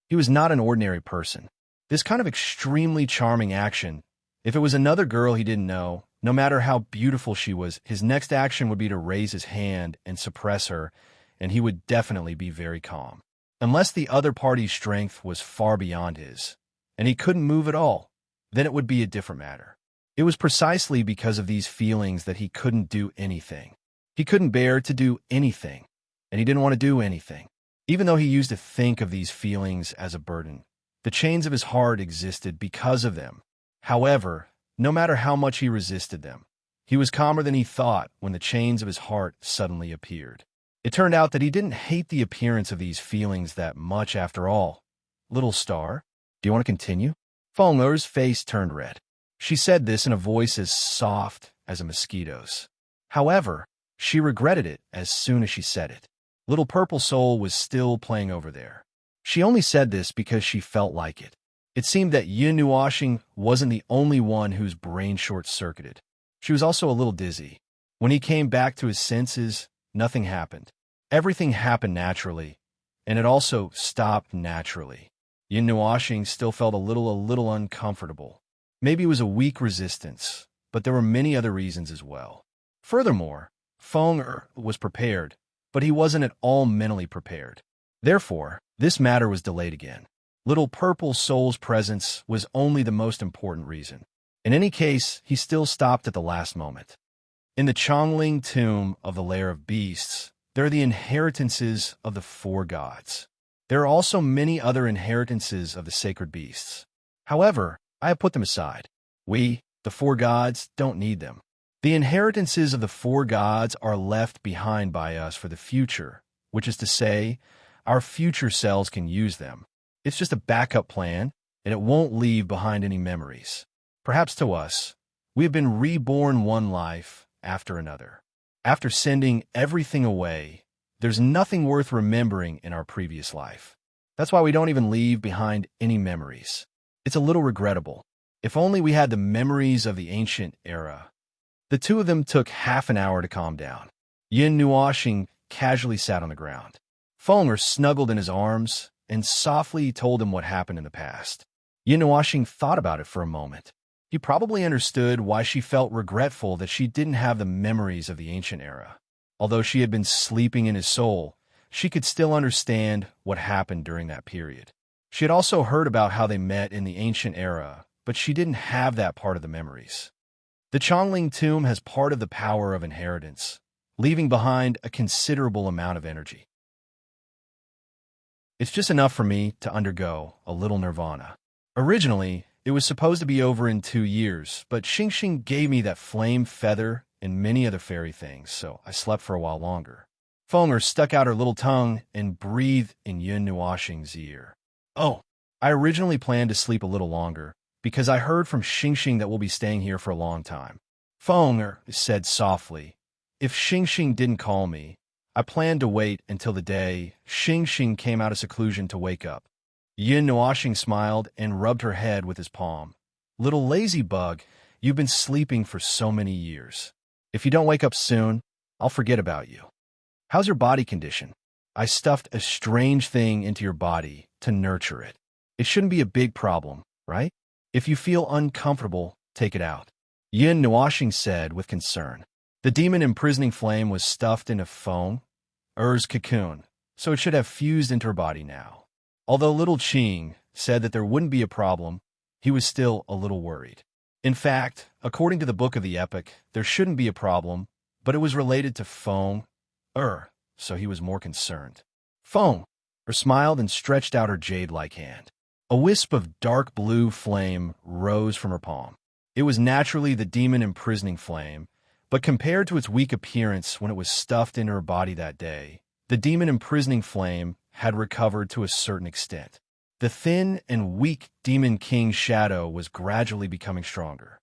He was not an ordinary person. This kind of extremely charming action, if it was another girl he didn't know, no matter how beautiful she was, his next action would be to raise his hand and suppress her, and he would definitely be very calm. Unless the other party's strength was far beyond his, and he couldn't move at all, then it would be a different matter. It was precisely because of these feelings that he couldn't do anything. He couldn't bear to do anything, and he didn't want to do anything. Even though he used to think of these feelings as a burden, the chains of his heart existed because of them. However, no matter how much he resisted them, he was calmer than he thought when the chains of his heart suddenly appeared. It turned out that he didn't hate the appearance of these feelings that much after all. Little star, do you want to continue? Feng Er's face turned red. She said this in a voice as soft as a mosquito's. However, she regretted it as soon as she said it. Little Purple Soul was still playing over there. She only said this because she felt like it. It seemed that Yin Nuoxing wasn't the only one whose brain short-circuited. She was also a little dizzy. When he came back to his senses, nothing happened. Everything happened naturally, and it also stopped naturally. Yin Nuoxing still felt a little uncomfortable. Maybe it was a weak resistance, but there were many other reasons as well. Furthermore, Feng Er was prepared, but he wasn't at all mentally prepared. Therefore, this matter was delayed again. Little Purple Soul's presence was only the most important reason. In any case, he still stopped at the last moment. In the Chongling tomb of the Lair of Beasts, there are the inheritances of the four gods. There are also many other inheritances of the sacred beasts. However, I have put them aside. We, the four gods, don't need them. The inheritances of the four gods are left behind by us for the future, which is to say, our future selves can use them. It's just a backup plan, and it won't leave behind any memories. Perhaps to us, we have been reborn one life after another. After sending everything away, there's nothing worth remembering in our previous life. That's why we don't even leave behind any memories. It's a little regrettable. If only we had the memories of the ancient era. The two of them took half an hour to calm down. Yin Nuoxing casually sat on the ground. Feng Er snuggled in his arms and softly told him what happened in the past. Yin Nuoxing thought about it for a moment. He probably understood why she felt regretful that she didn't have the memories of the ancient era. Although she had been sleeping in his soul, she could still understand what happened during that period. She had also heard about how they met in the ancient era, but she didn't have that part of the memories. The Chongling tomb has part of the power of inheritance, leaving behind a considerable amount of energy. It's just enough for me to undergo a little nirvana. Originally, it was supposed to be over in 2 years, but Xingxing gave me that flame feather and many other fairy things, so I slept for a while longer. Feng Er stuck out her little tongue and breathed in Yin Nuoxing's ear. Oh, I originally planned to sleep a little longer, because I heard from Xingxing that we'll be staying here for a long time. Feng Er said softly, if Xingxing didn't call me, I planned to wait until the day Xingxing came out of seclusion to wake up. Yin Nuoxing smiled and rubbed her head with his palm. Little lazy bug, you've been sleeping for so many years. If you don't wake up soon, I'll forget about you. How's your body condition? I stuffed a strange thing into your body to nurture it. It shouldn't be a big problem, right? If you feel uncomfortable, take it out. Yin Nuoxing said with concern. The demon imprisoning flame was stuffed into Feng Er's cocoon, so it should have fused into her body now. Although little Qing said that there wouldn't be a problem, he was still a little worried. In fact, according to the book of the epic, there shouldn't be a problem, but it was related to Feng Er, so he was more concerned. Feng Er smiled and stretched out her jade-like hand. A wisp of dark blue flame rose from her palm. It was naturally the demon imprisoning flame, but compared to its weak appearance when it was stuffed into her body that day, the demon imprisoning flame had recovered to a certain extent. The thin and weak Demon King's shadow was gradually becoming stronger.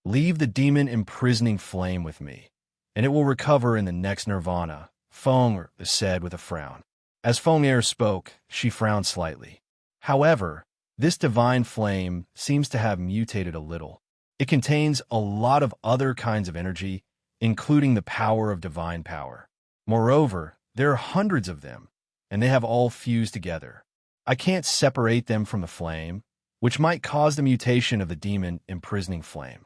Leave the demon imprisoning flame with me, and it will recover in the next nirvana, Feng said with a frown. As Feng Er spoke, she frowned slightly. However, this divine flame seems to have mutated a little. It contains a lot of other kinds of energy, including the power of divine power. Moreover, there are hundreds of them, and they have all fused together. I can't separate them from the flame, which might cause the mutation of the demon imprisoning flame.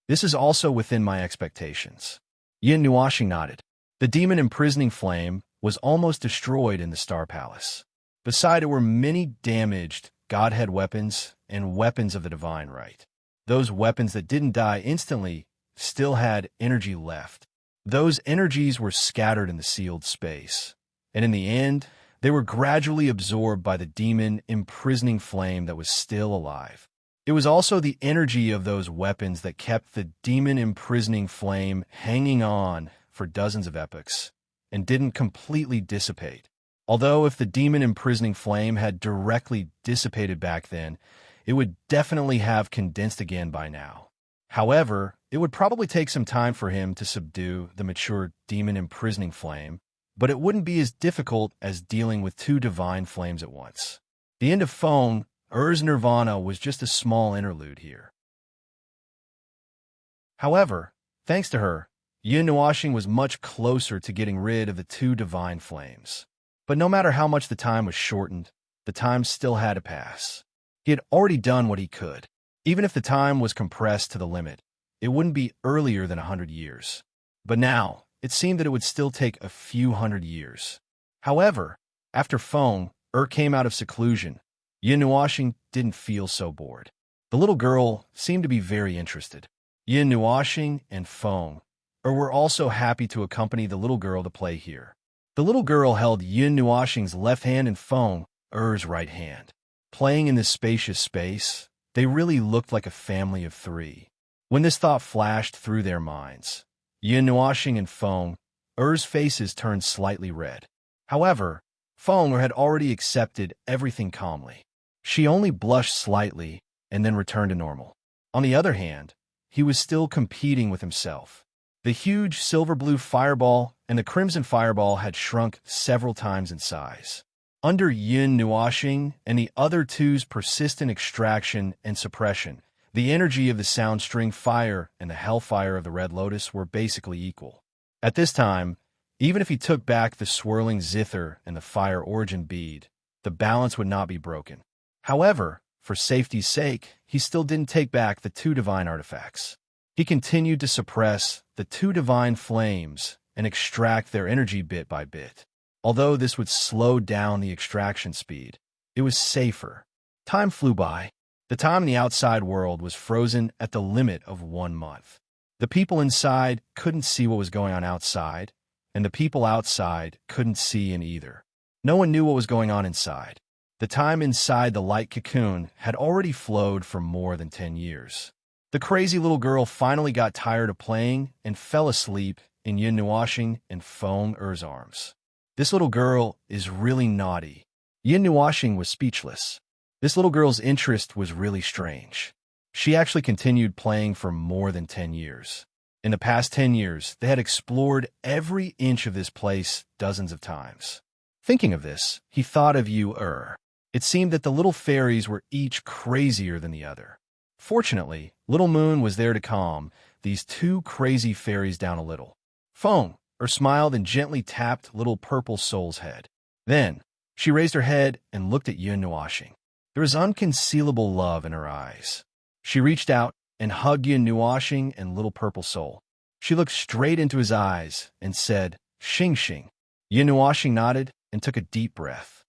This is also within my expectations. Yin Nuaxing nodded. The demon imprisoning flame was almost destroyed in the Star Palace. Beside it were many damaged Godhead weapons and weapons of the divine right. Those weapons that didn't die instantly still had energy left. Those energies were scattered in the sealed space, and in the end, they were gradually absorbed by the demon imprisoning flame that was still alive. It was also the energy of those weapons that kept the demon imprisoning flame hanging on for dozens of epochs and didn't completely dissipate. Although if the demon imprisoning flame had directly dissipated back then, it would definitely have condensed again by now. However, it would probably take some time for him to subdue the mature demon imprisoning flame, but it wouldn't be as difficult as dealing with two divine flames at once. The end of Feng Er's nirvana was just a small interlude here. However, thanks to her, Yin Nuaxing was much closer to getting rid of the two divine flames. But no matter how much the time was shortened, the time still had to pass. He had already done what he could. Even if the time was compressed to the limit, it wouldn't be earlier than 100 years. But now, it seemed that it would still take a few hundred years. However, after Feng came out of seclusion, Yin Nuaxing didn't feel so bored. The little girl seemed to be very interested. Yin Nuaxing and Feng were also happy to accompany the little girl to play here. The little girl held Yin Nuaxing's left hand and Feng Er's right hand. Playing in this spacious space, they really looked like a family of three. When this thought flashed through their minds, Yin Nuaxing and Feng Er's faces turned slightly red. However, Feng had already accepted everything calmly. She only blushed slightly and then returned to normal. On the other hand, he was still competing with himself. The huge silver-blue fireball and the crimson fireball had shrunk several times in size. Under Yin Nuaxing and the other two's persistent extraction and suppression, the energy of the sound string fire and the hellfire of the red lotus were basically equal. At this time, even if he took back the swirling zither and the fire origin bead, the balance would not be broken. However, for safety's sake, he still didn't take back the two divine artifacts. He continued to suppress the two divine flames and extract their energy bit by bit. Although this would slow down the extraction speed, it was safer. Time flew by. The time in the outside world was frozen at the limit of 1 month. The people inside couldn't see what was going on outside, and the people outside couldn't see in either. No one knew what was going on inside. The time inside the light cocoon had already flowed for more than 10 years. The crazy little girl finally got tired of playing and fell asleep in Yin Nuaxing and Feng Er's arms. This little girl is really naughty. Yin Nuaxing was speechless. This little girl's interest was really strange. She actually continued playing for more than 10 years. In the past 10 years, they had explored every inch of this place dozens of times. Thinking of this, he thought of you. It seemed that the little fairies were each crazier than the other. Fortunately, Little Moon was there to calm these two crazy fairies down a little. Feng smiled and gently tapped Little Purple Soul's head. Then, she raised her head and looked at Yin Nuaxing. There was unconcealable love in her eyes. She reached out and hugged Yin Nuaxing and Little Purple Soul. She looked straight into his eyes and said, "Xing Xing." Yin Nuaxing nodded and took a deep breath.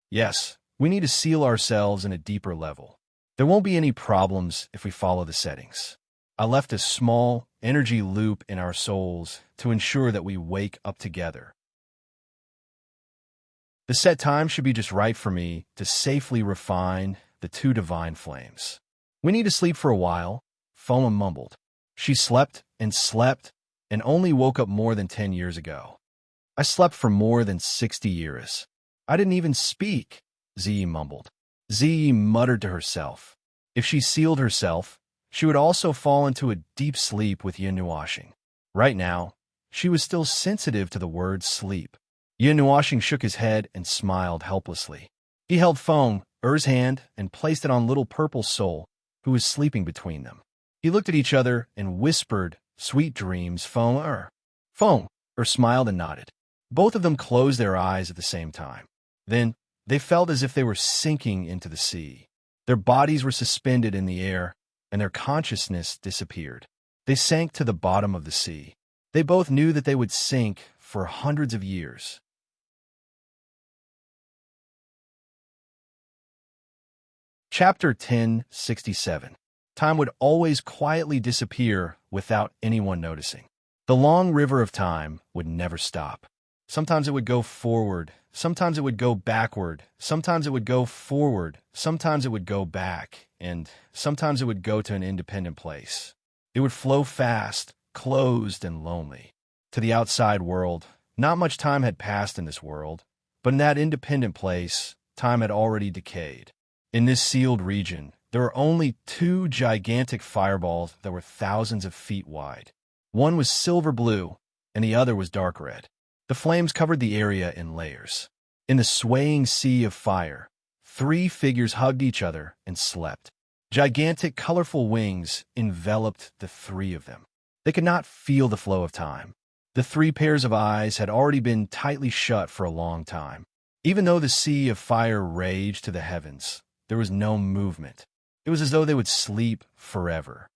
Yes, we need to seal ourselves in a deeper level. There won't be any problems if we follow the settings. I left a small energy loop in our souls to ensure that we wake up together. The set time should be just right for me to safely refine the two divine flames. We need to sleep for a while, Foma mumbled. She slept and only woke up more than 10 years ago. I slept for more than 60 years. I didn't even speak, Zi mumbled. Zi muttered to herself. If she sealed herself, she would also fall into a deep sleep with yin nuashing. Right now, she was still sensitive to the word sleep. Yin nuashing shook his head and smiled helplessly. He held Feng, Er's hand, and placed it on little purple soul, who was sleeping between them. He looked at each other and whispered, "Sweet dreams, Feng Er." Feng Er smiled and nodded. Both of them closed their eyes at the same time. Then, they felt as if they were sinking into the sea. Their bodies were suspended in the air, and their consciousness disappeared. They sank to the bottom of the sea. They both knew that they would sink for hundreds of years. Chapter 1067. Time would always quietly disappear without anyone noticing. The long river of time would never stop. Sometimes it would go forward, sometimes it would go backward, sometimes it would go forward, sometimes it would go back, and sometimes it would go to an independent place. It would flow fast, closed, and lonely. To the outside world, not much time had passed in this world, but in that independent place, time had already decayed. In this sealed region, there were only two gigantic fireballs that were thousands of feet wide. One was silver blue, and the other was dark red. The flames covered the area in layers. In the swaying sea of fire, three figures hugged each other and slept. Gigantic, colorful wings enveloped the three of them. They could not feel the flow of time. The three pairs of eyes had already been tightly shut for a long time. Even though the sea of fire raged to the heavens, there was no movement. It was as though they would sleep forever.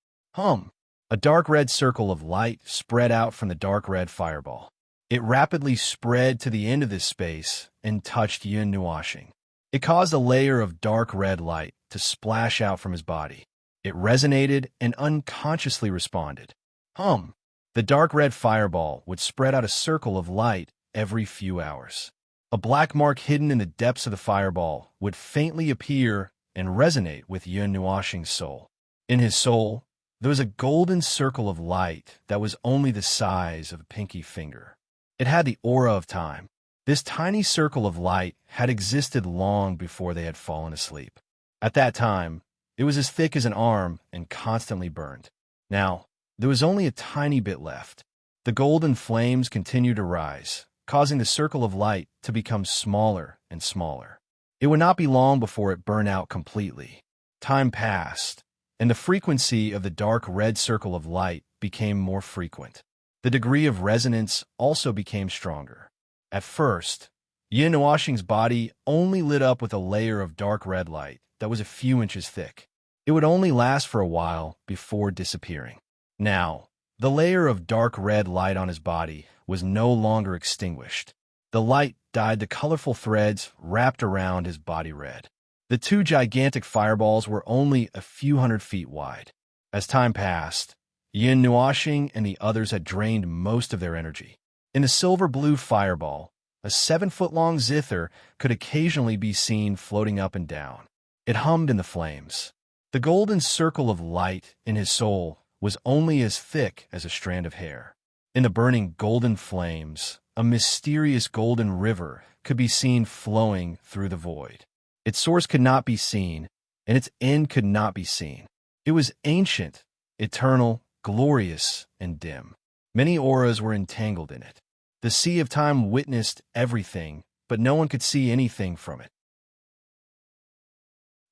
A dark red circle of light spread out from the dark red fireball. It rapidly spread to the end of this space and touched Yin Nuashing. It caused a layer of dark red light to splash out from his body. It resonated and unconsciously responded. The dark red fireball would spread out a circle of light every few hours. A black mark hidden in the depths of the fireball would faintly appear and resonate with Yin Nuashing's soul. In his soul, there was a golden circle of light that was only the size of a pinky finger. It had the aura of time. This tiny circle of light had existed long before they had fallen asleep. At that time, it was as thick as an arm and constantly burned. Now, there was only a tiny bit left. The golden flames continued to rise, causing the circle of light to become smaller and smaller. It would not be long before it burned out completely. Time passed, and the frequency of the dark red circle of light became more frequent. The degree of resonance also became stronger. At first, Yin Nuashing's body only lit up with a layer of dark red light that was a few inches thick. It would only last for a while before disappearing. Now, the layer of dark red light on his body was no longer extinguished. The light dyed the colorful threads wrapped around his body red. The two gigantic fireballs were only a few hundred feet wide. As time passed, Yin Nuashing and the others had drained most of their energy. In the silver-blue fireball, a 7-foot-long zither could occasionally be seen floating up and down. It hummed in the flames. The golden circle of light in his soul was only as thick as a strand of hair. In the burning golden flames, a mysterious golden river could be seen flowing through the void. Its source could not be seen, and its end could not be seen. It was ancient, eternal, glorious, and dim. Many auras were entangled in it. The sea of time witnessed everything, but no one could see anything from it.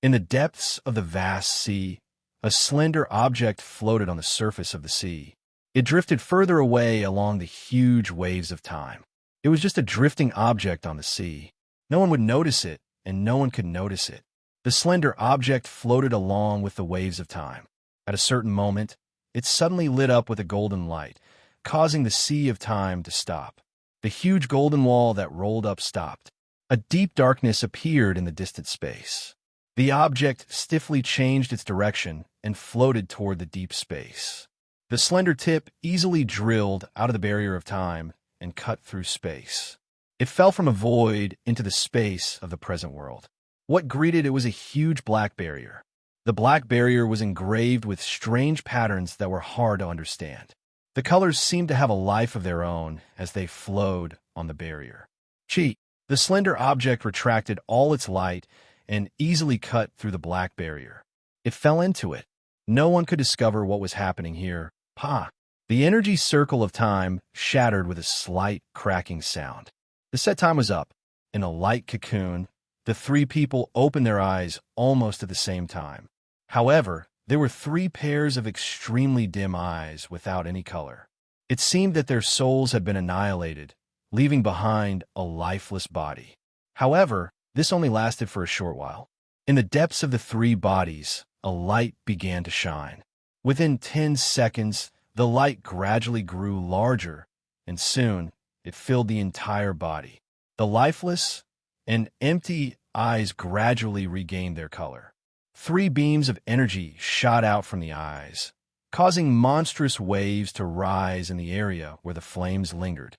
In the depths of the vast sea, a slender object floated on the surface of the sea. It drifted further away along the huge waves of time. It was just a drifting object on the sea. No one would notice it, and no one could notice it. The slender object floated along with the waves of time. At a certain moment, it suddenly lit up with a golden light, causing the sea of time to stop. The huge golden wall that rolled up stopped. A deep darkness appeared in the distant space. The object stiffly changed its direction and floated toward the deep space. The slender tip easily drilled out of the barrier of time and cut through space. It fell from a void into the space of the present world. What greeted it was a huge black barrier. The black barrier was engraved with strange patterns that were hard to understand. The colors seemed to have a life of their own as they flowed on the barrier. The slender object retracted all its light and easily cut through the black barrier. It fell into it. No one could discover what was happening here. Pa! The energy circle of time shattered with a slight cracking sound. The set time was up. In a light cocoon, the three people opened their eyes almost at the same time. However, there were three pairs of extremely dim eyes without any color. It seemed that their souls had been annihilated, leaving behind a lifeless body. However, this only lasted for a short while. In the depths of the three bodies, a light began to shine. Within 10 seconds, the light gradually grew larger, and soon it filled the entire body. The lifeless and empty eyes gradually regained their color. 3 beams of energy shot out from the eyes, causing monstrous waves to rise in the area where the flames lingered.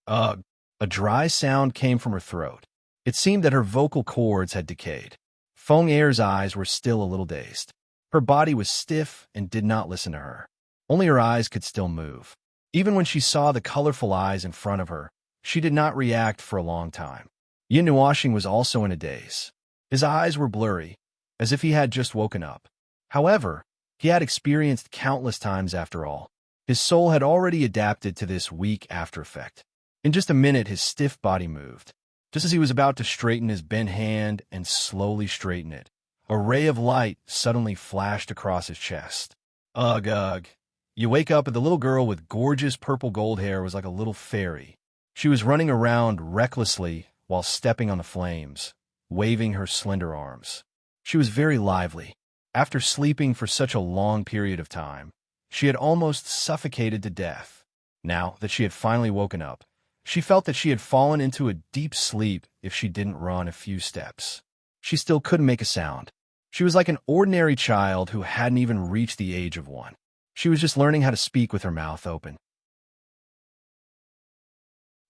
Ugh! A dry sound came from her throat. It seemed that her vocal cords had decayed. Feng Er's eyes were still a little dazed. Her body was stiff and did not listen to her. Only her eyes could still move. Even when she saw the colorful eyes in front of her, she did not react for a long time. Yin Nuoxing was also in a daze. His eyes were blurry, as if he had just woken up. However, he had experienced countless times after all. His soul had already adapted to this weak after effect. In just a minute, his stiff body moved. Just as he was about to straighten his bent hand and slowly straighten it, a ray of light suddenly flashed across his chest. Ugh, ugh. You wake up and the little girl with gorgeous purple gold hair was like a little fairy. She was running around recklessly while stepping on the flames, waving her slender arms. She was very lively. After sleeping for such a long period of time, she had almost suffocated to death. Now that she had finally woken up, she felt that she had fallen into a deep sleep if she didn't run a few steps. She still couldn't make a sound. She was like an ordinary child who hadn't even reached the age of 1. She was just learning how to speak with her mouth open.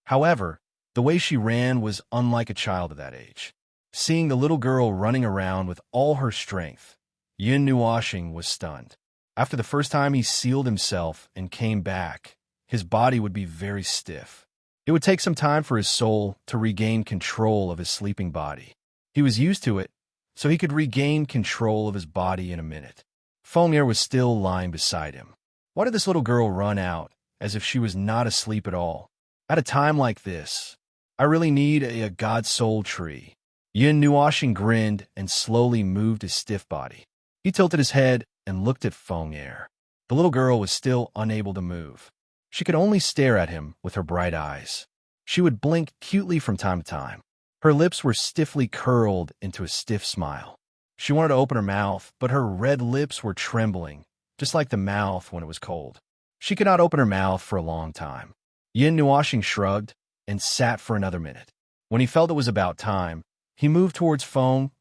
However, the way she ran was unlike a child of that age. Seeing the little girl running around with all her strength, Yin Nuoxing was stunned. After the first time he sealed himself and came back, his body would be very stiff. It would take some time for his soul to regain control of his sleeping body. He was used to it, so he could regain control of his body in a minute. Feng Er was still lying beside him. Why did this little girl run out, as if she was not asleep at all? At a time like this, I really need a god soul tree. Yin Nuoxing grinned and slowly moved his stiff body. He tilted his head and looked at Feng Er. The little girl was still unable to move. She could only stare at him with her bright eyes. She would blink cutely from time to time. Her lips were stiffly curled into a stiff smile. She wanted to open her mouth, but her red lips were trembling, just like the mouth when it was cold. She could not open her mouth for a long time. Yin Nuoxing shrugged and sat for another minute. When he felt it was about time, he moved towards Feng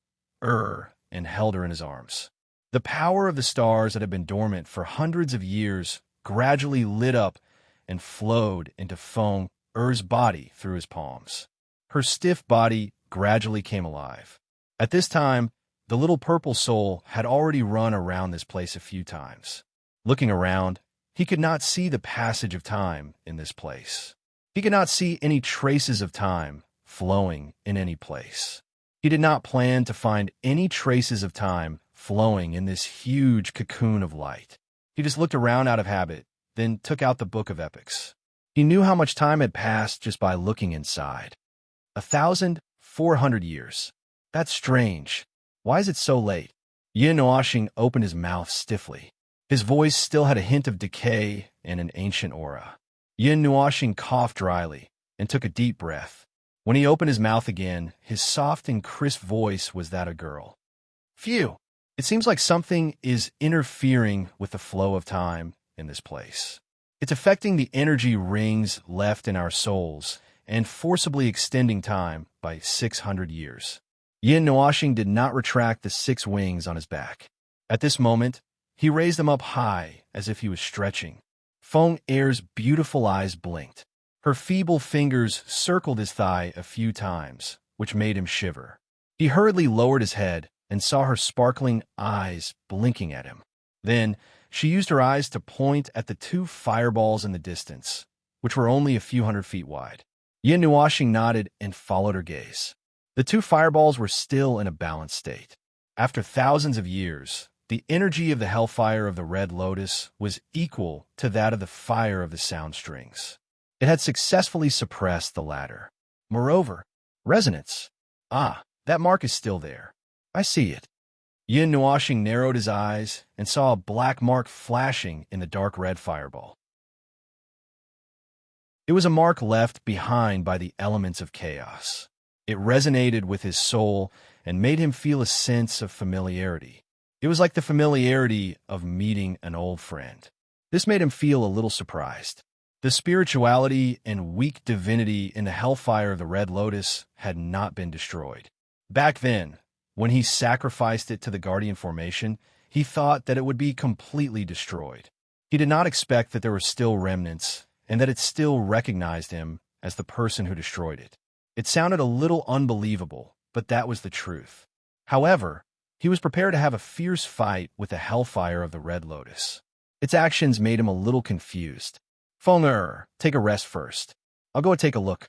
Er and held her in his arms. The power of the stars that had been dormant for hundreds of years gradually lit up and flowed into Feng Er's body through his palms. Her stiff body gradually came alive. At this time, the little purple soul had already run around this place a few times. Looking around, he could not see the passage of time in this place. He could not see any traces of time flowing in any place. He did not plan to find any traces of time flowing in this huge cocoon of light. He just looked around out of habit, then took out the Book of Epics. He knew how much time had passed just by looking inside. 1,400 years. That's strange. Why is it so late? Yin Nuoxing opened his mouth stiffly. His voice still had a hint of decay and an ancient aura. Yin Nuoxing coughed dryly and took a deep breath. When he opened his mouth again, his soft and crisp voice was that of a girl. Phew! It seems like something is interfering with the flow of time in this place. It's affecting the energy rings left in our souls and forcibly extending time by 600 years. Yin Nuoxing did not retract the 6 wings on his back. At this moment, he raised them up high as if he was stretching. Feng Er's beautiful eyes blinked. Her feeble fingers circled his thigh a few times, which made him shiver. He hurriedly lowered his head and saw her sparkling eyes blinking at him. Then, she used her eyes to point at the 2 fireballs in the distance, which were only a few hundred feet wide. Yin Nuoxing nodded and followed her gaze. The 2 fireballs were still in a balanced state. After thousands of years, The energy of the hellfire of the red lotus was equal to that of the fire of the sound strings. It had successfully suppressed the latter. Moreover, resonance. Ah, that mark is still there. I see it. Yin Nuashing narrowed his eyes and saw a black mark flashing in the dark red fireball. It was a mark left behind by the elements of chaos. It resonated with his soul and made him feel a sense of familiarity. It was like the familiarity of meeting an old friend. This made him feel a little surprised. The spirituality and weak divinity in the hellfire of the red lotus had not been destroyed. Back then, when he sacrificed it to the guardian formation, he thought that it would be completely destroyed. He did not expect that there were still remnants and that it still recognized him as the person who destroyed it. It sounded a little unbelievable, but that was the truth. However, he was prepared to have a fierce fight with the hellfire of the red lotus. Its actions made him a little confused. Feng take a rest first. I'll go take a look.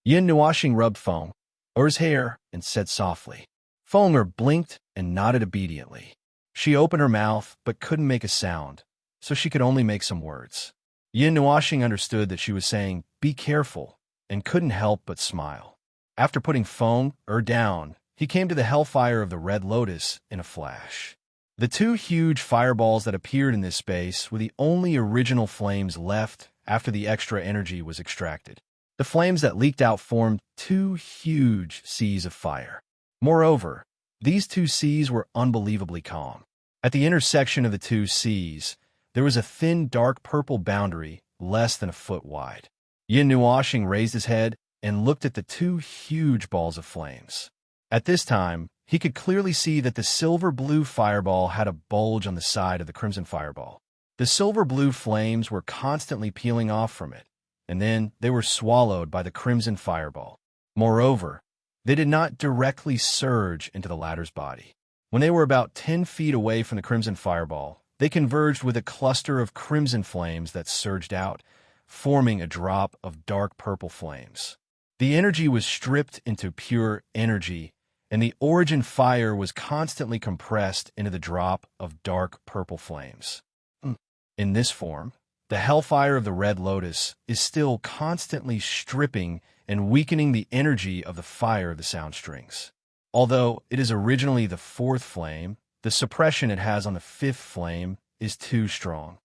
Yin Nuashing rubbed Feng's hair and said softly. Feng blinked and nodded obediently. She opened her mouth but couldn't make a sound, so she could only make some words. Yin Nuashing understood that she was saying, "Be careful," and couldn't help but smile. After putting Feng down, he came to the hellfire of the red lotus in a flash. The two huge fireballs that appeared in this space were the only original flames left after the extra energy was extracted. The flames that leaked out formed two huge seas of fire. Moreover, these two seas were unbelievably calm. At the intersection of the two seas, there was a thin dark purple boundary less than a foot wide. Yin Nuashing raised his head and looked at the two huge balls of flames. At this time, he could clearly see that the silver-blue fireball had a bulge on the side of the crimson fireball. The silver-blue flames were constantly peeling off from it, and then they were swallowed by the crimson fireball. Moreover, they did not directly surge into the latter's body. When they were about 10 feet away from the crimson fireball, they converged with a cluster of crimson flames that surged out, forming a drop of dark purple flames. The energy was stripped into pure energy, and the origin fire was constantly compressed into the drop of dark purple flames. In this form, the hellfire of the red lotus is still constantly stripping and weakening the energy of the fire of the sound strings. Although it is originally the fourth flame, the suppression it has on the fifth flame is too strong.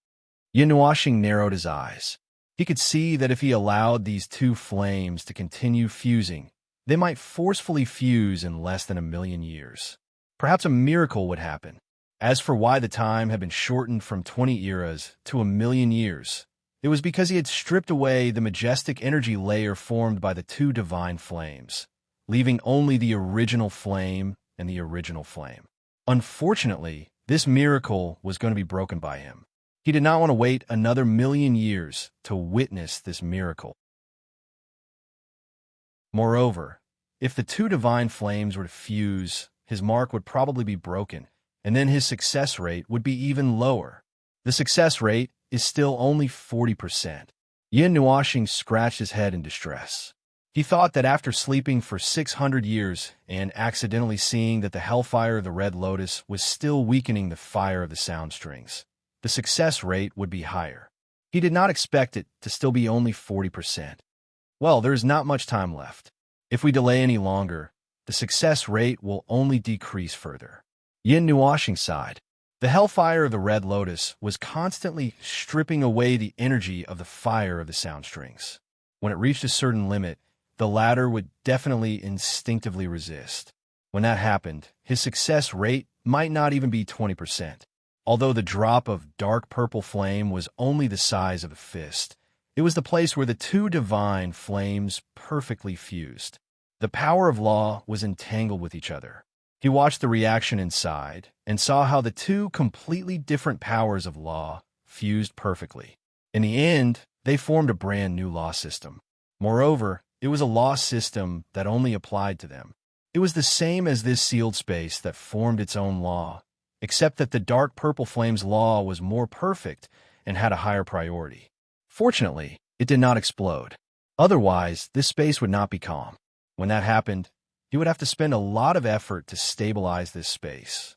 Yin Nuashing narrowed his eyes. He could see that if he allowed these two flames to continue fusing, they might forcefully fuse in less than 1,000,000 years. Perhaps a miracle would happen. As for why the time had been shortened from 20 eras to 1,000,000 years, it was because he had stripped away the majestic energy layer formed by the two divine flames, leaving only the original flame and the original flame. Unfortunately, this miracle was going to be broken by him. He did not want to wait another 1,000,000 years to witness this miracle. Moreover, if the two divine flames were to fuse, his mark would probably be broken, and then his success rate would be even lower. The success rate is still only 40%. Yin Nuashing scratched his head in distress. He thought that after sleeping for 600 years and accidentally seeing that the hellfire of the red lotus was still weakening the fire of the sound strings, the success rate would be higher. He did not expect it to still be only 40%. Well, there is not much time left. If we delay any longer, the success rate will only decrease further. Yin Nuashing sighed. The hellfire of the red lotus was constantly stripping away the energy of the fire of the sound strings. When it reached a certain limit, the latter would definitely instinctively resist. When that happened, his success rate might not even be 20%. Although the drop of dark purple flame was only the size of a fist, it was the place where the two divine flames perfectly fused. The power of law was entangled with each other. He watched the reaction inside and saw how the two completely different powers of law fused perfectly. In the end, they formed a brand new law system. Moreover, it was a law system that only applied to them. It was the same as this sealed space that formed its own law, except that the dark purple flame's law was more perfect and had a higher priority. Fortunately, it did not explode. Otherwise, this space would not be calm. When that happened, he would have to spend a lot of effort to stabilize this space.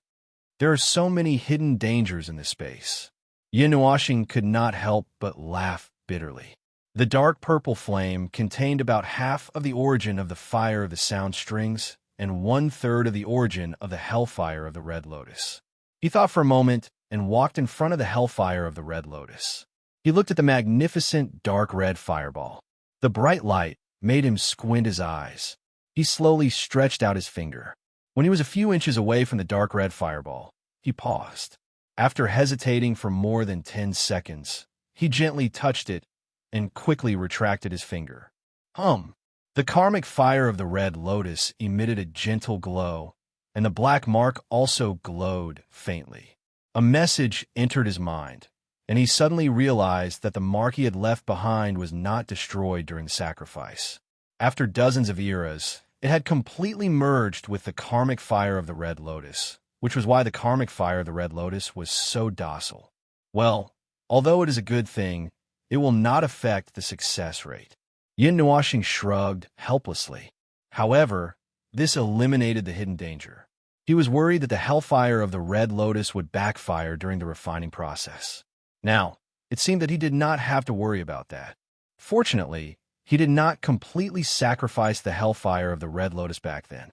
There are so many hidden dangers in this space. Yin Nuashing could not help but laugh bitterly. The dark purple flame contained about half of the origin of the fire of the sound strings and 1/3 of the origin of the hellfire of the red lotus. He thought for a moment and walked in front of the hellfire of the red lotus. He looked at the magnificent dark red fireball. The bright light made him squint his eyes. He slowly stretched out his finger. When he was a few inches away from the dark red fireball, he paused. After hesitating for more than 10 seconds, he gently touched it and quickly retracted his finger. The karmic fire of the red lotus emitted a gentle glow, and the black mark also glowed faintly. A message entered his mind, and he suddenly realized that the mark he had left behind was not destroyed during the sacrifice. After dozens of eras, it had completely merged with the karmic fire of the red lotus, which was why the karmic fire of the red lotus was so docile. Well, although it is a good thing, it will not affect the success rate. Yin Nuashing shrugged helplessly. However, this eliminated the hidden danger. He was worried that the hellfire of the red lotus would backfire during the refining process. Now, it seemed that he did not have to worry about that. Fortunately, he did not completely sacrifice the hellfire of the red lotus back then.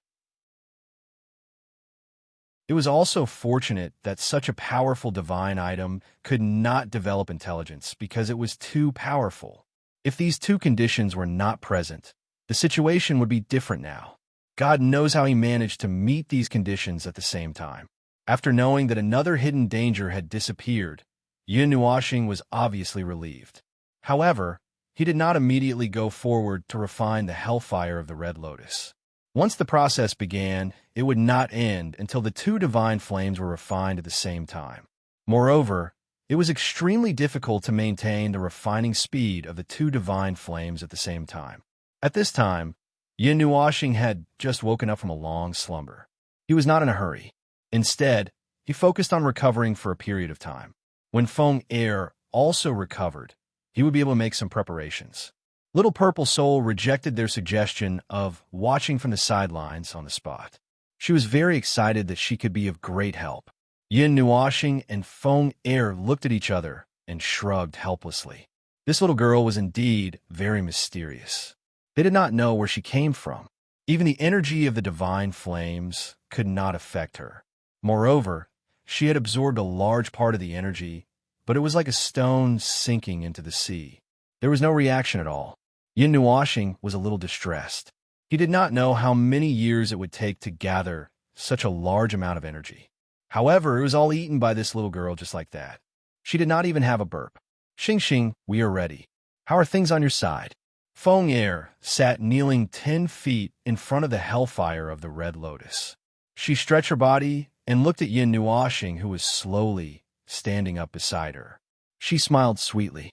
It was also fortunate that such a powerful divine item could not develop intelligence because it was too powerful. If these two conditions were not present, the situation would be different now. God knows how he managed to meet these conditions at the same time. After knowing that another hidden danger had disappeared, Yin Nuashing was obviously relieved. However, he did not immediately go forward to refine the hellfire of the red lotus. Once the process began, it would not end until the two divine flames were refined at the same time. Moreover, it was extremely difficult to maintain the refining speed of the two divine flames at the same time. At this time, Yin Nuashing had just woken up from a long slumber. He was not in a hurry. Instead, he focused on recovering for a period of time. When Feng Er also recovered, he would be able to make some preparations. Little Purple Soul rejected their suggestion of watching from the sidelines on the spot. She was very excited that she could be of great help. Yin Nuashing and Feng Er looked at each other and shrugged helplessly. This little girl was indeed very mysterious. They did not know where she came from. Even the energy of the divine flames could not affect her. Moreover, she had absorbed a large part of the energy, but it was like a stone sinking into the sea. There was no reaction at all. Yin Nuashing was a little distressed. He did not know how many years it would take to gather such a large amount of energy. However, it was all eaten by this little girl just like that. She did not even have a burp. Xing Xing, we are ready. How are things on your side? Feng Er sat kneeling 10 feet in front of the hellfire of the red lotus. She stretched her body and looked at Yin Nuashing, who was slowly standing up beside her. She smiled sweetly.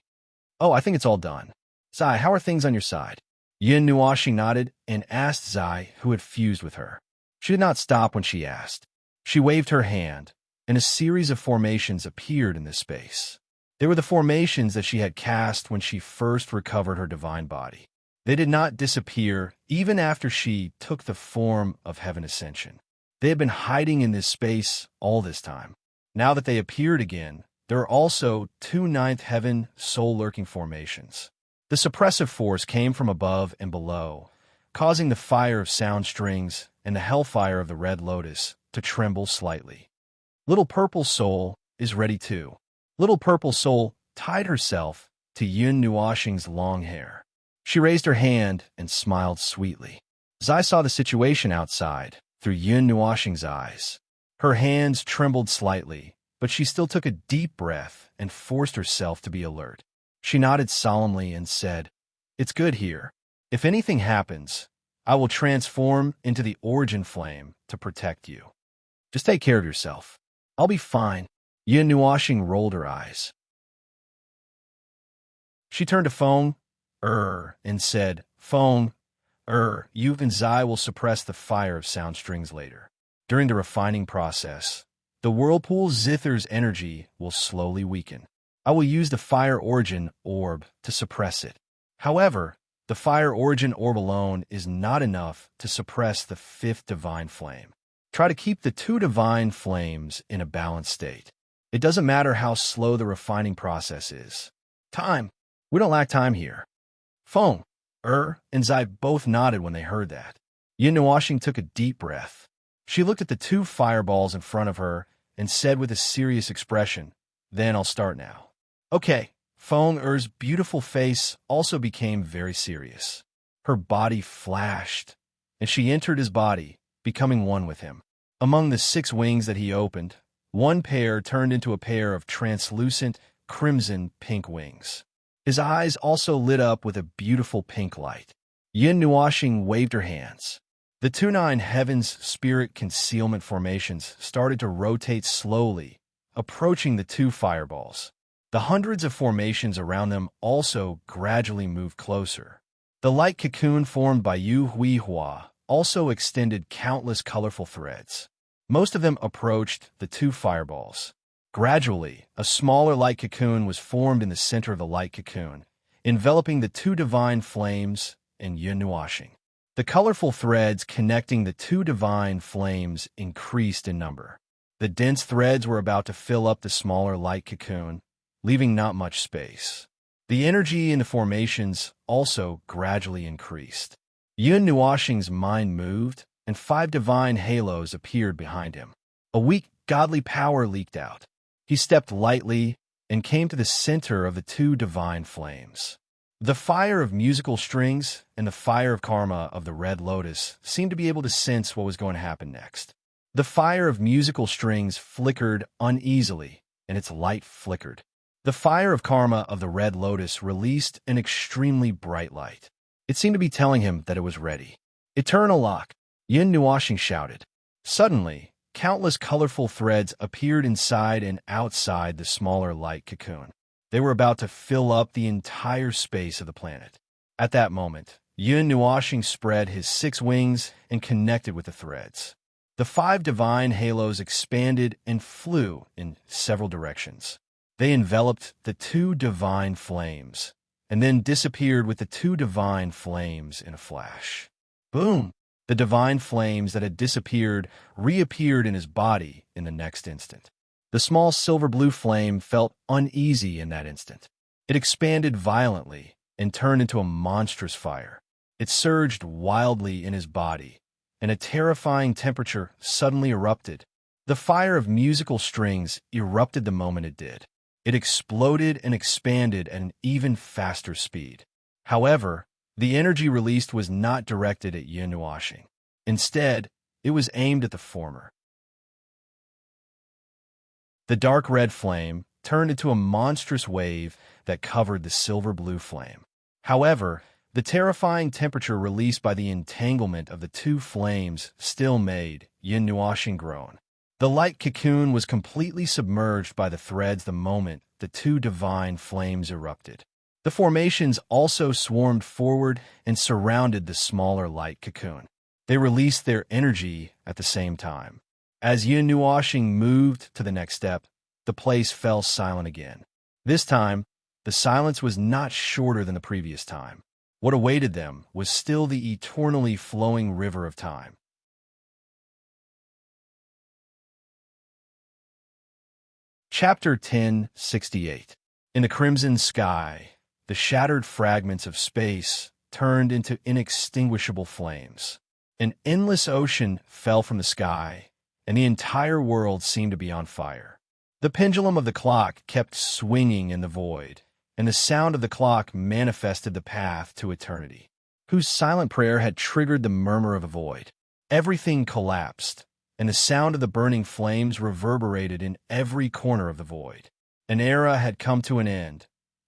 Oh, I think it's all done. Zai, how are things on your side? Yin Nuashing nodded and asked Zai, who had fused with her. She did not stop when she asked. She waved her hand, and a series of formations appeared in this space. They were the formations that she had cast when she first recovered her divine body. They did not disappear even after she took the form of Heaven Ascension. They had been hiding in this space all this time. Now that they appeared again, there are also 2 ninth heaven soul-lurking formations. The suppressive force came from above and below, causing the fire of sound strings and the hellfire of the red lotus to tremble slightly. Little Purple Soul is ready too. Little Purple Soul tied herself to Yin Nuashing's long hair. She raised her hand and smiled sweetly. Zai saw the situation outside through Yin Nuashing's eyes. Her hands trembled slightly, but she still took a deep breath and forced herself to be alert. She nodded solemnly and said, "It's good here. If anything happens, I will transform into the origin flame to protect you. Just take care of yourself. I'll be fine." Yin Nuashing rolled her eyes. She turned to Feng Er and said, "Feng Er, you and Zai will suppress the fire of sound strings later. During the refining process, the whirlpool zither's energy will slowly weaken. I will use the fire origin orb to suppress it. However, the fire origin orb alone is not enough to suppress the 5th divine flame. Try to keep the two divine flames in a balanced state. It doesn't matter how slow the refining process is. Time. We don't lack time here. Feng, and Zai both nodded when they heard that. Yin Nuoxing took a deep breath. She looked at the two fireballs in front of her and said with a serious expression, "Then I'll start now." Okay. Feng Er's beautiful face also became very serious. Her body flashed, and she entered his body, becoming one with him. Among the 6 wings that he opened, one pair turned into a pair of translucent, crimson-pink wings. His eyes also lit up with a beautiful pink light. Yin Nuoxing waved her hands. The 2-9 Heavens Spirit Concealment formations started to rotate slowly, approaching the 2 fireballs. The hundreds of formations around them also gradually moved closer. The light cocoon formed by Yu Huihua also extended countless colorful threads. Most of them approached the 2 fireballs. Gradually, a smaller light cocoon was formed in the center of the light cocoon, enveloping the 2 divine flames and Yin Nuoxing. The colorful threads connecting the 2 divine flames increased in number. The dense threads were about to fill up the smaller light cocoon, leaving not much space. The energy in the formations also gradually increased. Yin Nuoxing's mind moved, and 5 divine halos appeared behind him. A weak, godly power leaked out. He stepped lightly and came to the center of the 2 divine flames. The fire of musical strings and the fire of karma of the red lotus seemed to be able to sense what was going to happen next. The fire of musical strings flickered uneasily, and its light flickered. The fire of karma of the red lotus released an extremely bright light. It seemed to be telling him that it was ready. Eternal lock, Yin Nuoxing shouted. Suddenly, countless colorful threads appeared inside and outside the smaller light cocoon. They were about to fill up the entire space of the planet. At that moment, Yin Nuoxing spread his 6 wings and connected with the threads. The 5 divine halos expanded and flew in several directions. They enveloped the 2 divine flames, and then disappeared with the 2 divine flames in a flash. Boom! The divine flames that had disappeared reappeared in his body in the next instant. The small silver-blue flame felt uneasy in that instant. It expanded violently and turned into a monstrous fire. It surged wildly in his body, and a terrifying temperature suddenly erupted. The fire of musical strings erupted the moment it did. It exploded and expanded at an even faster speed. However, the energy released was not directed at Yin Nuoxing. Instead, it was aimed at the former. The dark red flame turned into a monstrous wave that covered the silver-blue flame. However, the terrifying temperature released by the entanglement of the 2 flames still made Yin Nuoxing groan. The light cocoon was completely submerged by the threads the moment the 2 divine flames erupted. The formations also swarmed forward and surrounded the smaller light cocoon. They released their energy at the same time. As Yin Nuoxing moved to the next step, the place fell silent again. This time, the silence was not shorter than the previous time. What awaited them was still the eternally flowing river of time. Chapter 1068. In the crimson sky, the shattered fragments of space turned into inextinguishable flames. An endless ocean fell from the sky, and the entire world seemed to be on fire. The pendulum of the clock kept swinging in the void, and the sound of the clock manifested the path to eternity, whose silent prayer had triggered the murmur of a void. Everything collapsed, and the sound of the burning flames reverberated in every corner of the void. An era had come to an end.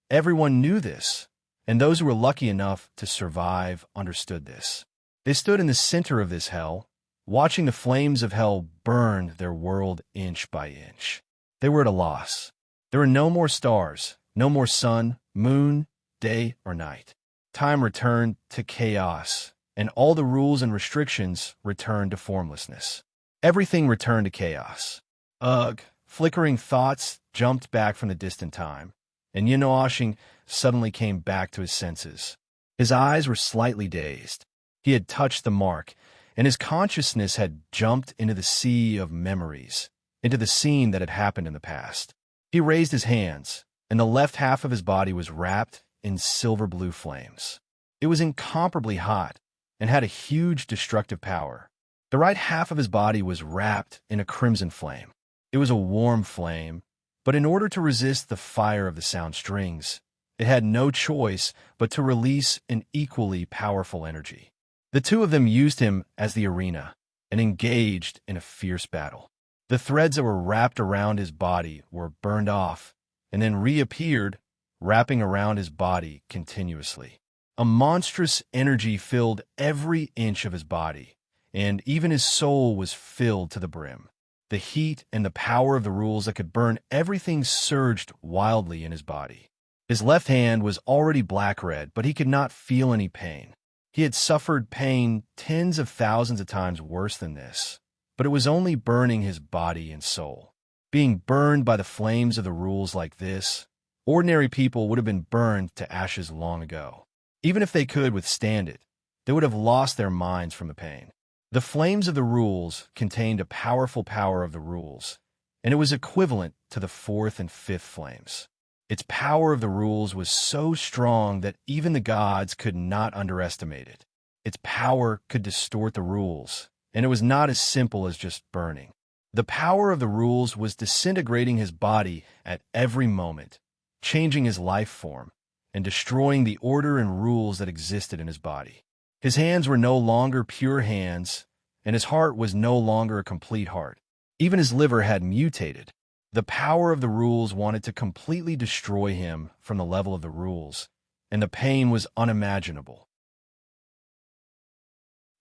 Everyone knew this, and those who were lucky enough to survive understood this. They stood in the center of this hell, watching the flames of hell burn their world inch by inch. They were at a loss. There were no more stars, no more sun, moon, day, or night. Time returned to chaos, and all the rules and restrictions returned to formlessness. Everything returned to chaos. Ugh, flickering thoughts jumped back from the distant time, and Yin Nuoxing suddenly came back to his senses. His eyes were slightly dazed. He had touched the mark, and his consciousness had jumped into the sea of memories, into the scene that had happened in the past. He raised his hands, and the left half of his body was wrapped in silver-blue flames. It was incomparably hot and had a huge destructive power. The right half of his body was wrapped in a crimson flame. It was a warm flame, but in order to resist the fire of the sound strings, it had no choice but to release an equally powerful energy. The two of them used him as the arena and engaged in a fierce battle. The threads that were wrapped around his body were burned off and then reappeared, wrapping around his body continuously. A monstrous energy filled every inch of his body, and even his soul was filled to the brim. The heat and the power of the rules that could burn everything surged wildly in his body. His left hand was already black-red, but he could not feel any pain. He had suffered pain tens of thousands of times worse than this, but it was only burning his body and soul. Being burned by the flames of the rules like this, ordinary people would have been burned to ashes long ago. Even if they could withstand it, they would have lost their minds from the pain. The flames of the rules contained a powerful power of the rules, and it was equivalent to the fourth and fifth flames. Its power of the rules was so strong that even the gods could not underestimate it. Its power could distort the rules, and it was not as simple as just burning. The power of the rules was disintegrating his body at every moment, changing his life form, and destroying the order and rules that existed in his body. His hands were no longer pure hands, and his heart was no longer a complete heart. Even his liver had mutated. The power of the rules wanted to completely destroy him from the level of the rules, and the pain was unimaginable.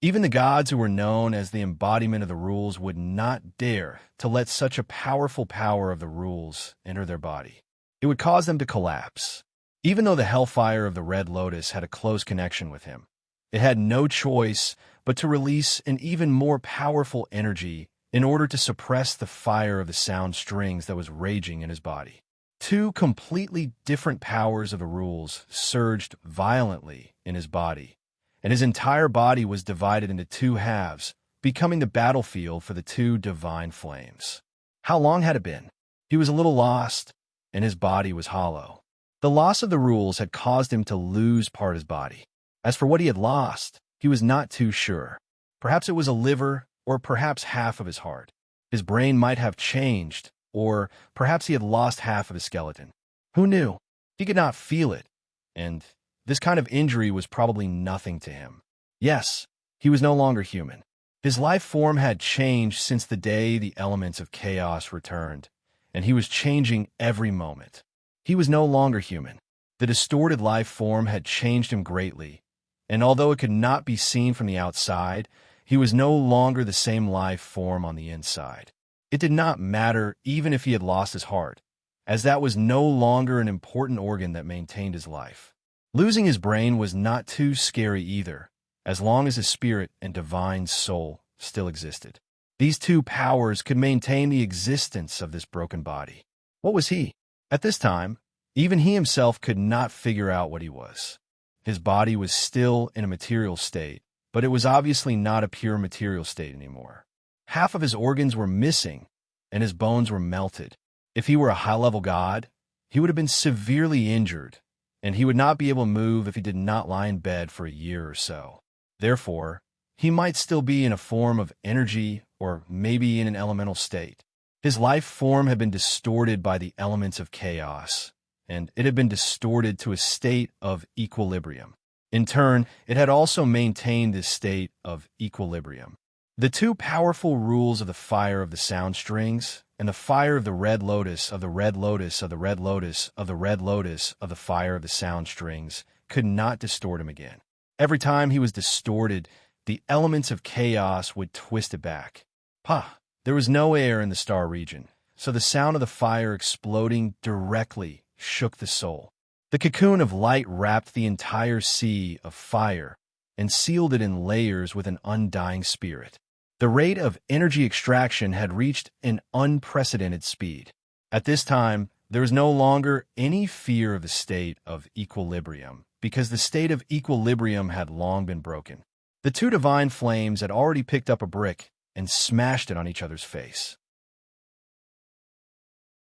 Even the gods who were known as the embodiment of the rules would not dare to let such a powerful power of the rules enter their body. It would cause them to collapse. Even though the hellfire of the Red Lotus had a close connection with him, it had no choice but to release an even more powerful energy in order to suppress the fire of the sound strings that was raging in his body. Two completely different powers of the rules surged violently in his body, and his entire body was divided into two halves, becoming the battlefield for the two divine flames. How long had it been? He was a little lost, and his body was hollow. The loss of the rules had caused him to lose part of his body. As for what he had lost, he was not too sure. Perhaps it was a liver, or perhaps half of his heart. His brain might have changed, or perhaps he had lost half of his skeleton. Who knew? He could not feel it, and this kind of injury was probably nothing to him. Yes, he was no longer human. His life form had changed since the day the elements of chaos returned, and he was changing every moment. He was no longer human. The distorted life form had changed him greatly, and although it could not be seen from the outside, he was no longer the same life form on the inside. It did not matter even if he had lost his heart, as that was no longer an important organ that maintained his life. Losing his brain was not too scary either, as long as his spirit and divine soul still existed. These two powers could maintain the existence of this broken body. What was he? At this time, even he himself could not figure out what he was. His body was still in a material state, but it was obviously not a pure material state anymore. Half of his organs were missing, and his bones were melted. If he were a high-level god, he would have been severely injured, and he would not be able to move if he did not lie in bed for a year or so. Therefore, he might still be in a form of energy or maybe in an elemental state. His life form had been distorted by the elements of chaos, and it had been distorted to a state of equilibrium. In turn, it had also maintained this state of equilibrium. The two powerful rules of the fire of the sound strings and the fire of the red lotus of the red lotus of the red lotus of the red lotus of the fire of the sound strings could not distort him again. Every time he was distorted, the elements of chaos would twist it back. There was no air in the star region, so the sound of the fire exploding directly shook the soul. The cocoon of light wrapped the entire sea of fire and sealed it in layers with an undying spirit. The rate of energy extraction had reached an unprecedented speed. At this time, there was no longer any fear of the state of equilibrium, because the state of equilibrium had long been broken. The two divine flames had already picked up a brick and smashed it on each other's face.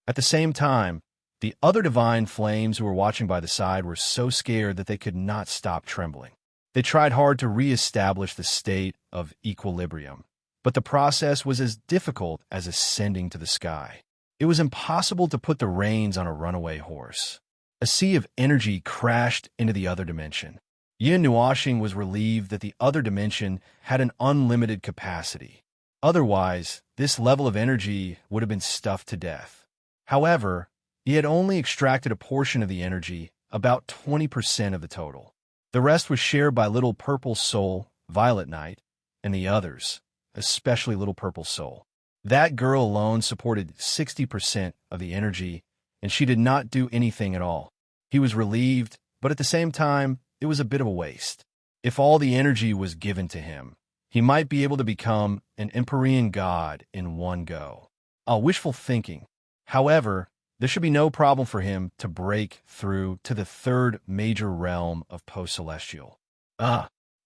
At the same time, the other divine flames who were watching by the side were so scared that they could not stop trembling. They tried hard to re-establish the state of equilibrium, but the process was as difficult as ascending to the sky. It was impossible to put the reins on a runaway horse. A sea of energy crashed into the other dimension. Yin Nuoxing was relieved that the other dimension had an unlimited capacity. Otherwise, this level of energy would have been stuffed to death. However, he had only extracted a portion of the energy, about 20% of the total. The rest was shared by Little Purple Soul, Violet Knight, and the others, especially Little Purple Soul. That girl alone supported 60% of the energy, and she did not do anything at all. He was relieved, but at the same time, it was a bit of a waste. If all the energy was given to him, he might be able to become an Empyrean god in one go. Wishful thinking. However, there should be no problem for him to break through to the third major realm of post-celestial.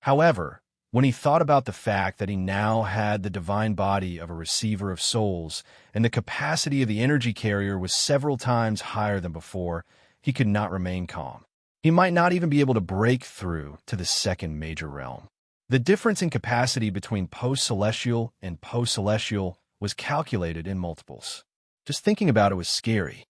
However, when he thought about the fact that he now had the divine body of a receiver of souls and the capacity of the energy carrier was several times higher than before, he could not remain calm. He might not even be able to break through to the second major realm. The difference in capacity between post-celestial and post-celestial was calculated in multiples. Just thinking about it was scary.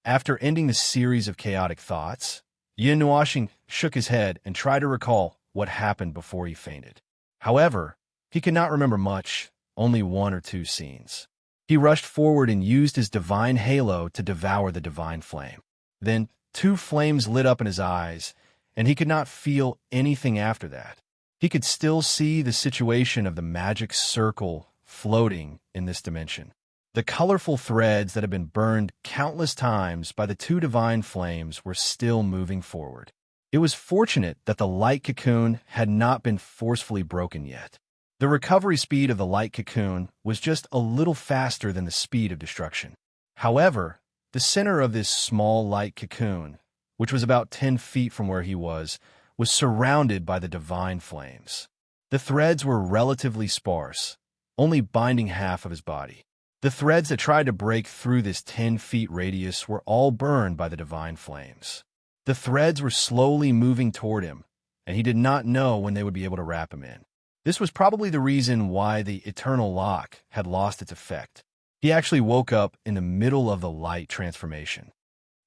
After ending the series of chaotic thoughts, Yin Nuoxing shook his head and tried to recall what happened before he fainted. However, he could not remember much, only one or two scenes. He rushed forward and used his divine halo to devour the divine flame. Then, two flames lit up in his eyes, and he could not feel anything after that. He could still see the situation of the magic circle floating in this dimension. The colorful threads that had been burned countless times by the two divine flames were still moving forward. It was fortunate that the light cocoon had not been forcefully broken yet. The recovery speed of the light cocoon was just a little faster than the speed of destruction. However, the center of this small light cocoon, which was about 10 feet from where he was surrounded by the divine flames. The threads were relatively sparse, only binding half of his body. The threads that tried to break through this 10 feet radius were all burned by the divine flames. The threads were slowly moving toward him, and he did not know when they would be able to wrap him in. This was probably the reason why the eternal lock had lost its effect. He actually woke up in the middle of the light transformation.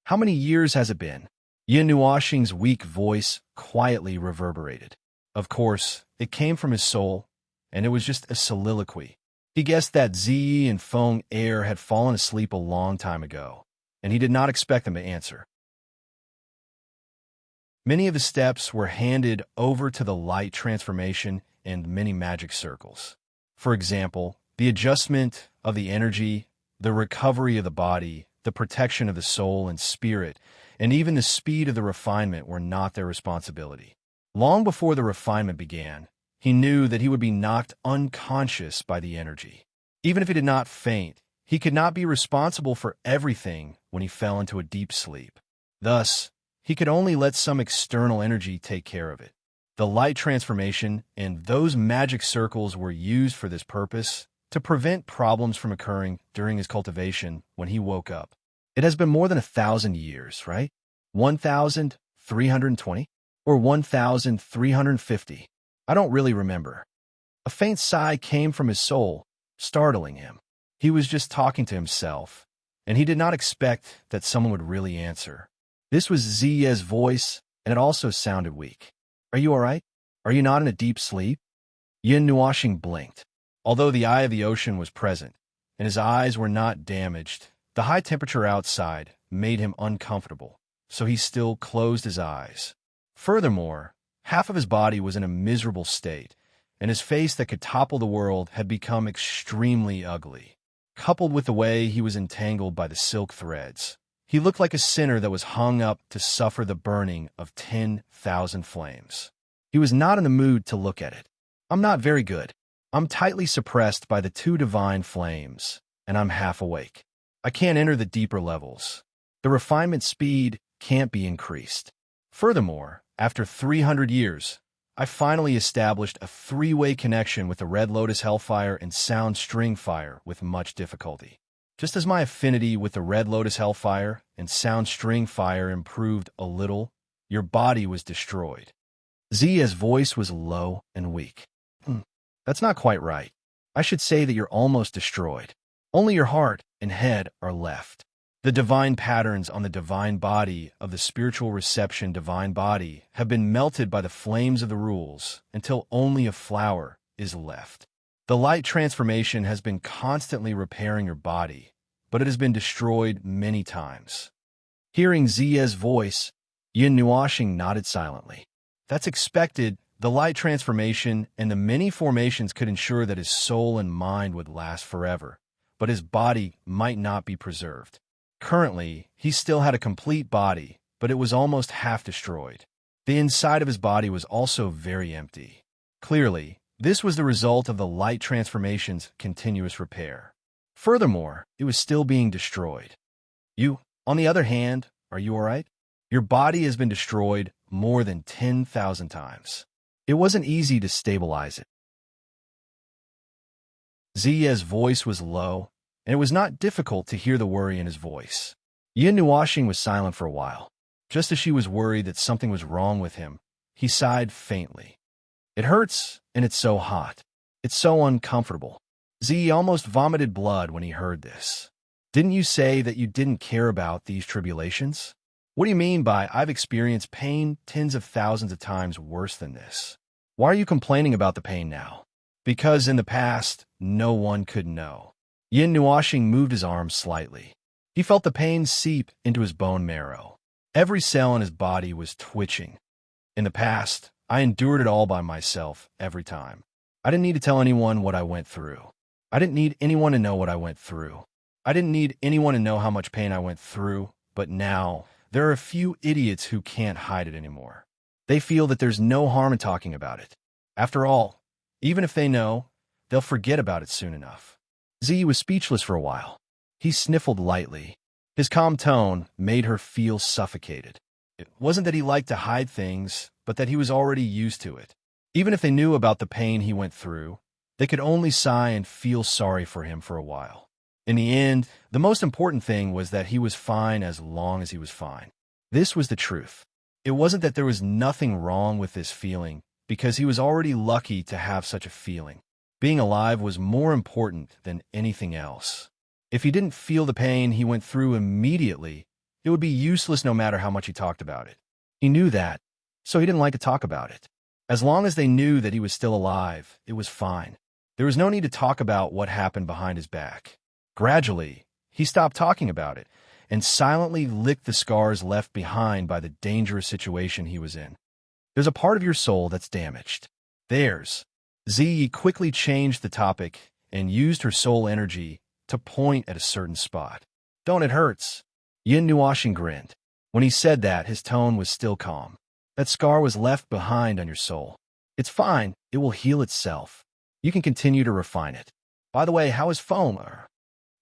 How many years has it been? Yin Nuoxing's weak voice quietly reverberated. Of course, it came from his soul, and it was just a soliloquy. He guessed that Ziyi and Feng Er had fallen asleep a long time ago, and he did not expect them to answer. Many of the steps were handed over to the light transformation and many magic circles. For example, the adjustment of the energy, the recovery of the body, the protection of the soul and spirit, and even the speed of the refinement were not their responsibility. Long before the refinement began, he knew that he would be knocked unconscious by the energy. Even if he did not faint, he could not be responsible for everything when he fell into a deep sleep. Thus, he could only let some external energy take care of it. The light transformation and those magic circles were used for this purpose to prevent problems from occurring during his cultivation when he woke up. It has been more than 1,000 years, right? 1,320? Or 1,350? I don't really remember. A faint sigh came from his soul, startling him. He was just talking to himself, and he did not expect that someone would really answer. This was Ziye's voice, and it also sounded weak. Are you all right? Are you not in a deep sleep? Yin Nuoxing blinked. Although the eye of the ocean was present, and his eyes were not damaged, the high temperature outside made him uncomfortable, so he still closed his eyes. Furthermore, half of his body was in a miserable state, and his face that could topple the world had become extremely ugly. Coupled with the way he was entangled by the silk threads, he looked like a sinner that was hung up to suffer the burning of 10,000 flames. He was not in the mood to look at it. I'm not very good. I'm tightly suppressed by the two divine flames, and I'm half awake. I can't enter the deeper levels. The refinement speed can't be increased. Furthermore, after 300 years, I finally established a three-way connection with the Red Lotus Hellfire and Sound String Fire with much difficulty. Just as my affinity with the Red Lotus Hellfire and Sound String Fire improved a little, your body was destroyed. Zia's voice was low and weak. That's not quite right. I should say that you're almost destroyed. Only your heart and head are left. The divine patterns on the divine body of the spiritual reception divine body have been melted by the flames of the rules until only a flower is left. The light transformation has been constantly repairing your body, but it has been destroyed many times. Hearing Zia's voice, Yin Nuashing nodded silently. That's expected. The light transformation and the many formations could ensure that his soul and mind would last forever, but his body might not be preserved. Currently, he still had a complete body, but it was almost half destroyed. The inside of his body was also very empty. Clearly, this was the result of the light transformation's continuous repair. Furthermore, it was still being destroyed. You, on the other hand, are you all right? Your body has been destroyed more than 10,000 times. It wasn't easy to stabilize it. Zia's voice was low, and it was not difficult to hear the worry in his voice. Yin Nuashing was silent for a while. Just as she was worried that something was wrong with him, he sighed faintly. It hurts, and it's so hot. It's so uncomfortable. Zi almost vomited blood when he heard this. Didn't you say that you didn't care about these tribulations? What do you mean by I've experienced pain tens of thousands of times worse than this? Why are you complaining about the pain now? Because in the past, no one could know. Yin Nuashing moved his arm slightly. He felt the pain seep into his bone marrow. Every cell in his body was twitching. In the past, I endured it all by myself every time. I didn't need to tell anyone what I went through. I didn't need anyone to know what I went through. I didn't need anyone to know how much pain I went through, but now, there are a few idiots who can't hide it anymore. They feel that there's no harm in talking about it. After all, even if they know, they'll forget about it soon enough. Z was speechless for a while. He sniffled lightly. His calm tone made her feel suffocated. It wasn't that he liked to hide things, but that he was already used to it. Even if they knew about the pain he went through, they could only sigh and feel sorry for him for a while. In the end, the most important thing was that he was fine as long as he was fine. This was the truth. It wasn't that there was nothing wrong with this feeling, because he was already lucky to have such a feeling. Being alive was more important than anything else. If he didn't feel the pain he went through immediately, it would be useless no matter how much he talked about it. He knew that, so he didn't like to talk about it. As long as they knew that he was still alive, it was fine. There was no need to talk about what happened behind his back. Gradually, he stopped talking about it and silently licked the scars left behind by the dangerous situation he was in. There's a part of your soul that's damaged. Theirs. Zi quickly changed the topic and used her soul energy to point at a certain spot. Don't it hurts? Yin Nuashing grinned. When he said that, his tone was still calm. That scar was left behind on your soul. It's fine. It will heal itself. You can continue to refine it. By the way, how is Foam?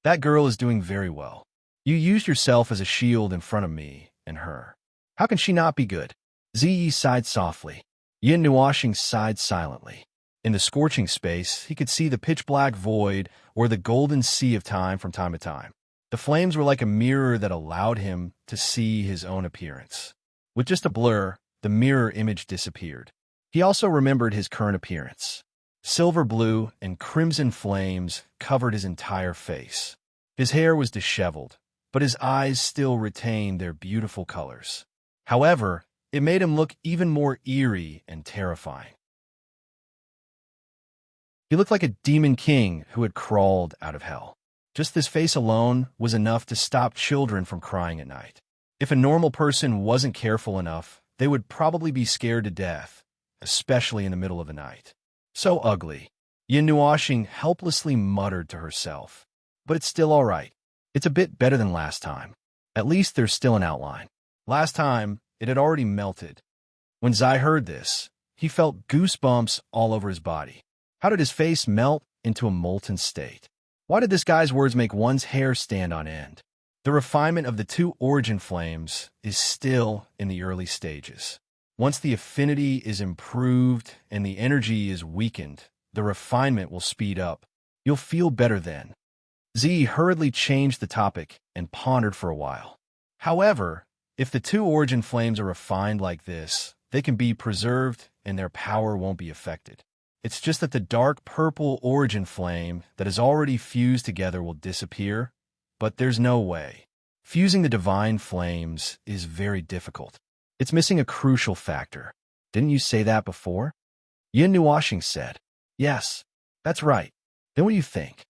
That girl is doing very well. You used yourself as a shield in front of me and her. How can she not be good? Ziyi sighed softly. Yin Nuashing sighed silently. In the scorching space, he could see the pitch-black void or the golden sea of time from time to time. The flames were like a mirror that allowed him to see his own appearance. With just a blur, the mirror image disappeared. He also remembered his current appearance. Silver blue and crimson flames covered his entire face. His hair was disheveled, but his eyes still retained their beautiful colors. However, it made him look even more eerie and terrifying. He looked like a demon king who had crawled out of hell. Just this face alone was enough to stop children from crying at night. If a normal person wasn't careful enough, they would probably be scared to death, especially in the middle of the night. So ugly. Yin Nuashing helplessly muttered to herself. But it's still all right. It's a bit better than last time. At least there's still an outline. Last time, it had already melted. When Zai heard this, he felt goosebumps all over his body. How did his face melt into a molten state? Why did this guy's words make one's hair stand on end? The refinement of the two origin flames is still in the early stages. Once the affinity is improved and the energy is weakened, the refinement will speed up. You'll feel better then. Z hurriedly changed the topic and pondered for a while. However, if the two origin flames are refined like this, they can be preserved and their power won't be affected. It's just that the dark purple origin flame that is already fused together will disappear, but there's no way. Fusing the divine flames is very difficult. It's missing a crucial factor. Didn't you say that before? Yin Nuashing said. Yes, that's right. Then what do you think?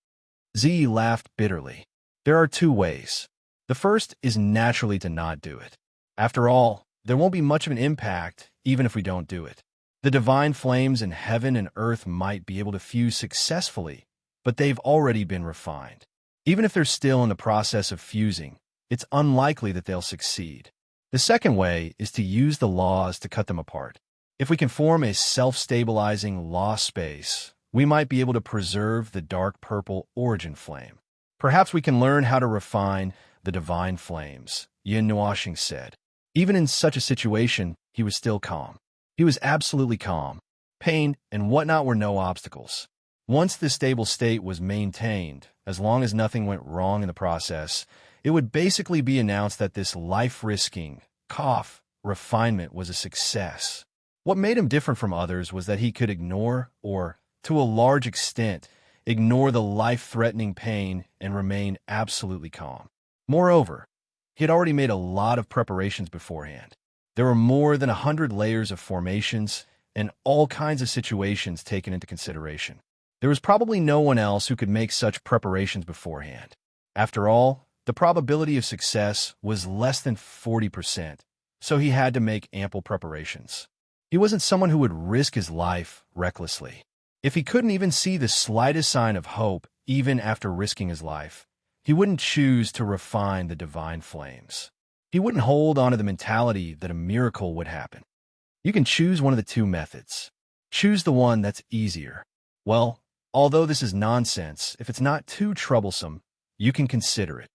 Z laughed bitterly. There are two ways. The first is naturally to not do it. After all, there won't be much of an impact even if we don't do it. The divine flames in heaven and earth might be able to fuse successfully, but they've already been refined. Even if they're still in the process of fusing, it's unlikely that they'll succeed. The second way is to use the laws to cut them apart. If we can form a self-stabilizing law space, we might be able to preserve the dark purple origin flame. Perhaps we can learn how to refine the divine flames, Yin Nuashing said. Even in such a situation, he was still calm. He was absolutely calm. Pain and whatnot were no obstacles. Once this stable state was maintained, as long as nothing went wrong in the process, it would basically be announced that this life-risking, refinement was a success. What made him different from others was that he could ignore, or, to a large extent, ignore the life-threatening pain and remain absolutely calm. Moreover, he had already made a lot of preparations beforehand. There were more than 100 layers of formations and all kinds of situations taken into consideration. There was probably no one else who could make such preparations beforehand. After all, the probability of success was less than 40%, so he had to make ample preparations. He wasn't someone who would risk his life recklessly. If he couldn't even see the slightest sign of hope, even after risking his life, he wouldn't choose to refine the divine flames. He wouldn't hold on to the mentality that a miracle would happen. You can choose one of the two methods. Choose the one that's easier. Well, although this is nonsense, if it's not too troublesome, you can consider it.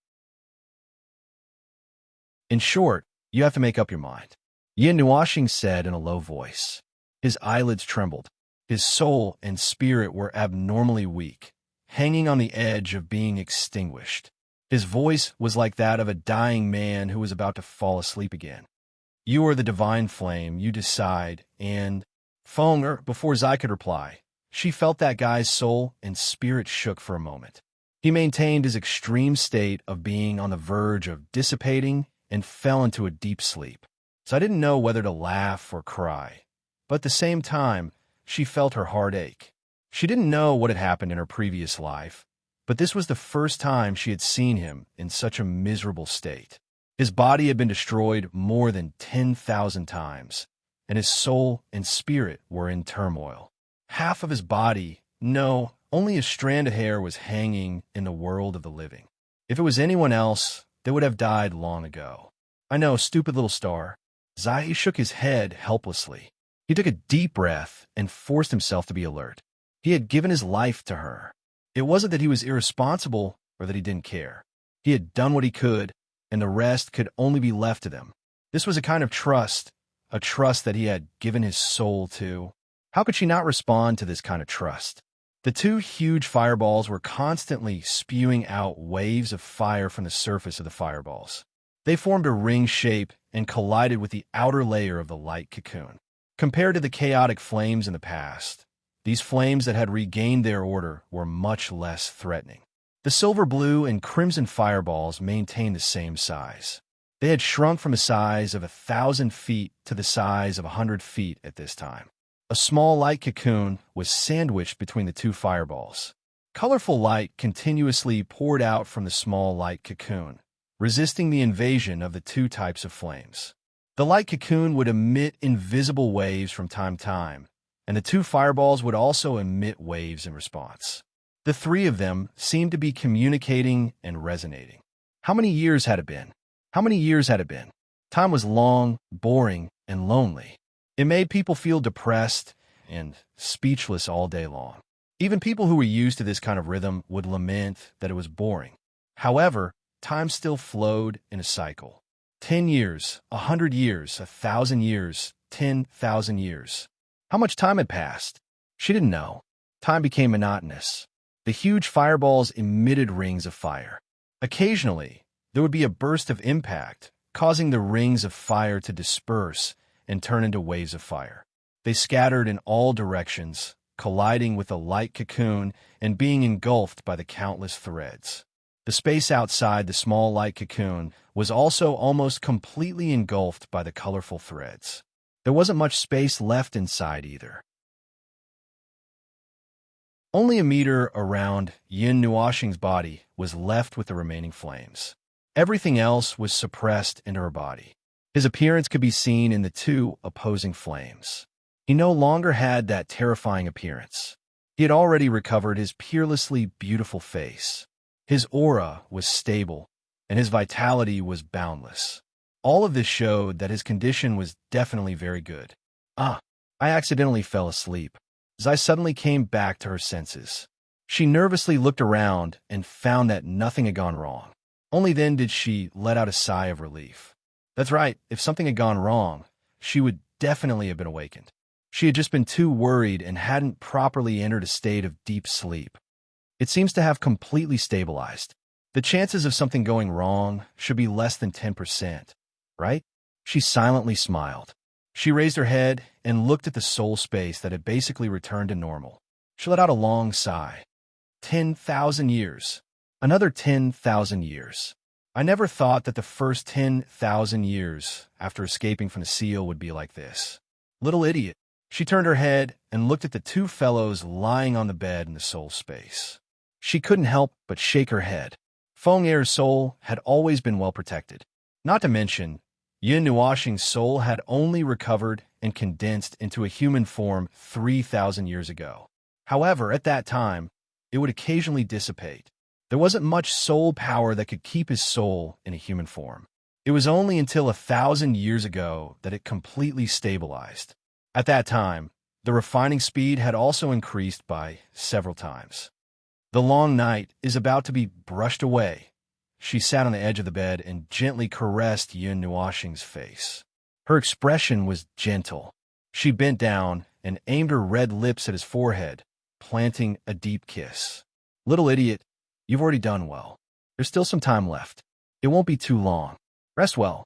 In short, you have to make up your mind. Yin Nuashing said in a low voice. His eyelids trembled. His soul and spirit were abnormally weak, hanging on the edge of being extinguished. His voice was like that of a dying man who was about to fall asleep again. You are the divine flame, you decide, and... Before Zai could reply, she felt that guy's soul and spirit shook for a moment. He maintained his extreme state of being on the verge of dissipating and fell into a deep sleep. So I didn't know whether to laugh or cry. But at the same time, she felt her heart ache. She didn't know what had happened in her previous life, but this was the first time she had seen him in such a miserable state. His body had been destroyed more than 10,000 times, and his soul and spirit were in turmoil. Half of his body, no, only a strand of hair was hanging in the world of the living. If it was anyone else, they would have died long ago. I know, stupid little star. Zai shook his head helplessly. He took a deep breath and forced himself to be alert. He had given his life to her. It wasn't that he was irresponsible or that he didn't care. He had done what he could, and the rest could only be left to them. This was a kind of trust, a trust that he had given his soul to. How could she not respond to this kind of trust? The two huge fireballs were constantly spewing out waves of fire from the surface of the fireballs. They formed a ring shape and collided with the outer layer of the light cocoon. Compared to the chaotic flames in the past, these flames that had regained their order were much less threatening. The silver blue and crimson fireballs maintained the same size. They had shrunk from the size of 1,000 feet to the size of 100 feet at this time. A small light cocoon was sandwiched between the two fireballs. Colorful light continuously poured out from the small light cocoon, resisting the invasion of the two types of flames. The light cocoon would emit invisible waves from time to time, and the two fireballs would also emit waves in response. The three of them seemed to be communicating and resonating. How many years had it been? How many years had it been? Time was long, boring, and lonely. It made people feel depressed and speechless all day long. Even people who were used to this kind of rhythm would lament that it was boring. However, time still flowed in a cycle. 10 years, 100 years, 1,000 years, 10,000 years. How much time had passed? She didn't know. Time became monotonous. The huge fireballs emitted rings of fire. Occasionally, there would be a burst of impact, causing the rings of fire to disperse and turn into waves of fire. They scattered in all directions, colliding with the light cocoon and being engulfed by the countless threads. The space outside the small light cocoon was also almost completely engulfed by the colorful threads. There wasn't much space left inside either. Only a meter around Yin Nuoxing's body was left with the remaining flames. Everything else was suppressed into her body. His appearance could be seen in the two opposing flames. He no longer had that terrifying appearance. He had already recovered his peerlessly beautiful face. His aura was stable, and his vitality was boundless. All of this showed that his condition was definitely very good. I accidentally fell asleep. Zai suddenly came back to her senses. She nervously looked around and found that nothing had gone wrong. Only then did she let out a sigh of relief. That's right, if something had gone wrong, she would definitely have been awakened. She had just been too worried and hadn't properly entered a state of deep sleep. It seems to have completely stabilized. The chances of something going wrong should be less than 10%, right? She silently smiled. She raised her head and looked at the soul space that had basically returned to normal. She let out a long sigh. 10,000 years. Another 10,000 years. I never thought that the first 10,000 years after escaping from the seal would be like this. Little idiot. She turned her head and looked at the two fellows lying on the bed in the soul space. She couldn't help but shake her head. Feng Er's soul had always been well protected. Not to mention, Yin Nuoxing's soul had only recovered and condensed into a human form 3,000 years ago. However, at that time, it would occasionally dissipate. There wasn't much soul power that could keep his soul in a human form. It was only until 1,000 years ago that it completely stabilized. At that time, the refining speed had also increased by several times. The long night is about to be brushed away. She sat on the edge of the bed and gently caressed Yin Nuoxing's face. Her expression was gentle. She bent down and aimed her red lips at his forehead, planting a deep kiss. Little idiot, you've already done well. There's still some time left. It won't be too long. Rest well.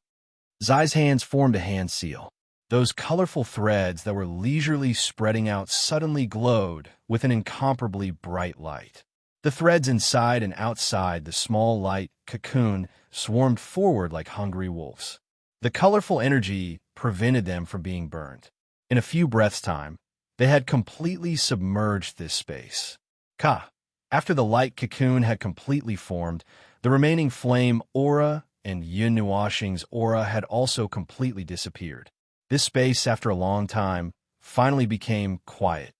Zai's hands formed a hand seal. Those colorful threads that were leisurely spreading out suddenly glowed with an incomparably bright light. The threads inside and outside the small light cocoon swarmed forward like hungry wolves. The colorful energy prevented them from being burned. In a few breaths' time, they had completely submerged this space. After the light cocoon had completely formed, the remaining flame aura and Yin Nuoxing's aura had also completely disappeared. This space, after a long time, finally became quiet.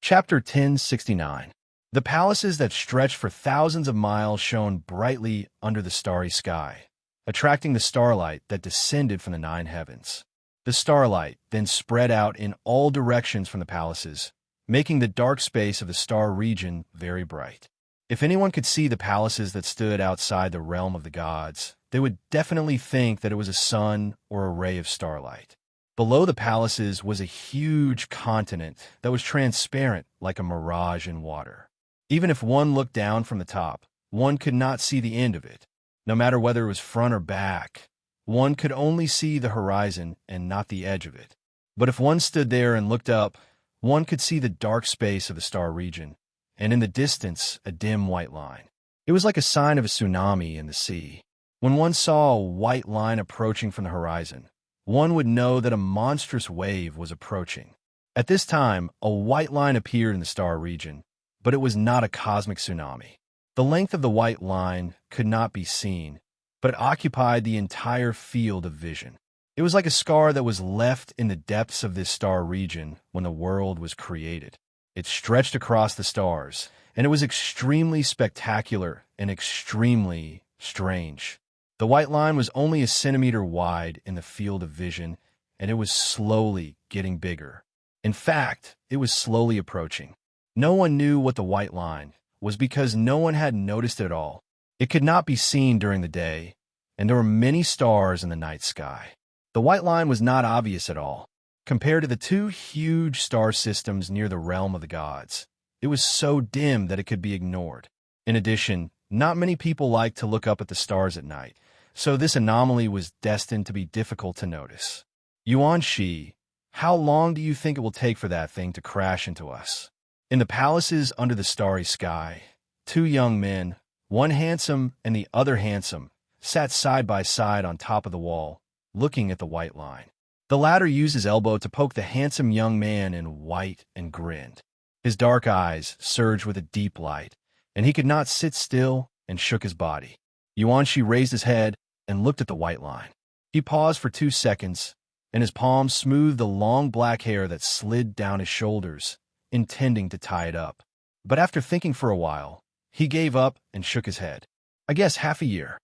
Chapter 1069. The palaces that stretched for thousands of miles shone brightly under the starry sky, attracting the starlight that descended from the nine heavens. The starlight then spread out in all directions from the palaces, making the dark space of the star region very bright. If anyone could see the palaces that stood outside the realm of the gods, they would definitely think that it was a sun or a ray of starlight. Below the palaces was a huge continent that was transparent like a mirage in water. Even if one looked down from the top, one could not see the end of it. No matter whether it was front or back, one could only see the horizon and not the edge of it. But if one stood there and looked up, one could see the dark space of the star region, and in the distance, a dim white line. It was like a sign of a tsunami in the sea. When one saw a white line approaching from the horizon, one would know that a monstrous wave was approaching. At this time, a white line appeared in the star region, but it was not a cosmic tsunami. The length of the white line could not be seen, but it occupied the entire field of vision. It was like a scar that was left in the depths of this star region when the world was created. It stretched across the stars, and it was extremely spectacular and extremely strange. The white line was only a centimeter wide in the field of vision, and it was slowly getting bigger. In fact, it was slowly approaching. No one knew what the white line was because no one had noticed it at all. It could not be seen during the day, and there were many stars in the night sky. The white line was not obvious at all. Compared to the two huge star systems near the realm of the gods, it was so dim that it could be ignored. In addition, not many people like to look up at the stars at night, so this anomaly was destined to be difficult to notice. Yuan Shi, how long do you think it will take for that thing to crash into us? In the palaces under the starry sky, two young men, one handsome and the other handsome, sat side by side on top of the wall, looking at the white line. The latter used his elbow to poke the handsome young man in white and grinned. His dark eyes surged with a deep light, and he could not sit still and shook his body. Yuan Shi raised his head and looked at the white line. He paused for 2 seconds, and his palm smoothed the long black hair that slid down his shoulders, intending to tie it up. But after thinking for a while, he gave up and shook his head. I guess half a year.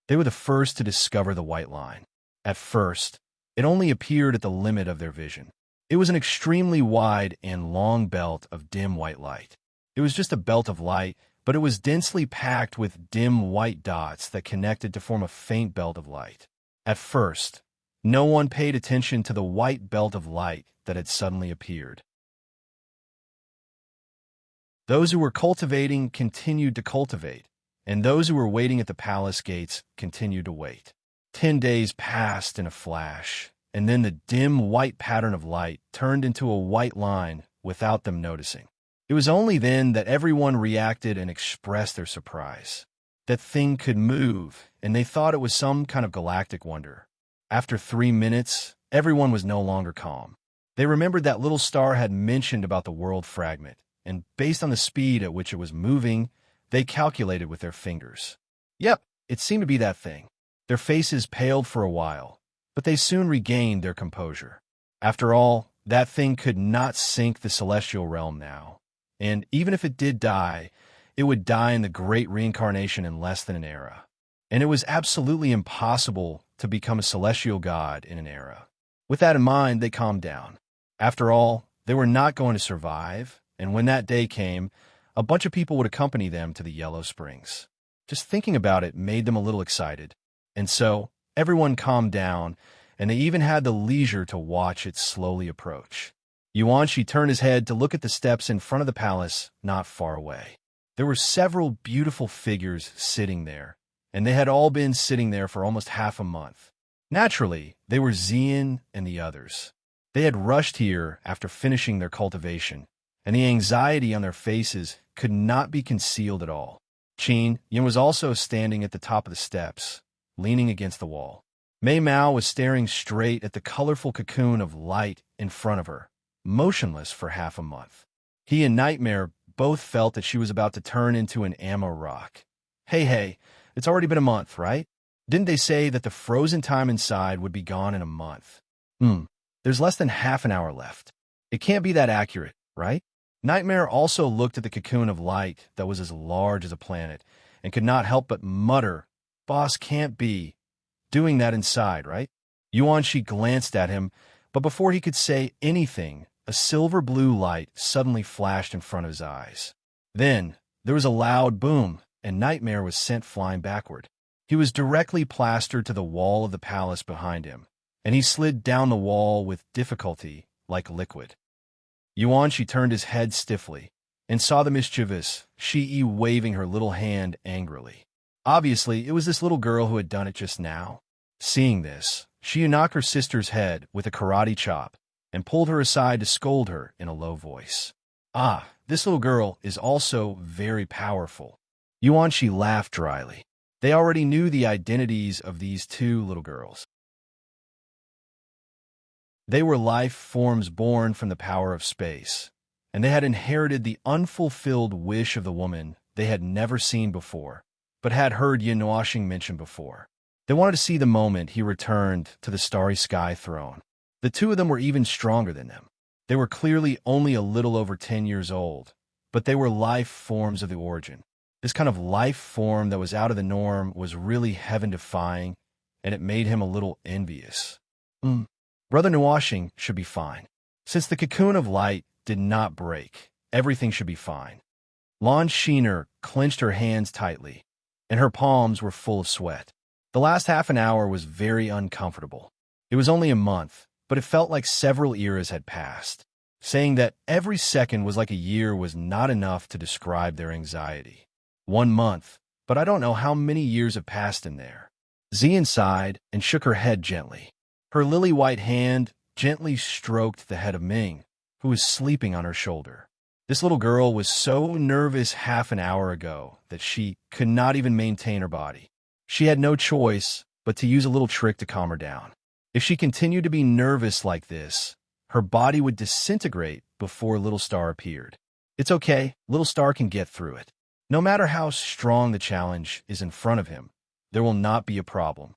They were the first to discover the white line. At first, it only appeared at the limit of their vision. It was an extremely wide and long belt of dim white light. It was just a belt of light, but it was densely packed with dim white dots that connected to form a faint belt of light. At first, no one paid attention to the white belt of light that had suddenly appeared. Those who were cultivating continued to cultivate, and those who were waiting at the palace gates continued to wait. 10 days passed in a flash, and then the dim white pattern of light turned into a white line without them noticing. It was only then that everyone reacted and expressed their surprise. That thing could move, and they thought it was some kind of galactic wonder. After 3 minutes, everyone was no longer calm. They remembered that little star had mentioned about the world fragment, and based on the speed at which it was moving, they calculated with their fingers. Yep, it seemed to be that thing. Their faces paled for a while, but they soon regained their composure. After all, that thing could not sink the celestial realm now, and even if it did die, it would die in the great reincarnation in less than an era. And it was absolutely impossible to become a celestial god in an era. With that in mind, they calmed down. After all, they were not going to survive, and when that day came, a bunch of people would accompany them to the Yellow Springs. Just thinking about it made them a little excited. And so, everyone calmed down, and they even had the leisure to watch it slowly approach. Yuan Shi turned his head to look at the steps in front of the palace not far away. There were several beautiful figures sitting there, and they had all been sitting there for almost half a month. Naturally, they were Xian and the others. They had rushed here after finishing their cultivation, and the anxiety on their faces could not be concealed at all. Qin Yin was also standing at the top of the steps, leaning against the wall. Mei Mao was staring straight at the colorful cocoon of light in front of her, motionless for half a month. He and Nightmare both felt that she was about to turn into an ammo rock. Hey, it's already been a month, right? Didn't they say that the frozen time inside would be gone in a month? There's less than half an hour left. It can't be that accurate, right? Nightmare also looked at the cocoon of light that was as large as a planet and could not help but mutter, "Boss can't be doing that inside, right?" Yuan Shi glanced at him, but before he could say anything, a silver blue light suddenly flashed in front of his eyes. Then, there was a loud boom, and Nightmare was sent flying backward. He was directly plastered to the wall of the palace behind him, and he slid down the wall with difficulty, like liquid. Yuan Shi turned his head stiffly, and saw the mischievous Shi waving her little hand angrily. Obviously, it was this little girl who had done it just now. Seeing this, she knocked her sister's head with a karate chop and pulled her aside to scold her in a low voice. This little girl is also very powerful. Yuan Shi laughed dryly. They already knew the identities of these two little girls. They were life forms born from the power of space, and they had inherited the unfulfilled wish of the woman they had never seen before, but had heard Yin Washing mentioned before. They wanted to see the moment he returned to the starry sky throne. The two of them were even stronger than them. They were clearly only a little over 10 years old, but they were life forms of the origin. This kind of life form that was out of the norm was really heaven-defying, and it made him a little envious. Brother Nuashing should be fine. Since the cocoon of light did not break, everything should be fine. Lan Sheener clenched her hands tightly. and her palms were full of sweat. The last half an hour was very uncomfortable. It was only a month, but it felt like several eras had passed. Saying that every second was like a year was not enough to describe their anxiety. 1 month, but I don't know how many years have passed in there. Xian sighed and shook her head gently. Her lily-white hand gently stroked the head of Ming, who was sleeping on her shoulder. This little girl was so nervous half an hour ago that she could not even maintain her body. She had no choice but to use a little trick to calm her down. If she continued to be nervous like this, her body would disintegrate before Little Star appeared. It's okay, Little Star can get through it. No matter how strong the challenge is in front of him, there will not be a problem.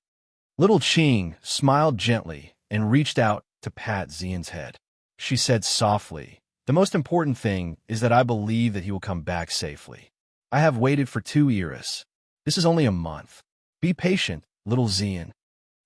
Little Qing smiled gently and reached out to pat Xian's head. She said softly, "The most important thing is that I believe that he will come back safely. I have waited for 2 eras. This is only a month. Be patient, little Xian."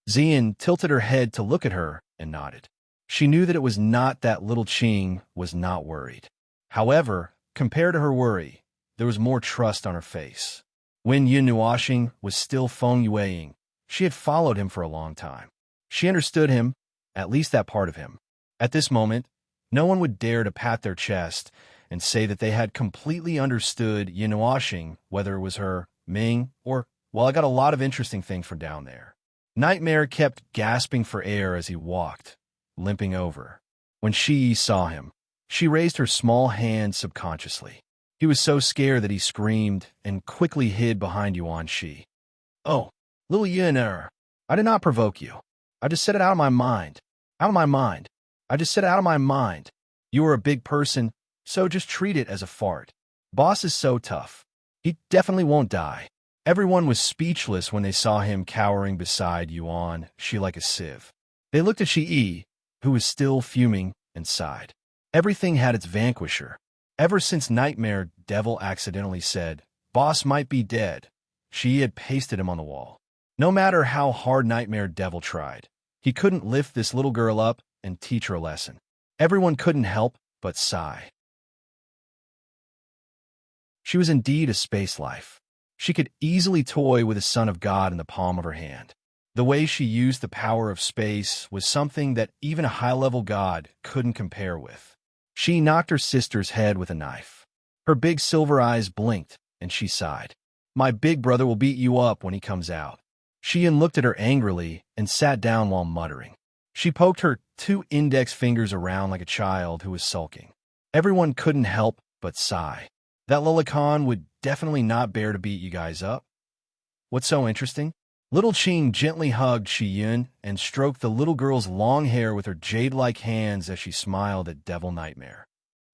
Xian tilted her head to look at her and nodded. She knew that it was not that little Qing was not worried. However, compared to her worry, there was more trust on her face. When Yun Nuoxing was still feng yueing, she had followed him for a long time. She understood him, at least that part of him. At this moment, no one would dare to pat their chest and say that they had completely understood Yun Nuoxing, whether it was her, Ming, or, well, I got a lot of interesting things from down there. Nightmare kept gasping for air as he walked, limping over. When Shi saw him, she raised her small hand subconsciously. He was so scared that he screamed and quickly hid behind Yuan Shi. "Oh, little Yuan, I did not provoke you. I just said it out of my mind. Out of my mind. I just said it out of my mind. You are a big person, so just treat it as a fart. Boss is so tough. He definitely won't die." Everyone was speechless when they saw him cowering beside Yuan Shi like a sieve. They looked at Shi, who was still fuming, and sighed. Everything had its vanquisher. Ever since Nightmare Devil accidentally said, "Boss might be dead," Shi had pasted him on the wall. No matter how hard Nightmare Devil tried, he couldn't lift this little girl up and teach her a lesson. Everyone couldn't help but sigh. She was indeed a space life. She could easily toy with the Son of God in the palm of her hand. The way she used the power of space was something that even a high-level god couldn't compare with. She knocked her sister's head with a knife. Her big silver eyes blinked, and she sighed. "My big brother will beat you up when he comes out." Xian looked at her angrily and sat down while muttering. She poked her 2 index fingers around like a child who was sulking. Everyone couldn't help but sigh. That Lulacan would definitely not bear to beat you guys up. What's so interesting? Little Qing gently hugged Shi Yun and stroked the little girl's long hair with her jade-like hands as she smiled at Devil Nightmare.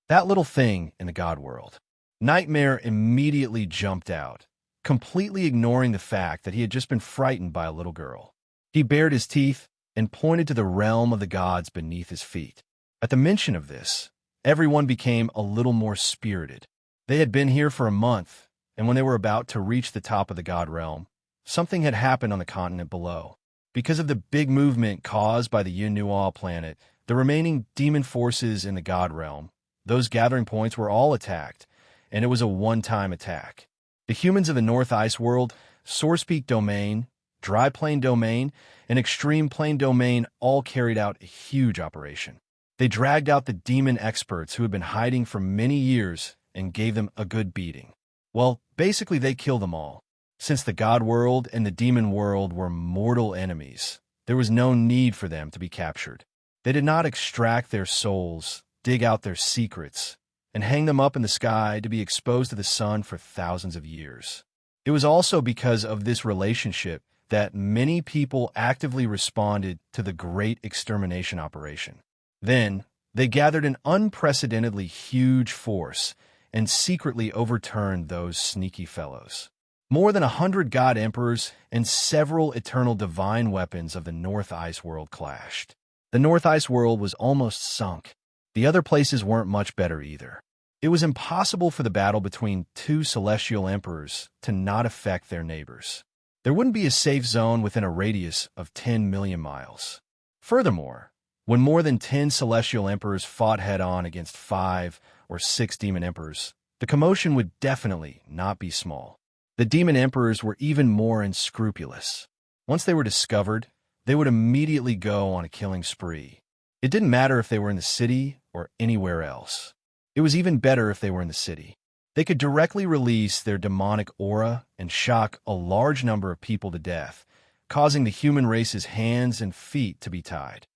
That little thing in the god world. Nightmare immediately jumped out, completely ignoring the fact that he had just been frightened by a little girl. He bared his teeth and pointed to the realm of the gods beneath his feet. At the mention of this, everyone became a little more spirited. They had been here for a month, and when they were about to reach the top of the god realm, something had happened on the continent below. Because of the big movement caused by the Yun Nuo planet, the remaining demon forces in the god realm, those gathering points were all attacked, and it was a one-time attack. The humans of the North Ice World, Source Peak Domain, Dry Plain Domain, and Extreme Plain Domain all carried out a huge operation. They dragged out the demon experts who had been hiding for many years and gave them a good beating. Well, basically they killed them all. Since the god world and the demon world were mortal enemies, there was no need for them to be captured. They did not extract their souls, dig out their secrets, and hang them up in the sky to be exposed to the sun for thousands of years. It was also because of this relationship that many people actively responded to the Great Extermination Operation. Then, they gathered an unprecedentedly huge force and secretly overturned those sneaky fellows. More than 100 god emperors and several eternal divine weapons of the North Ice World clashed. The North Ice World was almost sunk. The other places weren't much better either. It was impossible for the battle between 2 celestial emperors to not affect their neighbors. There wouldn't be a safe zone within a radius of 10 million miles. Furthermore, when more than 10 celestial emperors fought head-on against 5 or 6 demon emperors, the commotion would definitely not be small. The demon emperors were even more unscrupulous. Once they were discovered, they would immediately go on a killing spree. It didn't matter if they were in the city or anywhere else. It was even better if they were in the city. They could directly release their demonic aura and shock a large number of people to death, causing the human race's hands and feet to be tied.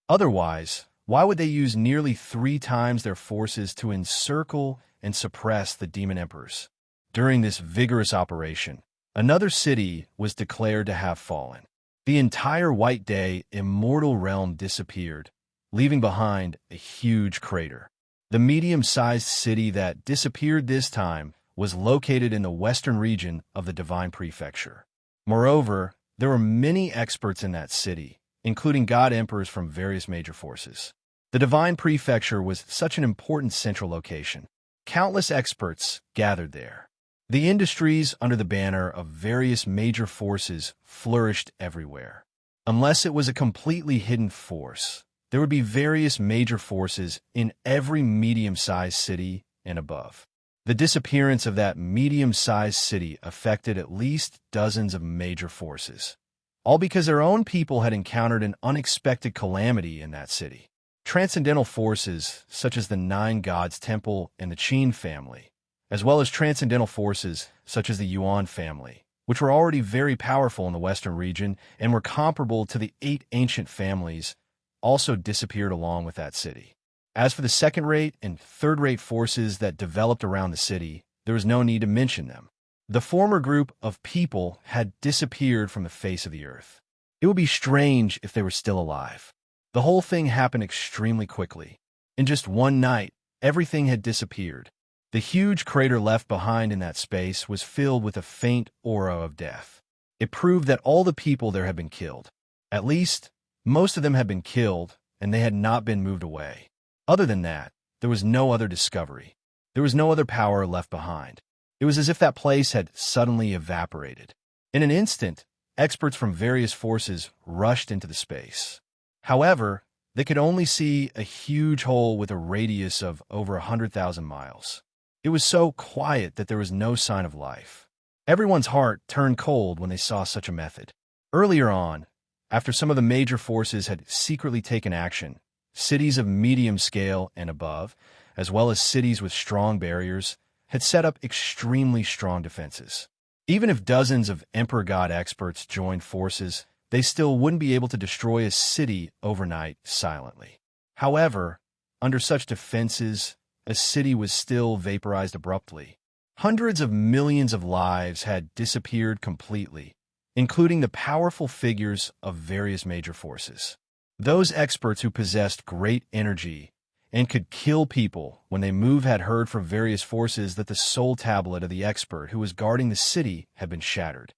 Otherwise, why would they use nearly 3 times their forces to encircle and suppress the demon emperors? During this vigorous operation, another city was declared to have fallen. The entire White Day immortal realm disappeared, leaving behind a huge crater. The medium-sized city that disappeared this time was located in the western region of the Divine Prefecture. Moreover, there were many experts in that city, including god emperors from various major forces. The Divine Prefecture was such an important central location. Countless experts gathered there. The industries under the banner of various major forces flourished everywhere. Unless it was a completely hidden force, there would be various major forces in every medium-sized city and above. The disappearance of that medium-sized city affected at least dozens of major forces, all because their own people had encountered an unexpected calamity in that city. Transcendental forces, such as the 9 Gods Temple and the Qin family, as well as transcendental forces such as the Yuan family, which were already very powerful in the western region and were comparable to the 8 ancient families, also disappeared along with that city. As for the second-rate and third-rate forces that developed around the city, there was no need to mention them. The former group of people had disappeared from the face of the earth. It would be strange if they were still alive. The whole thing happened extremely quickly. In just one night, everything had disappeared. The huge crater left behind in that space was filled with a faint aura of death. It proved that all the people there had been killed. At least, most of them had been killed, and they had not been moved away. Other than that, there was no other discovery. There was no other power left behind. It was as if that place had suddenly evaporated. In an instant, experts from various forces rushed into the space. However, they could only see a huge hole with a radius of over 100,000 miles. It was so quiet that there was no sign of life. Everyone's heart turned cold when they saw such a method. Earlier on, after some of the major forces had secretly taken action, cities of medium scale and above, as well as cities with strong barriers, had set up extremely strong defenses. Even if dozens of Emperor God experts joined forces, they still wouldn't be able to destroy a city overnight silently. However, under such defenses, a city was still vaporized abruptly. Hundreds of millions of lives had disappeared completely, including the powerful figures of various major forces. Those experts who possessed great energy and could kill people when they moved had heard from various forces that the soul tablet of the expert who was guarding the city had been shattered.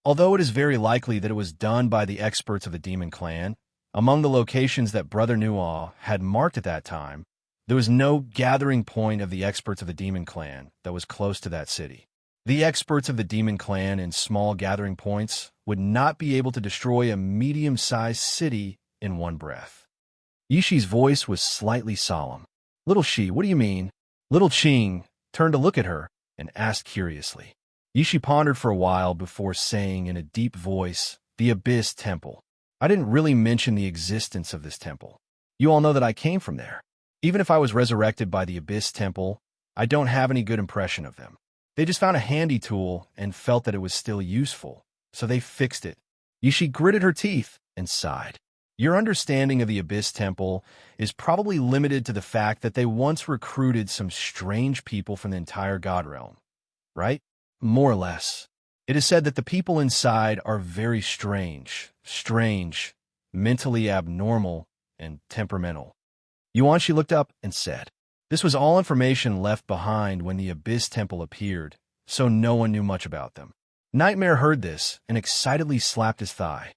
Although it is very likely that it was done by the experts of the Demon Clan, among the locations that Brother Nuaw had marked at that time, there was no gathering point of the experts of the Demon Clan that was close to that city. The experts of the Demon Clan in small gathering points would not be able to destroy a medium-sized city in one breath. Yishi's voice was slightly solemn. "Little Shi, what do you mean?" Little Qing turned to look at her and asked curiously. Yishi pondered for a while before saying in a deep voice, "The Abyss Temple. I didn't really mention the existence of this temple. You all know that I came from there. Even if I was resurrected by the Abyss Temple, I don't have any good impression of them. They just found a handy tool and felt that it was still useful, so they fixed it." Yishi gritted her teeth and sighed. Your understanding of the Abyss Temple is probably limited to the fact that they once recruited some strange people from the entire God Realm, right? More or less. It is said that the people inside are very strange, mentally abnormal, and temperamental. Yuanshi looked up and said, "This was all information left behind when the Abyss Temple appeared, so no one knew much about them." Nightmare heard this and excitedly slapped his thigh.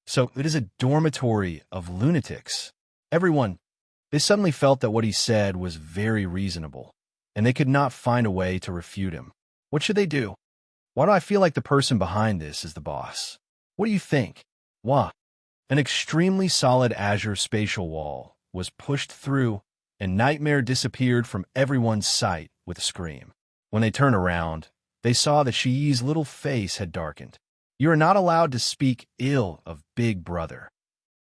"So it is a dormitory of lunatics." They suddenly felt that what he said was very reasonable, and they could not find a way to refute him. What should they do? Why do I feel like the person behind this is the boss? What do you think? Wah. An extremely solid azure spatial wall was pushed through, and Nightmare disappeared from everyone's sight with a scream. When they turned around, they saw that Shiyi's little face had darkened. "You are not allowed to speak ill of Big Brother."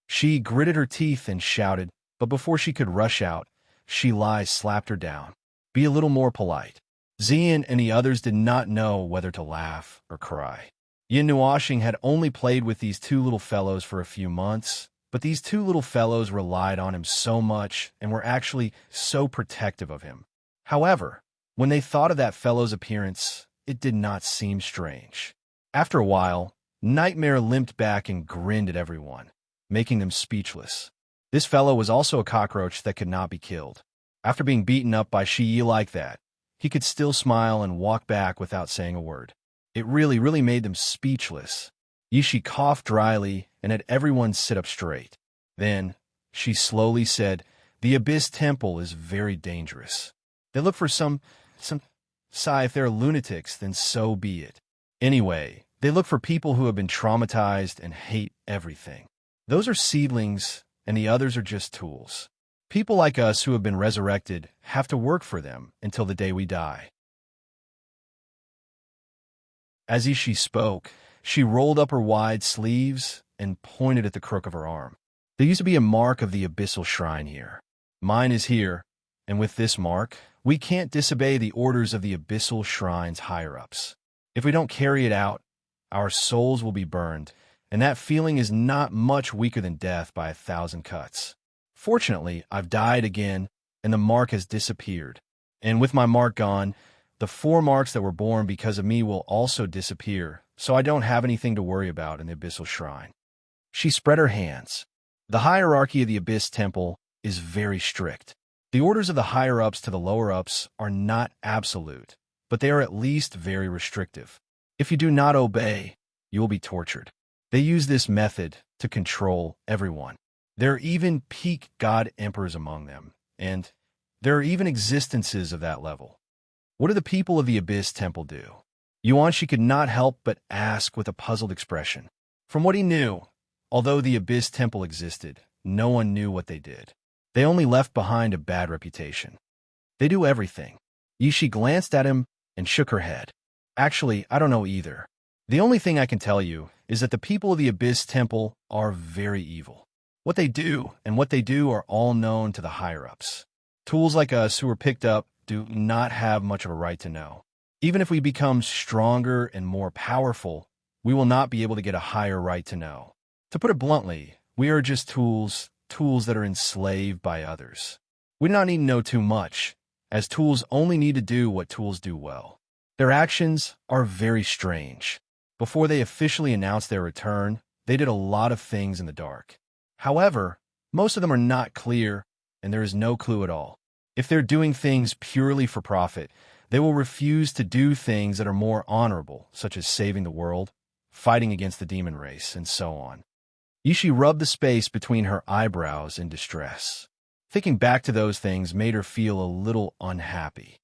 She gritted her teeth and shouted, but before she could rush out, Shi slapped her down. "Be a little more polite." Xian and the others did not know whether to laugh or cry. Yin Nuoxing had only played with these two little fellows for a few months, but these two little fellows relied on him so much and were actually so protective of him. However, when they thought of that fellow's appearance, it did not seem strange. After a while, Nightmare limped back and grinned at everyone, making them speechless. This fellow was also a cockroach that could not be killed. After being beaten up by Shiyi like that, he could still smile and walk back without saying a word. It really made them speechless. Yishi coughed dryly and had everyone sit up straight. Then, she slowly said, "The Abyss Temple is very dangerous. They look for some if they're lunatics, then so be it. Anyway, they look for people who have been traumatized and hate everything. Those are seedlings, and the others are just tools. People like us who have been resurrected have to work for them until the day we die." As she spoke, she rolled up her wide sleeves and pointed at the crook of her arm. "There used to be a mark of the Abyssal Shrine here. Mine is here, and with this mark, we can't disobey the orders of the Abyssal Shrine's higher-ups. If we don't carry it out, our souls will be burned, and that feeling is not much weaker than death by 1,000 cuts. Fortunately, I've died again, and the mark has disappeared. And with my mark gone, the 4 marks that were born because of me will also disappear, so I don't have anything to worry about in the Abyssal Shrine." She spread her hands. "The hierarchy of the Abyss Temple is very strict. The orders of the higher-ups to the lower-ups are not absolute, but they are at least very restrictive. If you do not obey, you will be tortured. They use this method to control everyone. There are even peak god emperors among them, and there are even existences of that level. What do the people of the Abyss Temple do?" Yuanshi could not help but ask with a puzzled expression. From what he knew, although the Abyss Temple existed, no one knew what they did. They only left behind a bad reputation. "They do everything." Yishi glanced at him and shook her head. "Actually, I don't know either. The only thing I can tell you is that the people of the Abyss Temple are very evil. What they do and what they do are all known to the higher-ups. Tools like us who were picked up do not have much of a right to know. Even if we become stronger and more powerful, we will not be able to get a higher right to know. To put it bluntly, we are just tools that are enslaved by others. We do not need to know too much, as tools only need to do what tools do well. Their actions are very strange. Before they officially announced their return, they did a lot of things in the dark. However, most of them are not clear, and there is no clue at all. If they're doing things purely for profit, they will refuse to do things that are more honorable, such as saving the world, fighting against the demon race, and so on." Yishi rubbed the space between her eyebrows in distress. Thinking back to those things made her feel a little unhappy.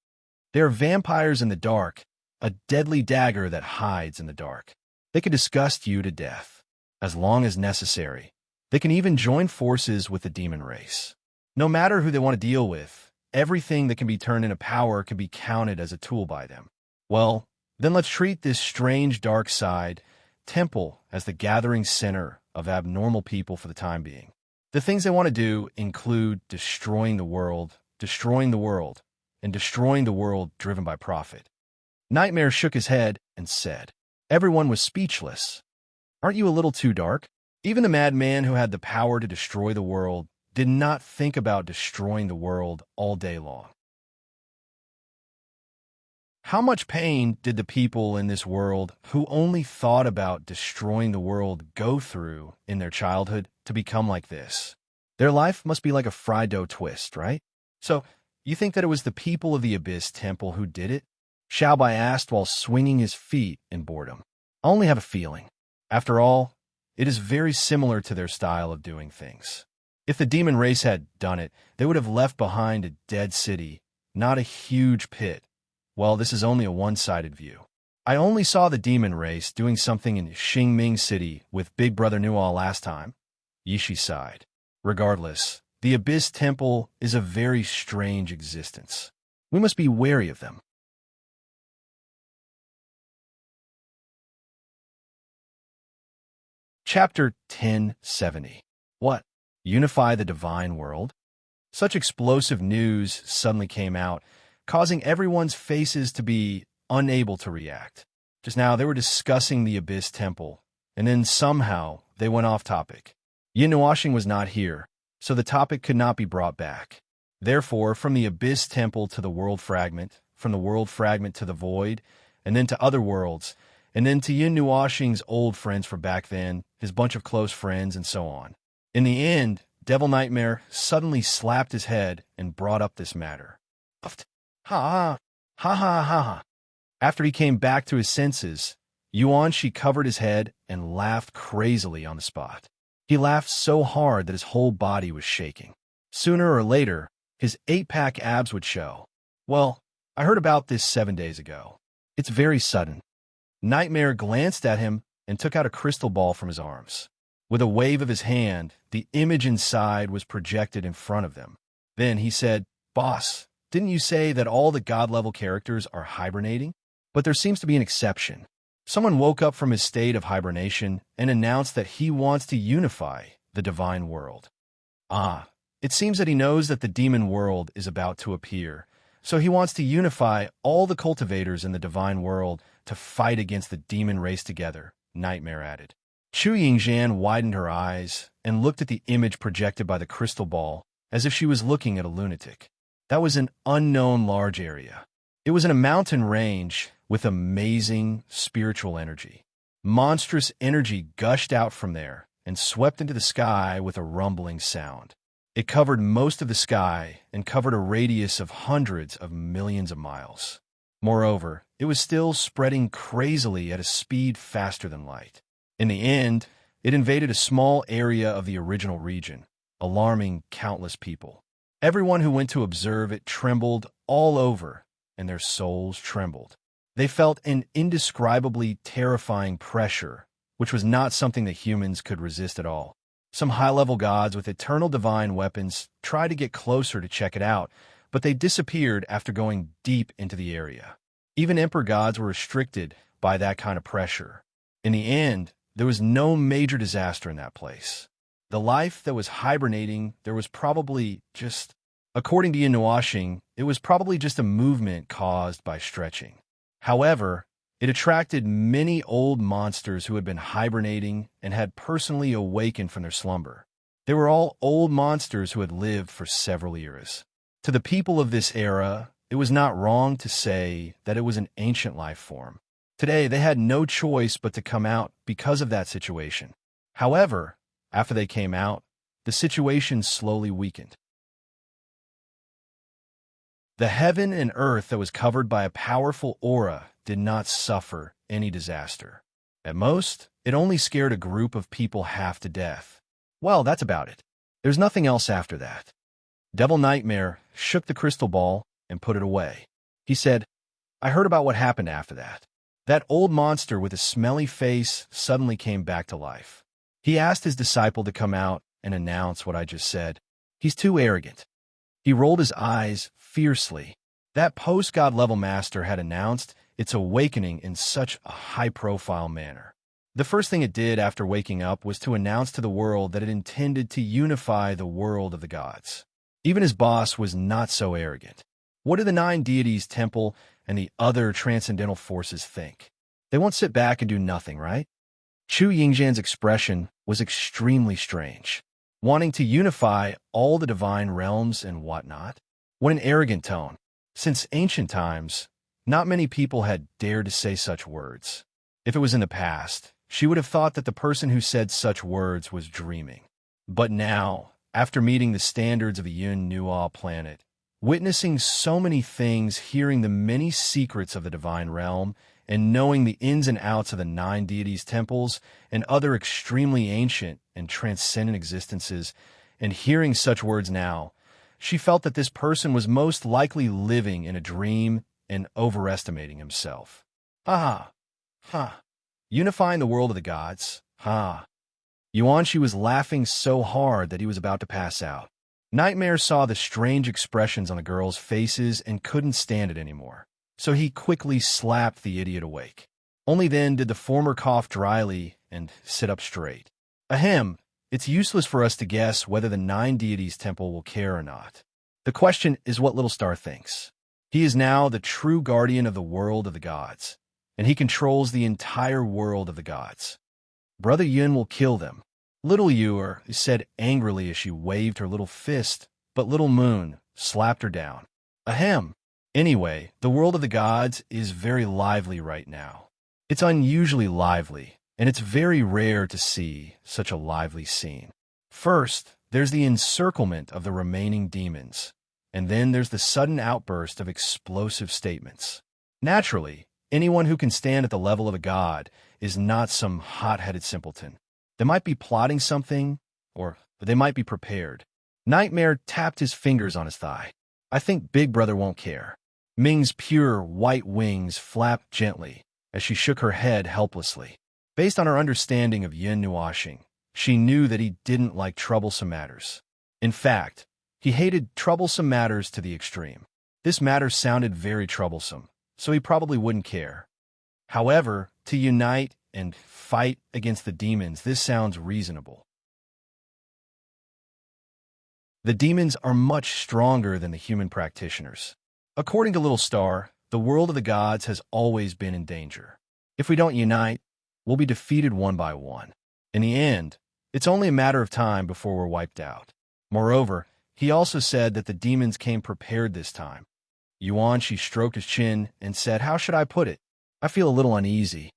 They are vampires in the dark, a deadly dagger that hides in the dark. They can disgust you to death, as long as necessary. They can even join forces with the demon race. No matter who they want to deal with, everything that can be turned into power can be counted as a tool by them. Well, then let's treat this strange dark side temple as the gathering center of abnormal people for the time being. The things they want to do include destroying the world, and destroying the world driven by profit. Nightmare shook his head and said, Everyone was speechless. Aren't you a little too dark? Even the madman who had the power to destroy the world did not think about destroying the world all day long. How much pain did the people in this world who only thought about destroying the world go through in their childhood to become like this? Their life must be like a fried dough twist, right? So, you think that it was the people of the Abyss Temple who did it? Xiaobai asked while swinging his feet in boredom. I only have a feeling. After all, it is very similar to their style of doing things. If the demon race had done it, they would have left behind a dead city, not a huge pit. Well, this is only a one-sided view. I only saw the demon race doing something in Xingming City with Big Brother Nual last time. Yishi sighed. Regardless, The Abyss Temple is a very strange existence. We must be wary of them. Chapter 1070. What? Unify the divine world? Such explosive news suddenly came out, causing everyone's faces to be unable to react. Just now, they were discussing the Abyss Temple, and then somehow they went off topic. Yin was not here, so the topic could not be brought back. Therefore, from the Abyss Temple to the World Fragment, from the World Fragment to the Void, and then to other worlds, and then to Yin old friends from back then, his bunch of close friends, and so on. In the end, Devil Nightmare suddenly slapped his head and brought up this matter. Ha ha, ha ha ha ha. After he came back to his senses, She covered his head and laughed crazily on the spot. He laughed so hard that his whole body was shaking. Sooner or later, his 8-pack abs would show. Well, I heard about this 7 days ago. It's very sudden. Nightmare glanced at him and took out a crystal ball from his arms. With a wave of his hand, the image inside was projected in front of them. Then he said, "Boss, didn't you say that all the God-level characters are hibernating? But there seems to be an exception." Someone woke up from his state of hibernation and announced that he wants to unify the divine world. It seems that he knows that the demon world is about to appear, so he wants to unify all the cultivators in the divine world to fight against the demon race together, Nightmare added. Chu Yingxian widened her eyes and looked at the image projected by the crystal ball as if she was looking at a lunatic. That was an unknown large area. It was in a mountain range with amazing spiritual energy. Monstrous energy gushed out from there and swept into the sky with a rumbling sound. It covered most of the sky and covered a radius of hundreds of millions of miles. Moreover, it was still spreading crazily at a speed faster than light. In the end, it invaded a small area of the original region, alarming countless people. Everyone who went to observe it trembled all over, and their souls trembled. They felt an indescribably terrifying pressure, which was not something that humans could resist at all. Some high-level gods with eternal divine weapons tried to get closer to check it out, but they disappeared after going deep into the area. Even emperor gods were restricted by that kind of pressure. In the end, there was no major disaster in that place. The life that was hibernating, there was probably just, according to Yin, it was probably just a movement caused by stretching. However, it attracted many old monsters who had been hibernating and had personally awakened from their slumber. They were all old monsters who had lived for several eras. To the people of this era, it was not wrong to say that it was an ancient life form. Today, they had no choice but to come out because of that situation. However, after they came out, the situation slowly weakened. The heaven and earth that was covered by a powerful aura did not suffer any disaster. At most, it only scared a group of people half to death. Well, that's about it. There's nothing else after that. Devil Nightmare shook the crystal ball and put it away. He said, "I heard about what happened after that. That old monster with a smelly face suddenly came back to life. He asked his disciple to come out and announce what I just said. He's too arrogant." He rolled his eyes fiercely. That post-god level master had announced its awakening in such a high-profile manner. The first thing it did after waking up was to announce to the world that it intended to unify the world of the gods. Even his boss was not so arrogant. What do the 9 deities temple and the other transcendental forces think? They won't sit back and do nothing, right? Chu Yingxian's expression was extremely strange. Wanting to unify all the divine realms and whatnot? What an arrogant tone. Since ancient times, not many people had dared to say such words. If it was in the past, she would have thought that the person who said such words was dreaming. But now, after meeting the standards of a Yun Nuo planet, witnessing so many things, hearing the many secrets of the divine realm, and knowing the ins and outs of the 9 deities' temples and other extremely ancient and transcendent existences, and hearing such words now, she felt that this person was most likely living in a dream and overestimating himself. Unifying the world of the gods, She was laughing so hard that he was about to pass out. Nightmare saw the strange expressions on the girls' faces and couldn't stand it anymore, so he quickly slapped the idiot awake. Only then did the former cough dryly and sit up straight. Ahem, it's useless for us to guess whether the Nine Deities Temple will care or not. The question is what Little Star thinks. He is now the true guardian of the world of the gods, and he controls the entire world of the gods. Brother Yun will kill them. Little Yor said angrily as she waved her little fist, but Little Moon slapped her down. Ahem. Anyway, the world of the gods is very lively right now. It's unusually lively, and it's very rare to see such a lively scene. First, there's the encirclement of the remaining demons, and then there's the sudden outburst of explosive statements. Naturally, anyone who can stand at the level of a god is not some hot-headed simpleton. They might be plotting something, or they might be prepared. Nightmare tapped his fingers on his thigh. I think Big Brother won't care. Ming's pure white wings flapped gently as she shook her head helplessly. Based on her understanding of Yin Nuashing, she knew that he didn't like troublesome matters. In fact, he hated troublesome matters to the extreme. This matter sounded very troublesome, so he probably wouldn't care. However, to unite and fight against the demons, this sounds reasonable. The demons are much stronger than the human practitioners. According to Little Star, the world of the gods has always been in danger. If we don't unite, we'll be defeated one by one. In the end, it's only a matter of time before we're wiped out. Moreover, he also said that the demons came prepared this time. Yuan-Shi stroked his chin and said, "How should I put it? I feel a little uneasy.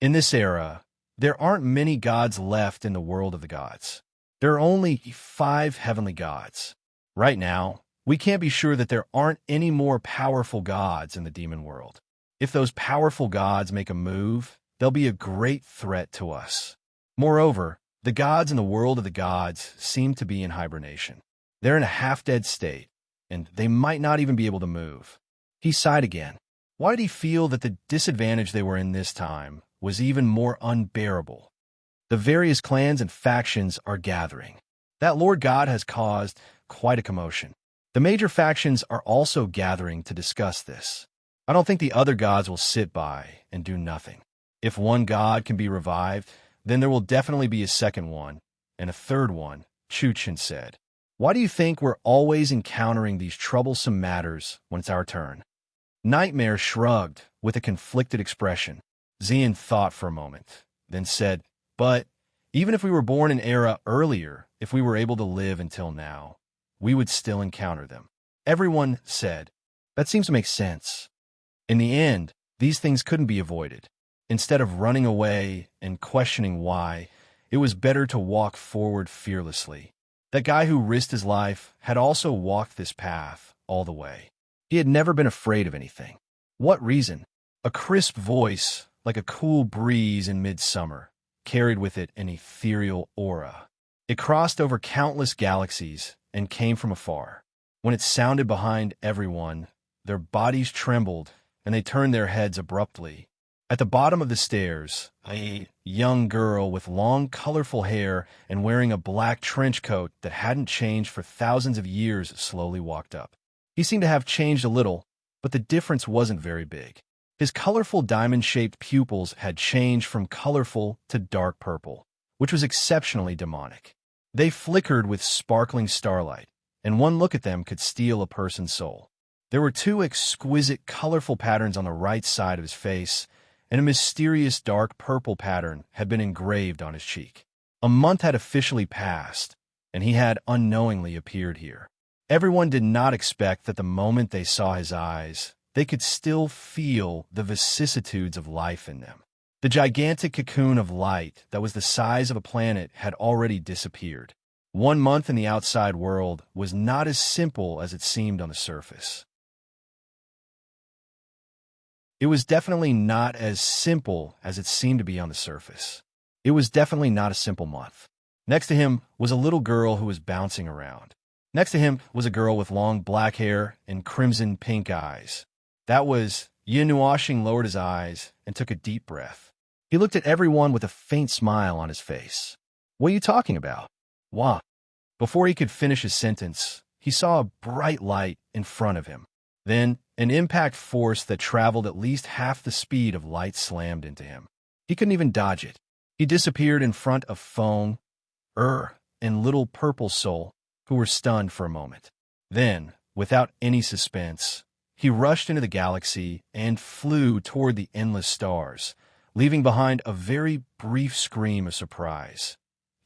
In this era, there aren't many gods left in the world of the gods. There are only 5 heavenly gods. Right now, we can't be sure that there aren't any more powerful gods in the demon world. If those powerful gods make a move, they'll be a great threat to us. Moreover, the gods in the world of the gods seem to be in hibernation. They're in a half-dead state, and they might not even be able to move." He sighed again. Why did he feel that the disadvantage they were in this time was even more unbearable? The various clans and factions are gathering. That Lord God has caused quite a commotion. The major factions are also gathering to discuss this. I don't think the other gods will sit by and do nothing. If one god can be revived, then there will definitely be a second one, and a third one, Chuchin said. Why do you think we're always encountering these troublesome matters when it's our turn? Nightmare shrugged with a conflicted expression. Xian thought for a moment, then said, but even if we were born an era earlier, if we were able to live until now, we would still encounter them. Everyone said, that seems to make sense. In the end, these things couldn't be avoided. Instead of running away and questioning why, it was better to walk forward fearlessly. That guy who risked his life had also walked this path all the way. He had never been afraid of anything. What reason? A crisp voice, like a cool breeze in midsummer, carried with it an ethereal aura. It crossed over countless galaxies and came from afar. When it sounded behind everyone, their bodies trembled and they turned their heads abruptly. At the bottom of the stairs, a young girl with long, colorful hair and wearing a black trench coat that hadn't changed for thousands of years slowly walked up. He seemed to have changed a little, but the difference wasn't very big. His colorful diamond-shaped pupils had changed from colorful to dark purple, which was exceptionally demonic. They flickered with sparkling starlight, and one look at them could steal a person's soul. There were 2 exquisite, colorful patterns on the right side of his face, and a mysterious dark purple pattern had been engraved on his cheek. A month had officially passed, and he had unknowingly appeared here. Everyone did not expect that the moment they saw his eyes, they could still feel the vicissitudes of life in them. The gigantic cocoon of light that was the size of a planet had already disappeared. 1 month in the outside world was not as simple as it seemed on the surface. It was definitely not as simple as it seemed to be on the surface. It was definitely not a simple month. Next to him was a little girl who was bouncing around. Next to him was a girl with long black hair and crimson pink eyes. That was Yin Nuashing lowered his eyes and took a deep breath. He looked at everyone with a faint smile on his face. What are you talking about? Wah. Before he could finish his sentence, he saw a bright light in front of him. Then, an impact force that traveled at least half the speed of light slammed into him. He couldn't even dodge it. He disappeared in front of Feng, and Little Purple Soul, who were stunned for a moment. Then, without any suspense, he rushed into the galaxy and flew toward the endless stars, leaving behind a very brief scream of surprise.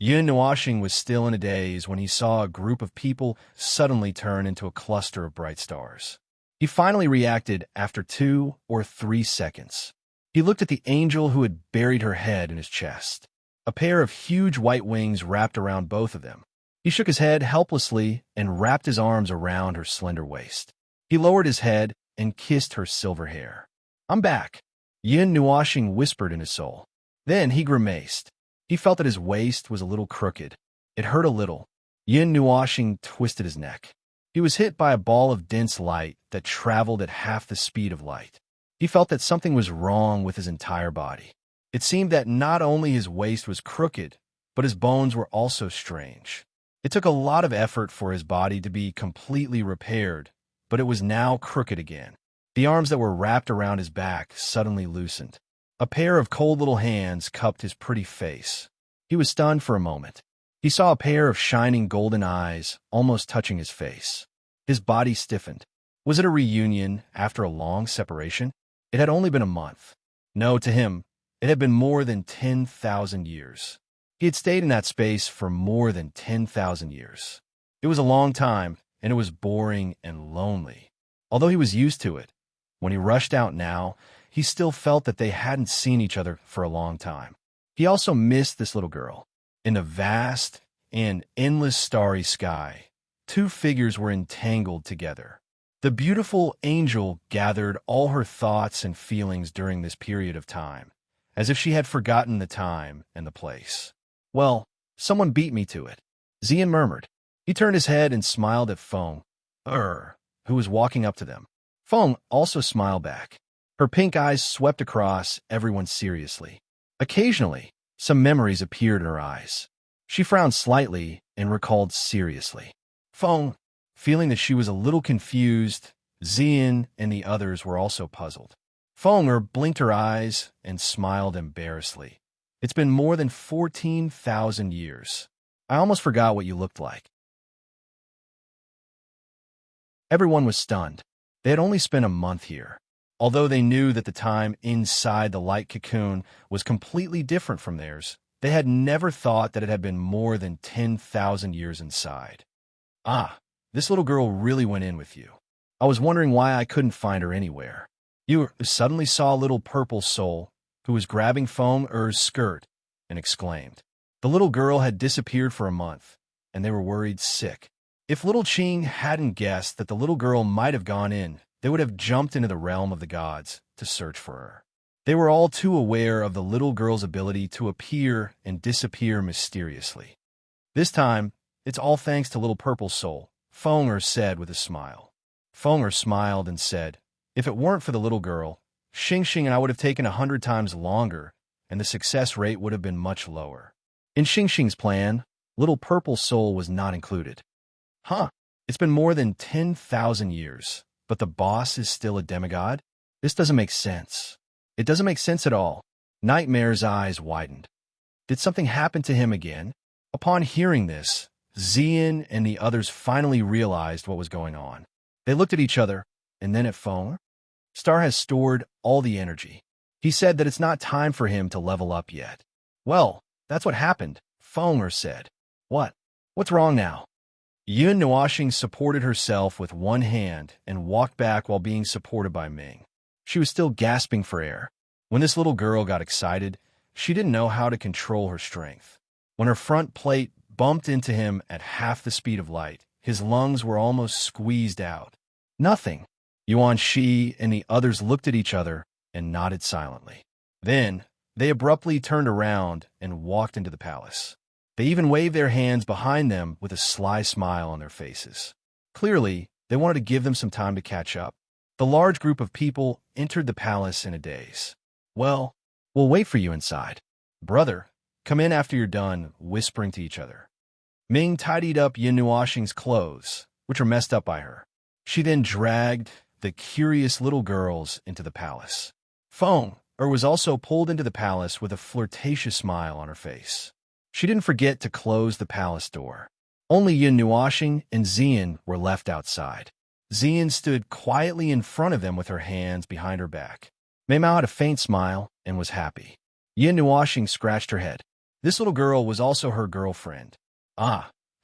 Yin Nuoxing was still in a daze when he saw a group of people suddenly turn into a cluster of bright stars. He finally reacted after 2 or 3 seconds. He looked at the angel who had buried her head in his chest. A pair of huge white wings wrapped around both of them. He shook his head helplessly and wrapped his arms around her slender waist. He lowered his head and kissed her silver hair. "I'm back," Yin Nuoxing whispered in his soul. Then he grimaced. He felt that his waist was a little crooked. It hurt a little. Yin Nuoxing twisted his neck. He was hit by a ball of dense light that traveled at half the speed of light. He felt that something was wrong with his entire body. It seemed that not only his waist was crooked, but his bones were also strange. It took a lot of effort for his body to be completely repaired, but it was now crooked again. The arms that were wrapped around his back suddenly loosened. A pair of cold little hands cupped his pretty face. He was stunned for a moment. He saw a pair of shining golden eyes almost touching his face. His body stiffened. Was it a reunion after a long separation? It had only been a month. No, to him, it had been more than 10,000 years. He had stayed in that space for more than 10,000 years. It was a long time, and it was boring and lonely. Although he was used to it, when he rushed out now, he still felt that they hadn't seen each other for a long time. He also missed this little girl. In the vast and endless starry sky, 2 figures were entangled together. The beautiful angel gathered all her thoughts and feelings during this period of time, as if she had forgotten the time and the place. "Well, someone beat me to it," Xian murmured. He turned his head and smiled at Feng, who was walking up to them. Feng also smiled back. Her pink eyes swept across everyone seriously. Occasionally, some memories appeared in her eyes. She frowned slightly and recalled seriously. Feng, feeling that she was a little confused, Xian and the others were also puzzled. Feng blinked her eyes and smiled embarrassedly. "It's been more than 14,000 years. I almost forgot what you looked like." Everyone was stunned. They had only spent a month here. Although they knew that the time inside the light cocoon was completely different from theirs, they had never thought that it had been more than 10,000 years inside. "Ah, this little girl really went in with you. I was wondering why I couldn't find her anywhere." You suddenly saw Little Purple Soul, who was grabbing Feng's skirt, and exclaimed. The little girl had disappeared for a month, and they were worried sick. If Little Qing hadn't guessed that the little girl might have gone in, they would have jumped into the realm of the gods to search for her. They were all too aware of the little girl's ability to appear and disappear mysteriously. "This time, it's all thanks to Little Purple Soul," Feng said with a smile. Feng smiled and said, "If it weren't for the little girl, Xing and I would have taken 100 times longer, and the success rate would have been much lower." In Xing's plan, Little Purple Soul was not included. It's been more than 10,000 years, but the boss is still a demigod? This doesn't make sense. It doesn't make sense at all. Nightmare's eyes widened. Did something happen to him again? Upon hearing this, Xian and the others finally realized what was going on. They looked at each other, and then at Feng. Star has stored all the energy. He said that it's not time for him to level up yet. "Well, that's what happened," Feng said. What's wrong now?" Yin Nuoxing supported herself with one hand and walked back while being supported by Ming. She was still gasping for air. When this little girl got excited, she didn't know how to control her strength. When her front plate bumped into him at half the speed of light, his lungs were almost squeezed out. Nothing. Yuan Shi and the others looked at each other and nodded silently. Then, they abruptly turned around and walked into the palace. They even waved their hands behind them with a sly smile on their faces. Clearly, they wanted to give them some time to catch up. The large group of people entered the palace in a daze. "Well, we'll wait for you inside. Brother, come in after you're done," whispering to each other. Ming tidied up Yin Nuoxing's clothes, which were messed up by her. She then dragged the curious little girls into the palace. Feng was also pulled into the palace with a flirtatious smile on her face. She didn't forget to close the palace door. Only Yin Nuoxing and Xian were left outside. Xian stood quietly in front of them with her hands behind her back. Mei Mao had a faint smile and was happy. Yin Nuoxing scratched her head. This little girl was also her girlfriend.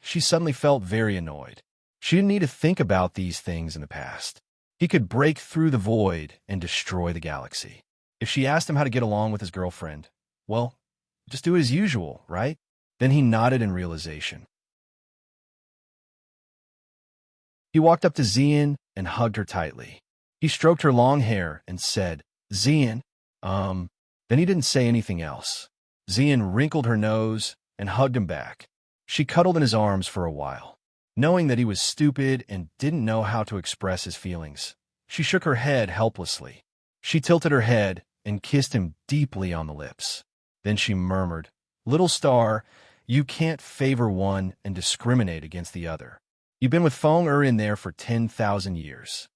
She suddenly felt very annoyed. She didn't need to think about these things in the past. He could break through the void and destroy the galaxy. If she asked him how to get along with his girlfriend, well, just do it as usual, right? Then he nodded in realization. He walked up to Xian and hugged her tightly. He stroked her long hair and said, Xian, Then he didn't say anything else. Xian wrinkled her nose and hugged him back. She cuddled in his arms for a while. Knowing that he was stupid and didn't know how to express his feelings, she shook her head helplessly. She tilted her head and kissed him deeply on the lips. Then she murmured, Little star, you can't favor one and discriminate against the other. You've been with Feng in there for 10,000 years.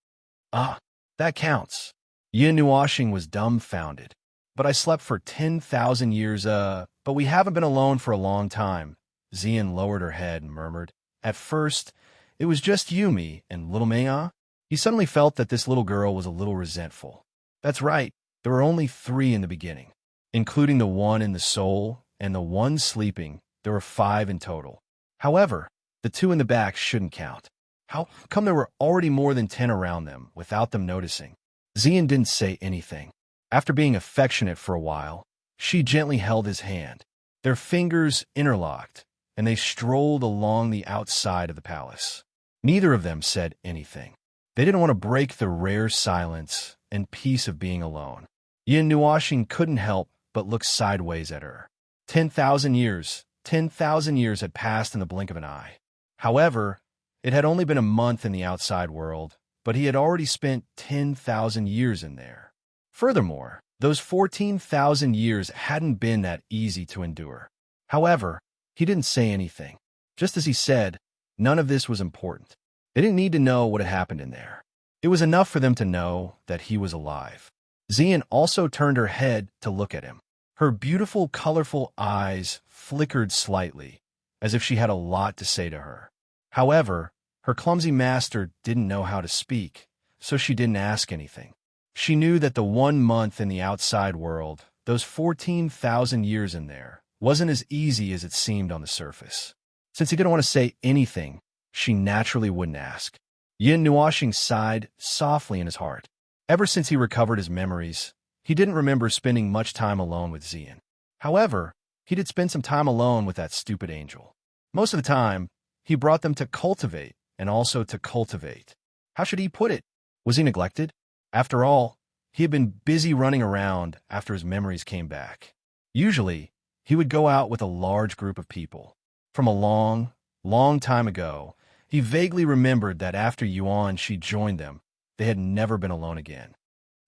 That counts. Yin Nuoxing was dumbfounded. But I slept for 10,000 years, but we haven't been alone for a long time. Xian lowered her head and murmured, At first, it was just Yumi and little Mei. He suddenly felt that this little girl was a little resentful. That's right, there were only 3 in the beginning. Including the one in the soul and the one sleeping, there were 5 in total. However, the 2 in the back shouldn't count. How come there were already more than 10 around them without them noticing? Xian didn't say anything. After being affectionate for a while, she gently held his hand. Their fingers interlocked, and they strolled along the outside of the palace. Neither of them said anything. They didn't want to break the rare silence and peace of being alone. Yin Nuoxing couldn't help but look sideways at her. 10,000 years had passed in the blink of an eye. However, it had only been a month in the outside world, but he had already spent 10,000 years in there. Furthermore, those 14,000 years hadn't been that easy to endure. However, he didn't say anything. Just as he said, none of this was important. They didn't need to know what had happened in there. It was enough for them to know that he was alive. Xian also turned her head to look at him. Her beautiful, colorful eyes flickered slightly, as if she had a lot to say to her. However, her clumsy master didn't know how to speak, so she didn't ask anything. She knew that the 1 month in the outside world, those 14,000 years in there, wasn't as easy as it seemed on the surface. Since he didn't want to say anything, she naturally wouldn't ask. Yin Nuoxing sighed softly in his heart. Ever since he recovered his memories, he didn't remember spending much time alone with Xian. However, he did spend some time alone with that stupid angel. Most of the time, he brought them to cultivate and also to cultivate. How should he put it? Was he neglected? After all, he had been busy running around after his memories came back. Usually, he would go out with a large group of people. From a long, long time ago, he vaguely remembered that after Yuan she joined them, they had never been alone again.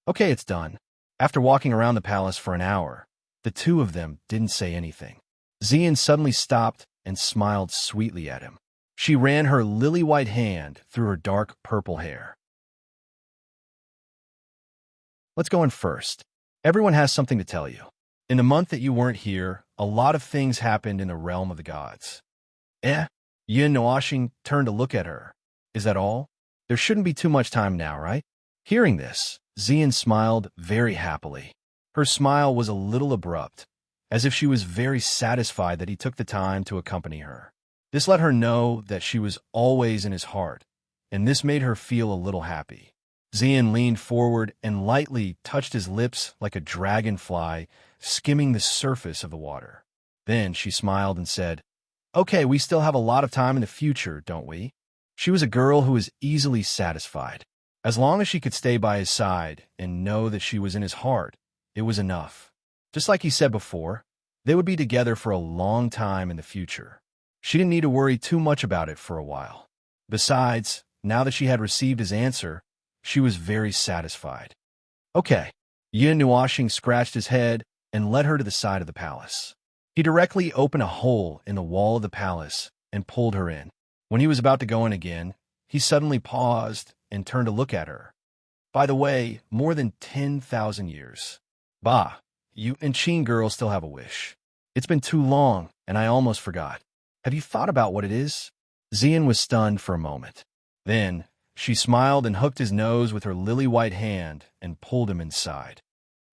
Okay, it's done. After walking around the palace for an hour, the 2 of them didn't say anything. Xian suddenly stopped and smiled sweetly at him. She ran her lily-white hand through her dark purple hair. Let's go in first. Everyone has something to tell you. In the month that you weren't here, a lot of things happened in the realm of the gods. Yin Nuoxing turned to look at her. Is that all? There shouldn't be too much time now, right? Hearing this, Xian smiled very happily. Her smile was a little abrupt, as if she was very satisfied that he took the time to accompany her. This let her know that she was always in his heart, and this made her feel a little happy. Xian leaned forward and lightly touched his lips like a dragonfly skimming the surface of the water. Then she smiled and said, Okay, we still have a lot of time in the future, don't we? She was a girl who was easily satisfied. As long as she could stay by his side and know that she was in his heart, it was enough. Just like he said before, they would be together for a long time in the future. She didn't need to worry too much about it for a while. Besides, now that she had received his answer, she was very satisfied. Okay. Yin Nuoxing scratched his head and led her to the side of the palace. He directly opened a hole in the wall of the palace and pulled her in. When he was about to go in again, he suddenly paused and turned to look at her. By the way, more than 10,000 years. Bah, you Enchanted girls still have a wish. It's been too long, and I almost forgot. Have you thought about what it is? Xian was stunned for a moment. Then, she smiled and hooked his nose with her lily-white hand and pulled him inside.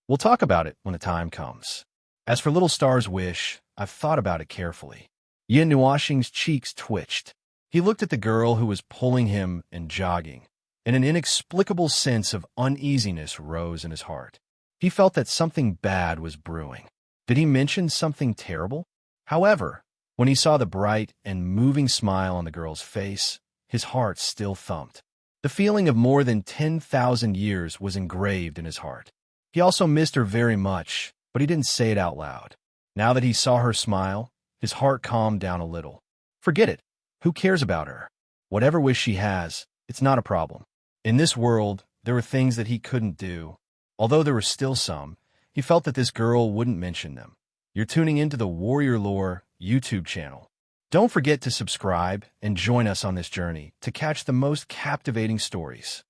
We'll talk about it when the time comes. As for Little Star's wish, I've thought about it carefully. Yin Nuoxing's cheeks twitched. He looked at the girl who was pulling him and jogging, and an inexplicable sense of uneasiness rose in his heart. He felt that something bad was brewing. Did he mention something terrible? However, when he saw the bright and moving smile on the girl's face, his heart still thumped. The feeling of more than 10,000 years was engraved in his heart. He also missed her very much, but he didn't say it out loud. Now that he saw her smile, his heart calmed down a little. Forget it. Who cares about her? Whatever wish she has, it's not a problem. In this world, there were things that he couldn't do. Although there were still some, he felt that this girl wouldn't mention them. You're tuning into the Warrior Lore YouTube channel. Don't forget to subscribe and join us on this journey to catch the most captivating stories.